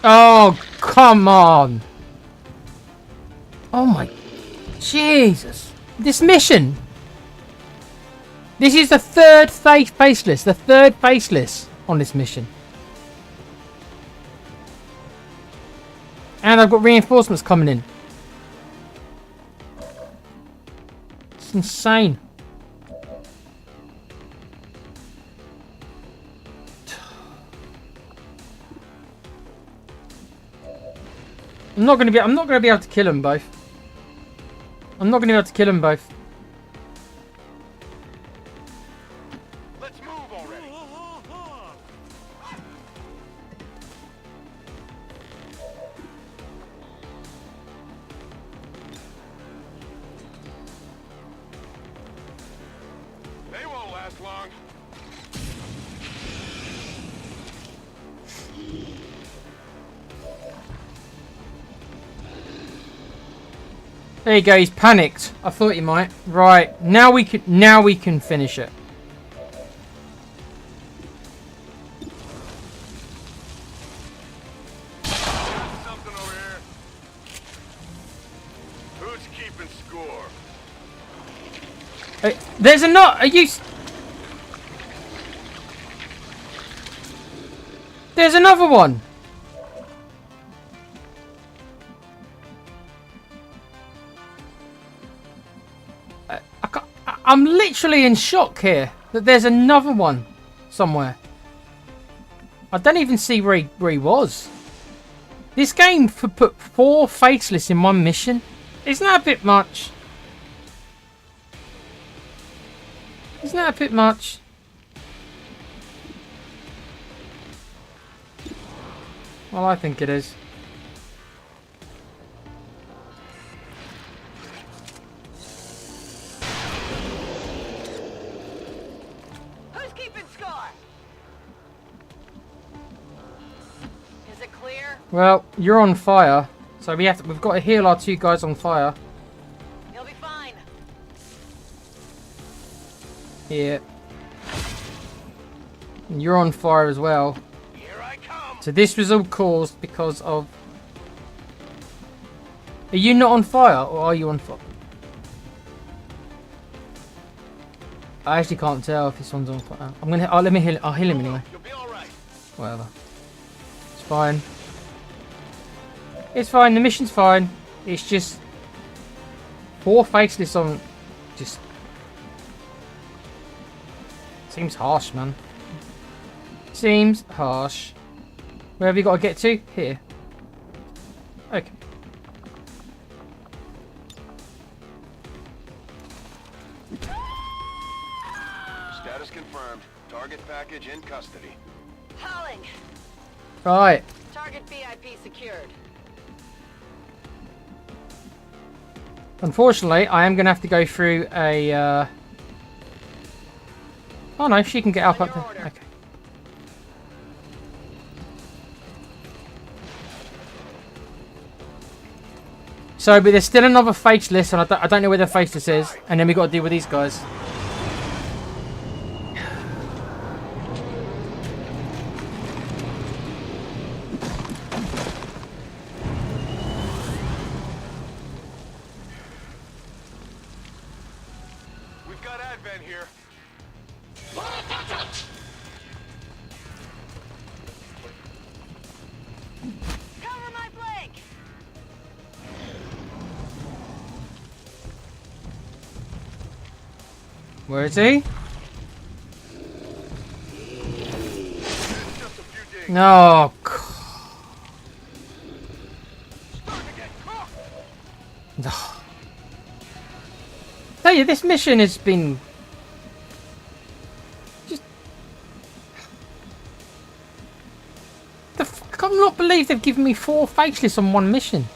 Oh, come on. Oh my Jesus. This mission. This is the third faceless. The third faceless on this mission. And I've got reinforcements coming in. It's insane. I'm not gonna be able to kill them both. I'm not gonna be able to kill them both. long. There you go. He's panicked. I thought he might. Right now we can finish it. Something over here. Who's keeping score? There's a knot. Are you? There's another one. I'm literally in shock here that there's another one somewhere. I don't even see where he was. This game put 4 faceless in one mission. Isn't that a bit much? Isn't that a bit much? Well, I think it is. Who's keeping score? Is it clear? Well, you're on fire, so we've got to heal our 2 guys on fire. You'll be fine. Here. And you're on fire as well. Here I come. So this was all caused because of... Are you not on fire, or are you on fire? I actually can't tell if this one's on fire. Let me heal. I'll heal him anyway. You'll be all right. Whatever. It's fine. It's fine. The mission's fine. It's just 4 faceless on. Just seems harsh, man. Seems harsh. Where have you got to get to? Here. Okay. Status confirmed. Target package in custody. Howling. Right. Target VIP secured. Unfortunately, I am going to have to go through a... Oh no, she can get up there. Okay. So, but there's still another faceless, and I don't know where the faceless is. And then we got to deal with these guys. We've got Advent here. Cover my flank. Where is he? Just a few days. No. Starting to get cooked. Tell you, this mission has been just. I cannot believe they've given me 4 faceless on one mission.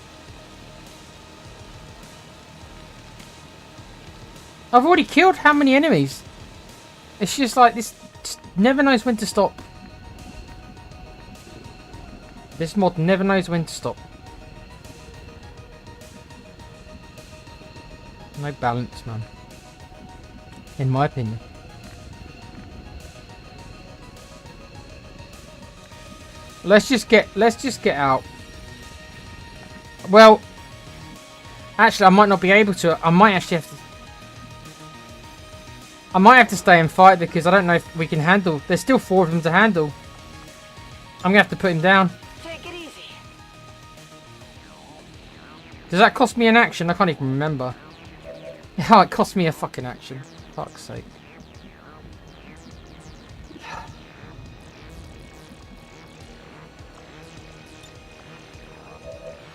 I've already killed how many enemies? It's just like this just never knows when to stop. This mod never knows when to stop. No balance, man. In my opinion. Let's just get out. Well, actually I might not be able to. I might actually have to stay and fight because I don't know if we can handle. There's still 4 of them to handle. I'm gonna have to put him down. Take it easy. Does that cost me an action? I can't even remember. Oh, it cost me a fucking action. Fuck's sake.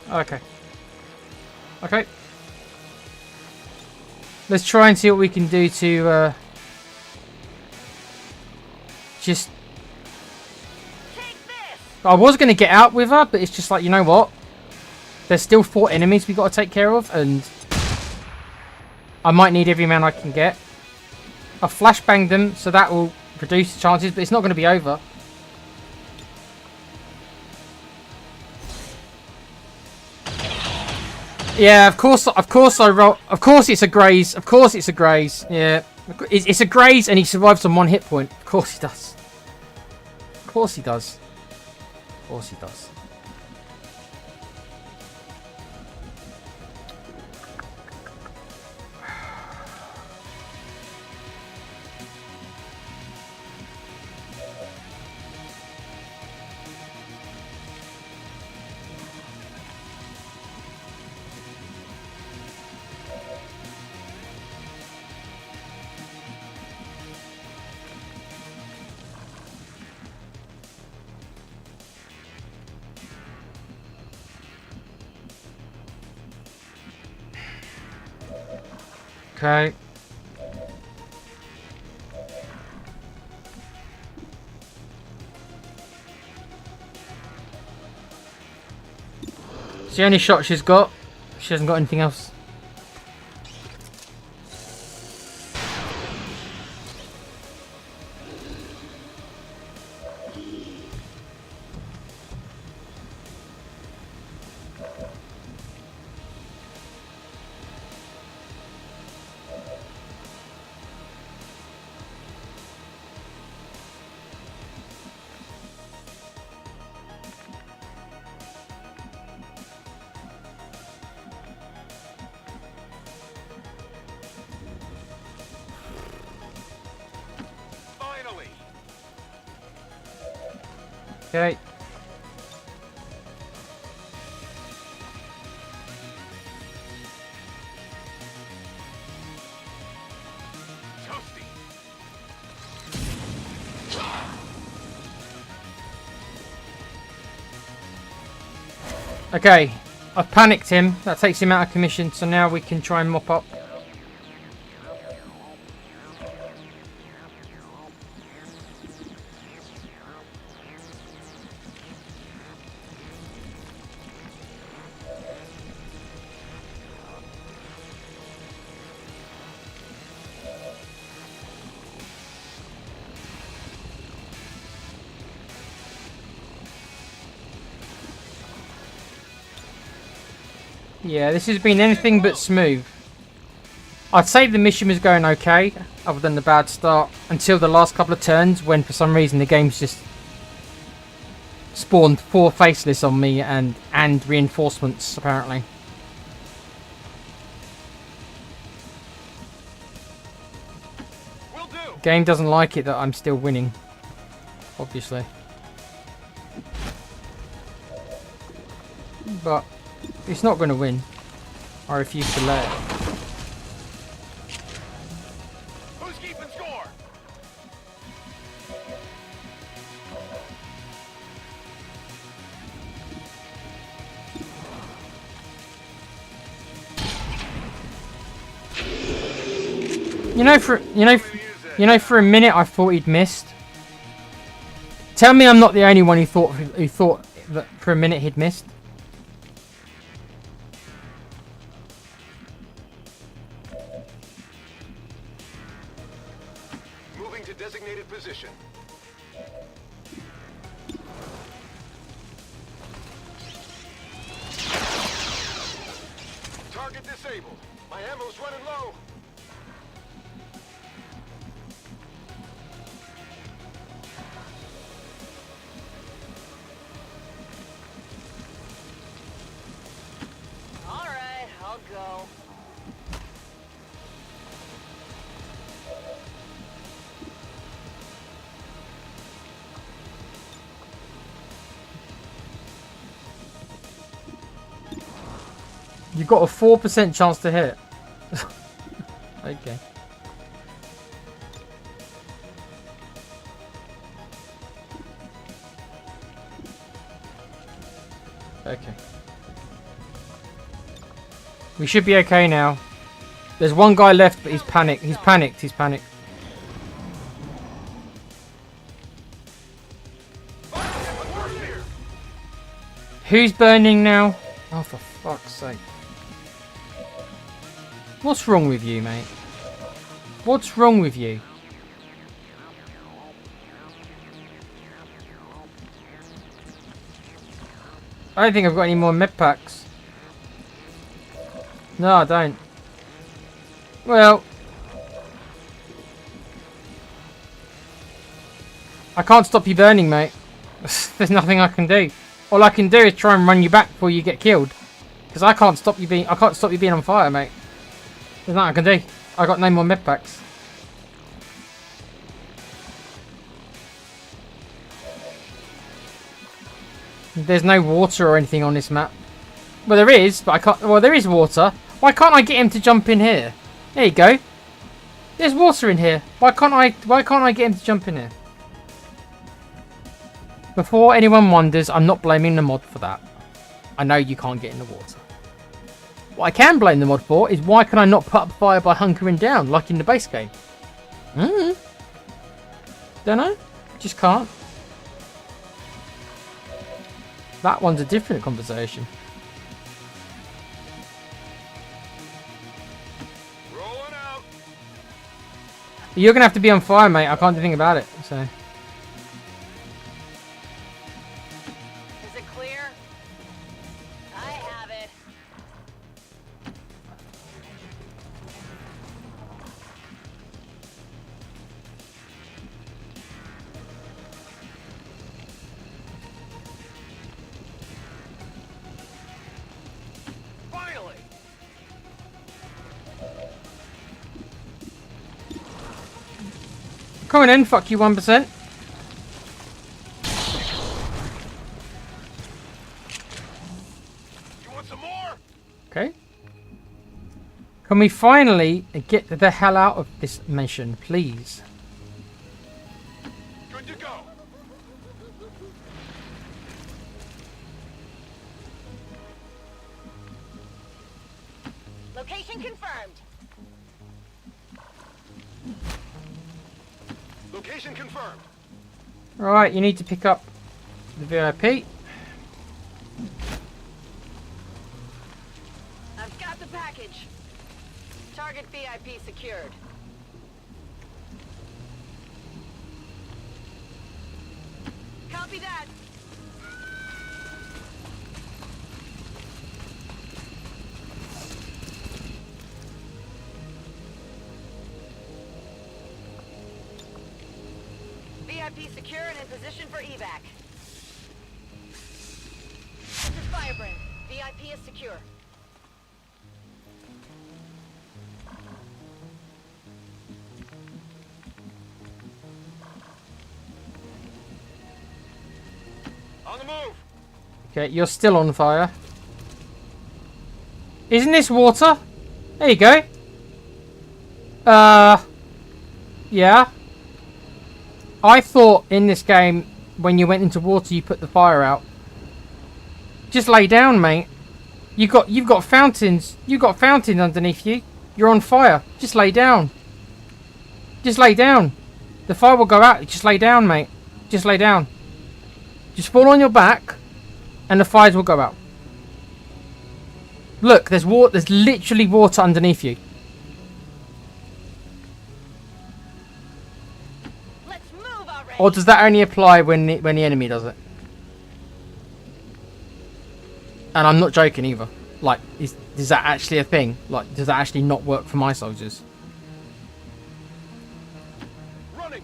Okay. Okay. Let's try and see what we can do to just... I was going to get out with her, but it's just like, you know what? There's still 4 enemies we got to take care of, and I might need every man I can get. I've flashbanged them, so that will reduce the chances, but it's not going to be over. Yeah, of course I roll. Of course it's a graze. Of course it's a graze. Yeah, it's a graze, and he survives on 1 hit point. Of course he does. Of course he does. Of course he does. Okay. It's the only shot she's got. She hasn't got anything else. Okay. Okay, I've panicked him. That takes him out of commission, so now we can try and mop up. Yeah, this has been anything but smooth. I'd say the mission was going okay, other than the bad start, until the last couple of turns, when for some reason the game's just spawned 4 faceless on me and reinforcements, apparently. The game doesn't like it that I'm still winning, obviously. But it's not going to win. I refuse to let it. Who's keeping score? For a minute I thought he'd missed. Tell me I'm not the only one who thought that for a minute he'd missed. Moving to designated position. Target disabled. My ammo's running low. All right, I'll go. You've got a 4% chance to hit. Okay. Okay. We should be okay now. There's one guy left, but he's panicked. He's panicked. He's panicked. Who's burning now? Oh, for fuck's sake. What's wrong with you, mate? What's wrong with you? I don't think I've got any more med packs. No, I don't. Well, I can't stop you burning, mate. There's nothing I can do. All I can do is try and run you back before you get killed. Because I can't stop you being on fire, mate. There's nothing I can do. I got no more med packs. There's no water or anything on this map. Well, there is, but I can't. Well, there is water. Why can't I get him to jump in here? There you go. There's water in here. Why can't I get him to jump in here? Before anyone wonders, I'm not blaming the mod for that. I know you can't get in the water. What I can blame the mod for is why can I not put up fire by hunkering down like in the base game? Don't know. Just can't. That one's a different conversation. Rolling out. You're gonna have to be on fire, mate. I can't do anything about it. So. Is it clear? I have it. Finally. Coming in, fuck you 1%. You want some more? Okay. Can we finally get the hell out of this mission, please? Good to go. Location confirmed. Location confirmed. Alright, you need to pick up the VIP. I've got the package. Target VIP secured. Copy that. VIP secure and in position for evac. This is Firebrand. VIP is secure. On the move. Okay, you're still on fire. Isn't this water? There you go. Yeah. I thought in this game, when you went into water, you put the fire out. Just lay down, mate. You've got fountains. You've got fountains underneath you. You're on fire. Just lay down. Just lay down. The fire will go out. Just lay down, mate. Just lay down. Just fall on your back, and the fires will go out. Look, there's water. There's literally water underneath you. Let's move already. Or does that only apply when the enemy does it? And I'm not joking either. Like, is that actually a thing? Like, does that actually not work for my soldiers? Running.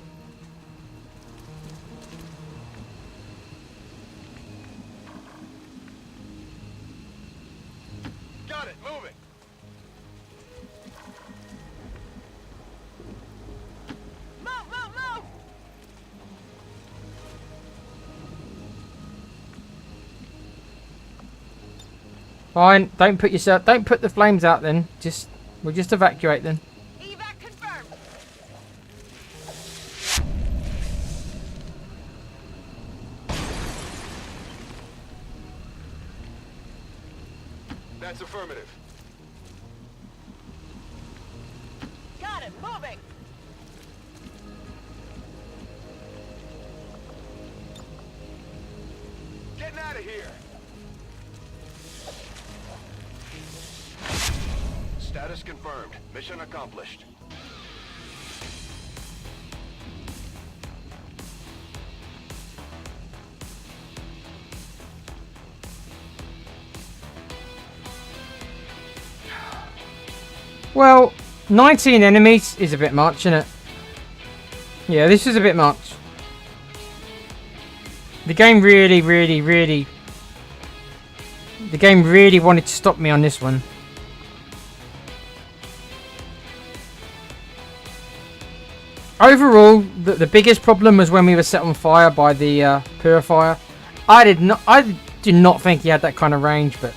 Got it. Moving. Move, move, move. Fine. Don't put the flames out then. We'll just evacuate then. Evac confirmed. That's affirmative. Got it. Moving. Getting out of here. Status confirmed. Mission accomplished. Well, 19 enemies is a bit much, isn't it? Yeah, this is a bit much. The game really wanted to stop me on this one. Overall, the biggest problem was when we were set on fire by the purifier. I do not think he had that kind of range, but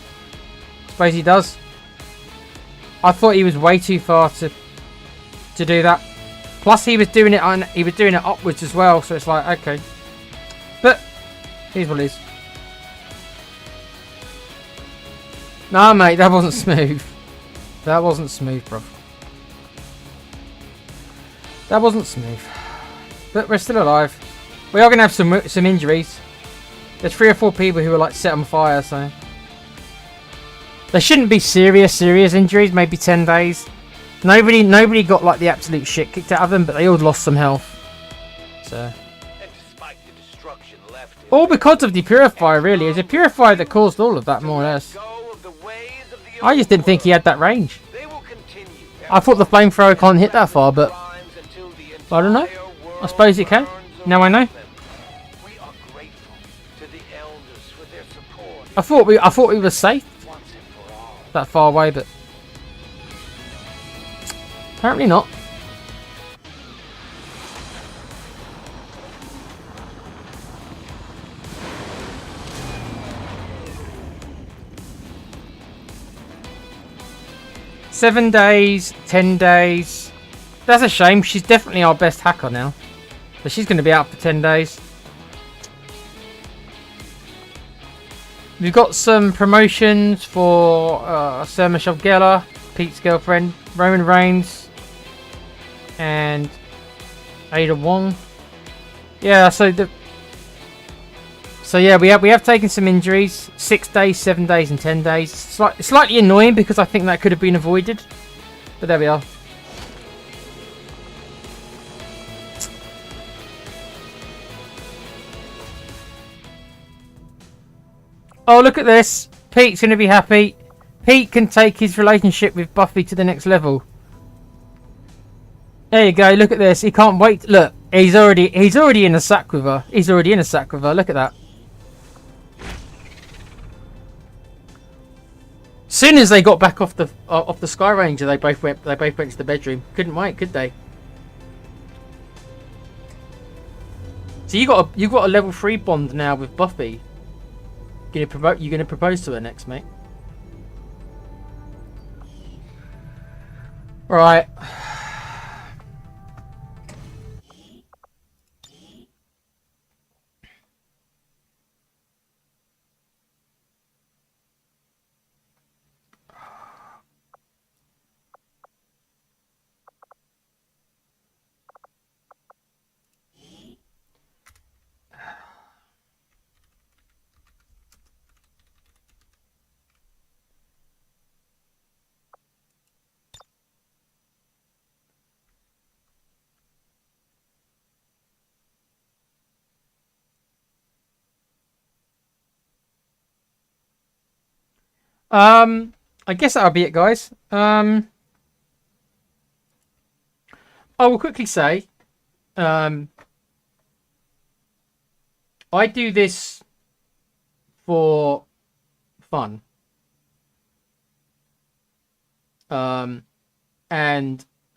I suppose he does. I thought he was way too far to do that. Plus, he was doing it upwards as well, so it's like, okay. But here's what it is. Nah, mate, that wasn't smooth. That wasn't smooth, bro. That wasn't smooth. But we're still alive. We are going to have some injuries. There's 3 or 4 people who are like set on fire, so... There shouldn't be serious injuries, maybe 10 days. Nobody got like the absolute shit kicked out of them, but they all lost some health. So... And despite the destruction left all because of the purifier, really. It's a purifier that caused all of that, more or less. I just didn't think he had that range. I thought the flamethrower can't hit that far, but... I don't know. I suppose it can. Now I know. I thought we were safe that far away, but apparently not. Seven days, 10 days. That's a shame. She's definitely our best hacker now. But she's going to be out for 10 days. We've got some promotions for Sarah Michelle Gellar, Pete's girlfriend, Roman Reigns, and Ada Wong. Yeah, so yeah, we have taken some injuries. 6 days, 7 days, and 10 days. Slightly annoying because I think that could have been avoided. But there we are. Oh, look at this. Pete's going to be happy. Pete can take his relationship with Buffy to the next level. There you go. Look at this. He can't wait. Look, he's already in a sack with her. He's already in a sack with her. Look at that. Soon as they got back off the Sky Ranger, they both went to the bedroom. Couldn't wait, could they? So you got a level 3 bond now with Buffy. You're gonna propose to her next, mate. Right. I guess that'll be it, guys. I will quickly say, I do this for fun. And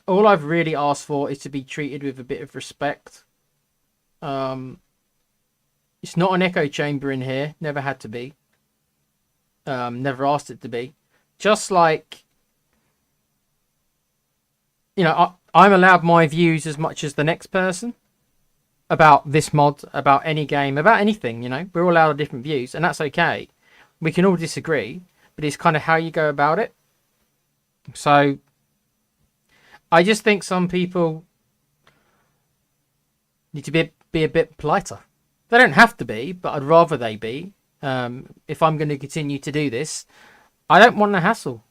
all I've really asked for is to be treated with a bit of respect. It's not an echo chamber in here. Never had to be. Never asked it to be. Just like, you know, I'm allowed my views as much as the next person about this mod, about any game, about anything, you know. We're all allowed different views, and that's okay. We can all disagree, but it's kind of how you go about it. So, I just think some people need to be a bit politer. They don't have to be, but I'd rather they be. If I'm going to continue to do this, I don't want the hassle.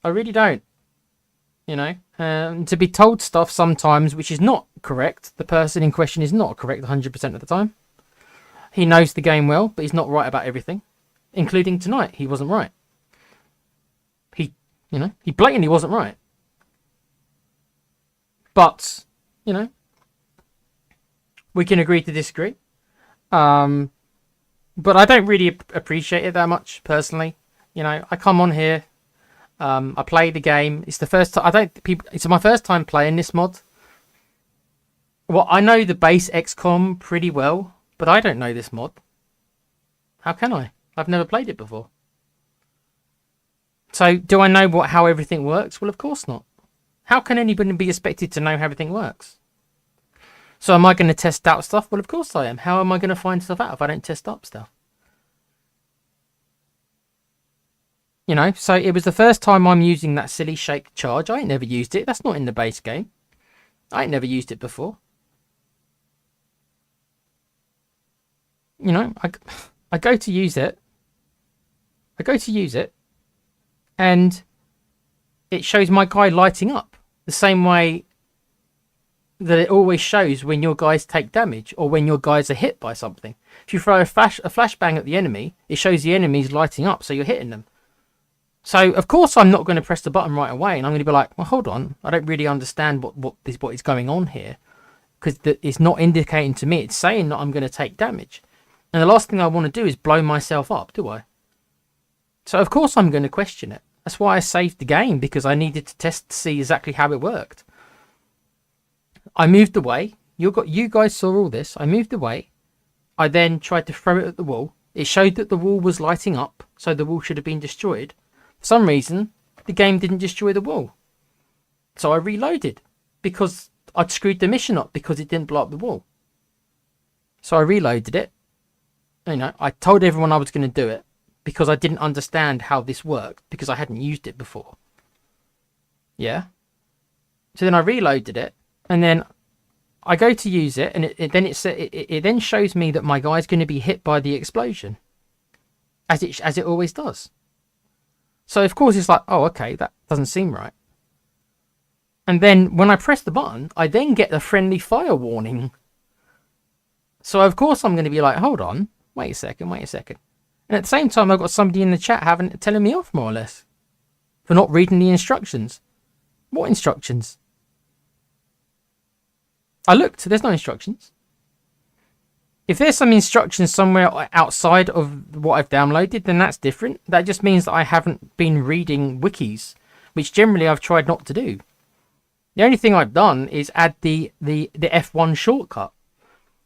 I really don't. You know, to be told stuff sometimes which is not correct. The person in question is not correct 100% of the time. He knows the game well, but he's not right about everything, including tonight. He wasn't right. You know, he blatantly wasn't right. But, you know, we can agree to disagree. But I don't really appreciate it that much, personally. You know, I come on here, I play the game. It's the first time, it's my first time playing this mod. Well, I know the base XCOM pretty well, but I don't know this mod. How can I? I've never played it before. So, do I know how everything works? Well, of course not. How can anybody be expected to know how everything works? So, am I going to test out stuff? Well, of course I am. How am I going to find stuff out if I don't test up stuff? You know, so it was the first time I'm using that silly shake charge. I ain't never used it. That's not in the base game. I ain't never used it before. You know, I go to use it. And it shows my guy lighting up the same way that it always shows when your guys take damage or when your guys are hit by something. If you throw a flashbang at the enemy, it shows the enemies lighting up, so you're hitting them. So, of course, I'm not going to press the button right away, and I'm going to be like, well, hold on, I don't really understand what is going on here, because it's not indicating to me, it's saying that I'm going to take damage. And the last thing I want to do is blow myself up, do I? So, of course, I'm going to question it. That's why I saved the game, because I needed to test to see exactly how it worked. I moved away. You guys saw all this. I moved away. I then tried to throw it at the wall. It showed that the wall was lighting up, so the wall should have been destroyed. For some reason, the game didn't destroy the wall. So I reloaded, because I'd screwed the mission up because it didn't blow up the wall. So I reloaded it. You know, I told everyone I was going to do it, because I didn't understand how this worked, because I hadn't used it before. Yeah? So then I reloaded it, and then I go to use it, and it then shows me that my guy's going to be hit by the explosion, as it always does. So of course it's like, oh, okay, that doesn't seem right. And then when I press the button, I then get a friendly fire warning. So of course I'm going to be like, hold on, wait a second. And at the same time, I've got somebody in the chat telling me off, more or less, for not reading the instructions. What instructions? I looked, there's no instructions. If there's some instructions somewhere outside of what I've downloaded, then that's different. That just means that I haven't been reading wikis, which generally I've tried not to do. The only thing I've done is add the F1 shortcut,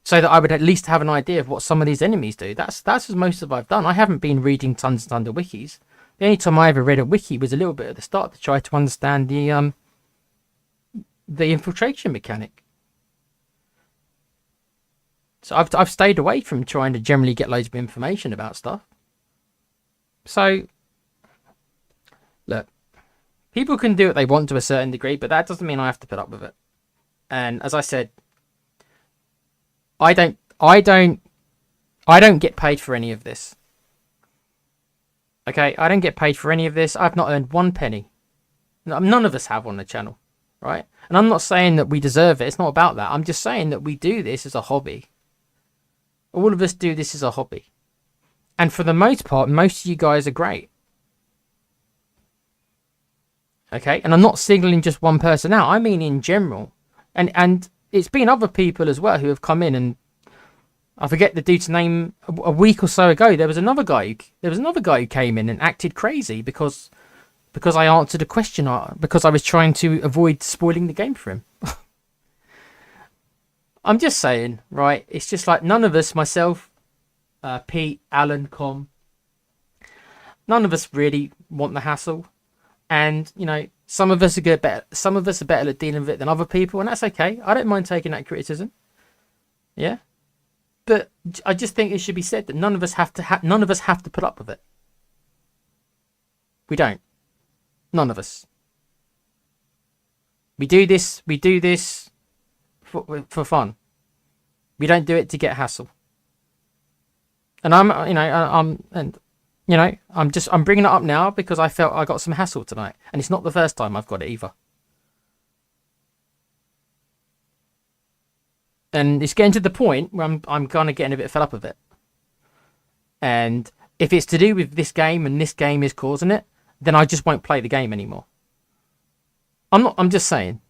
so that I would at least have an idea of what some of these enemies do. That's as most of I've done. I haven't been reading tons and tons of wikis. The only time I ever read a wiki was a little bit at the start to try to understand the infiltration mechanic. So I've stayed away from trying to generally get loads of information about stuff. So, look, people can do what they want to a certain degree, but that doesn't mean I have to put up with it. And as I said, I don't get paid for any of this. Okay, I don't get paid for any of this. I've not earned one penny. None of us have on the channel, right? And I'm not saying that we deserve it. It's not about that. I'm just saying that we do this as a hobby. All of us do this as a hobby. And for the most part, most of you guys are great. Okay, and I'm not singling just one person out. I mean in general. And it's been other people as well who have come in, and I forget the dude's name. A week or so ago, there was another guy who came in and acted crazy because I answered a question, because I was trying to avoid spoiling the game for him. I'm just saying, right? It's just like none of us, myself, Pete, Alan, Com, none of us really want the hassle, and you know, some of us are better at dealing with it than other people, and that's okay. I don't mind taking that criticism. Yeah, but I just think it should be said that none of us have to put up with it. We don't. None of us. We do this for fun. We don't do it to get hassle. And I'm bringing it up now because I felt I got some hassle tonight, and it's not the first time I've got it either. And it's getting to the point where I'm kind of getting a bit fed up of it. And if it's to do with this game and this game is causing it, then I just won't play the game anymore. I'm just saying.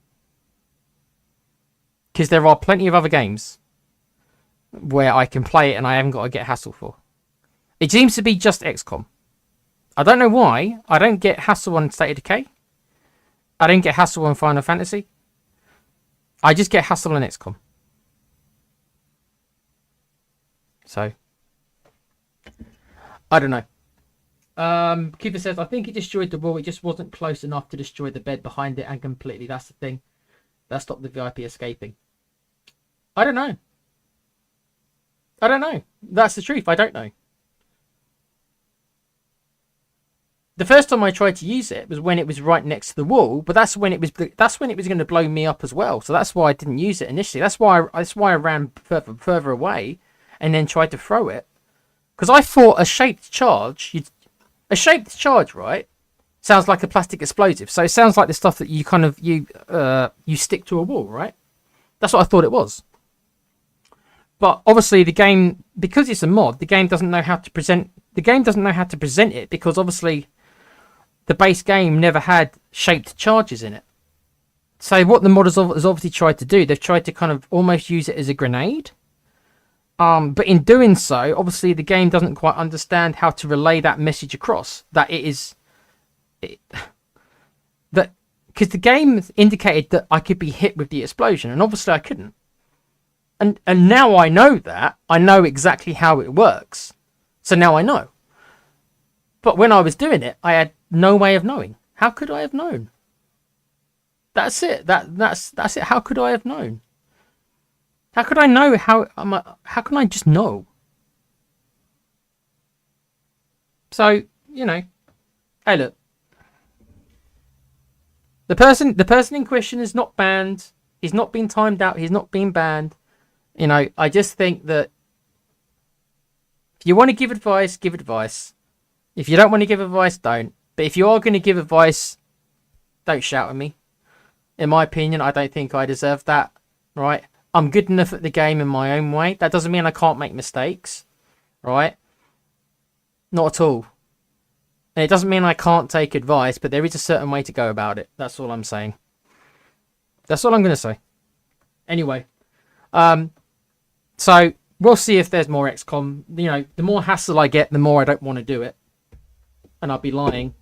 Because there are plenty of other games where I can play it and I haven't got to get hassle for. It seems to be just XCOM. I don't know why. I don't get hassle on State of Decay. I don't get hassle on Final Fantasy. I just get hassle on XCOM. So, I don't know. Keeper says, I think it destroyed the wall. It just wasn't close enough to destroy the bed behind it and completely. That's the thing. That stopped the VIP escaping. I don't know. I don't know. That's the truth. I don't know. The first time I tried to use it was when it was right next to the wall, but that's when it was going to blow me up as well. So that's why I didn't use it initially. That's why I ran further away and then tried to throw it. Because I thought a shaped charge, right, sounds like a plastic explosive. So it sounds like the stuff that you kind of you stick to a wall, right? That's what I thought it was. But obviously the game, because it's a mod, the game doesn't know how to present it, because obviously the base game never had shaped charges in it. So what the mod has obviously tried to do, they've tried to kind of almost use it as a grenade. But in doing so, obviously the game doesn't quite understand how to relay that message across. Because the game indicated that I could be hit with the explosion, and obviously I couldn't. And now I know that. I know exactly how it works. So now I know. But when I was doing it, I had no way of knowing. How could I have known? That's it. That's it. How could I have known? How could I know how can I just know? So, you know, hey look. The person in question is not banned. He's not been timed out. He's not been banned. You know, I just think that if you want to give advice, give advice. If you don't want to give advice, don't. But if you are going to give advice, don't shout at me. In my opinion, I don't think I deserve that, right? I'm good enough at the game in my own way. That doesn't mean I can't make mistakes, right? Not at all. And it doesn't mean I can't take advice, but there is a certain way to go about it. That's all I'm saying. That's all I'm going to say. Anyway, so we'll see if there's more XCOM. You know, the more hassle I get, the more I don't want to do it. And I'll be lying.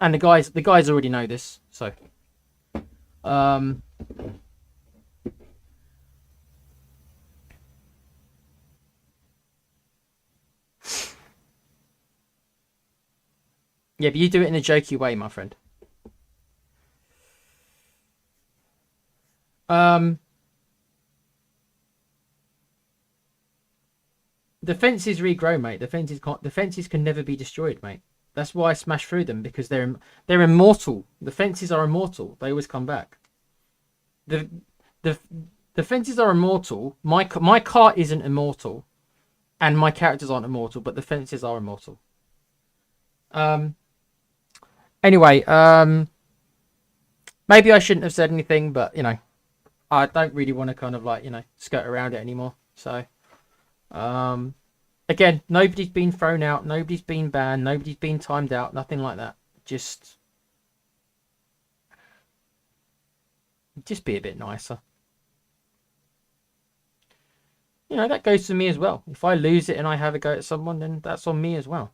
And the guys already know this, so yeah, but you do it in a jokey way, my friend. The fences regrow, mate. The fences can never be destroyed, mate. That's why I smash through them, because they're immortal. The fences are immortal. They always come back. The fences are immortal. My car isn't immortal, and my characters aren't immortal, but the fences are immortal. Anyway, maybe I shouldn't have said anything, but you know, I don't really want to kind of like, you know, skirt around it anymore. So, again, nobody's been thrown out, nobody's been banned, nobody's been timed out, nothing like that. Just be a bit nicer. You know, that goes to me as well. If I lose it and I have a go at someone, then that's on me as well.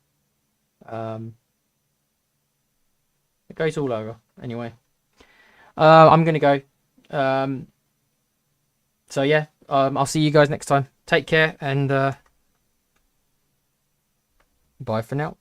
It goes all over. Anyway, I'm going to go. So yeah, I'll see you guys next time. Take care, and bye for now.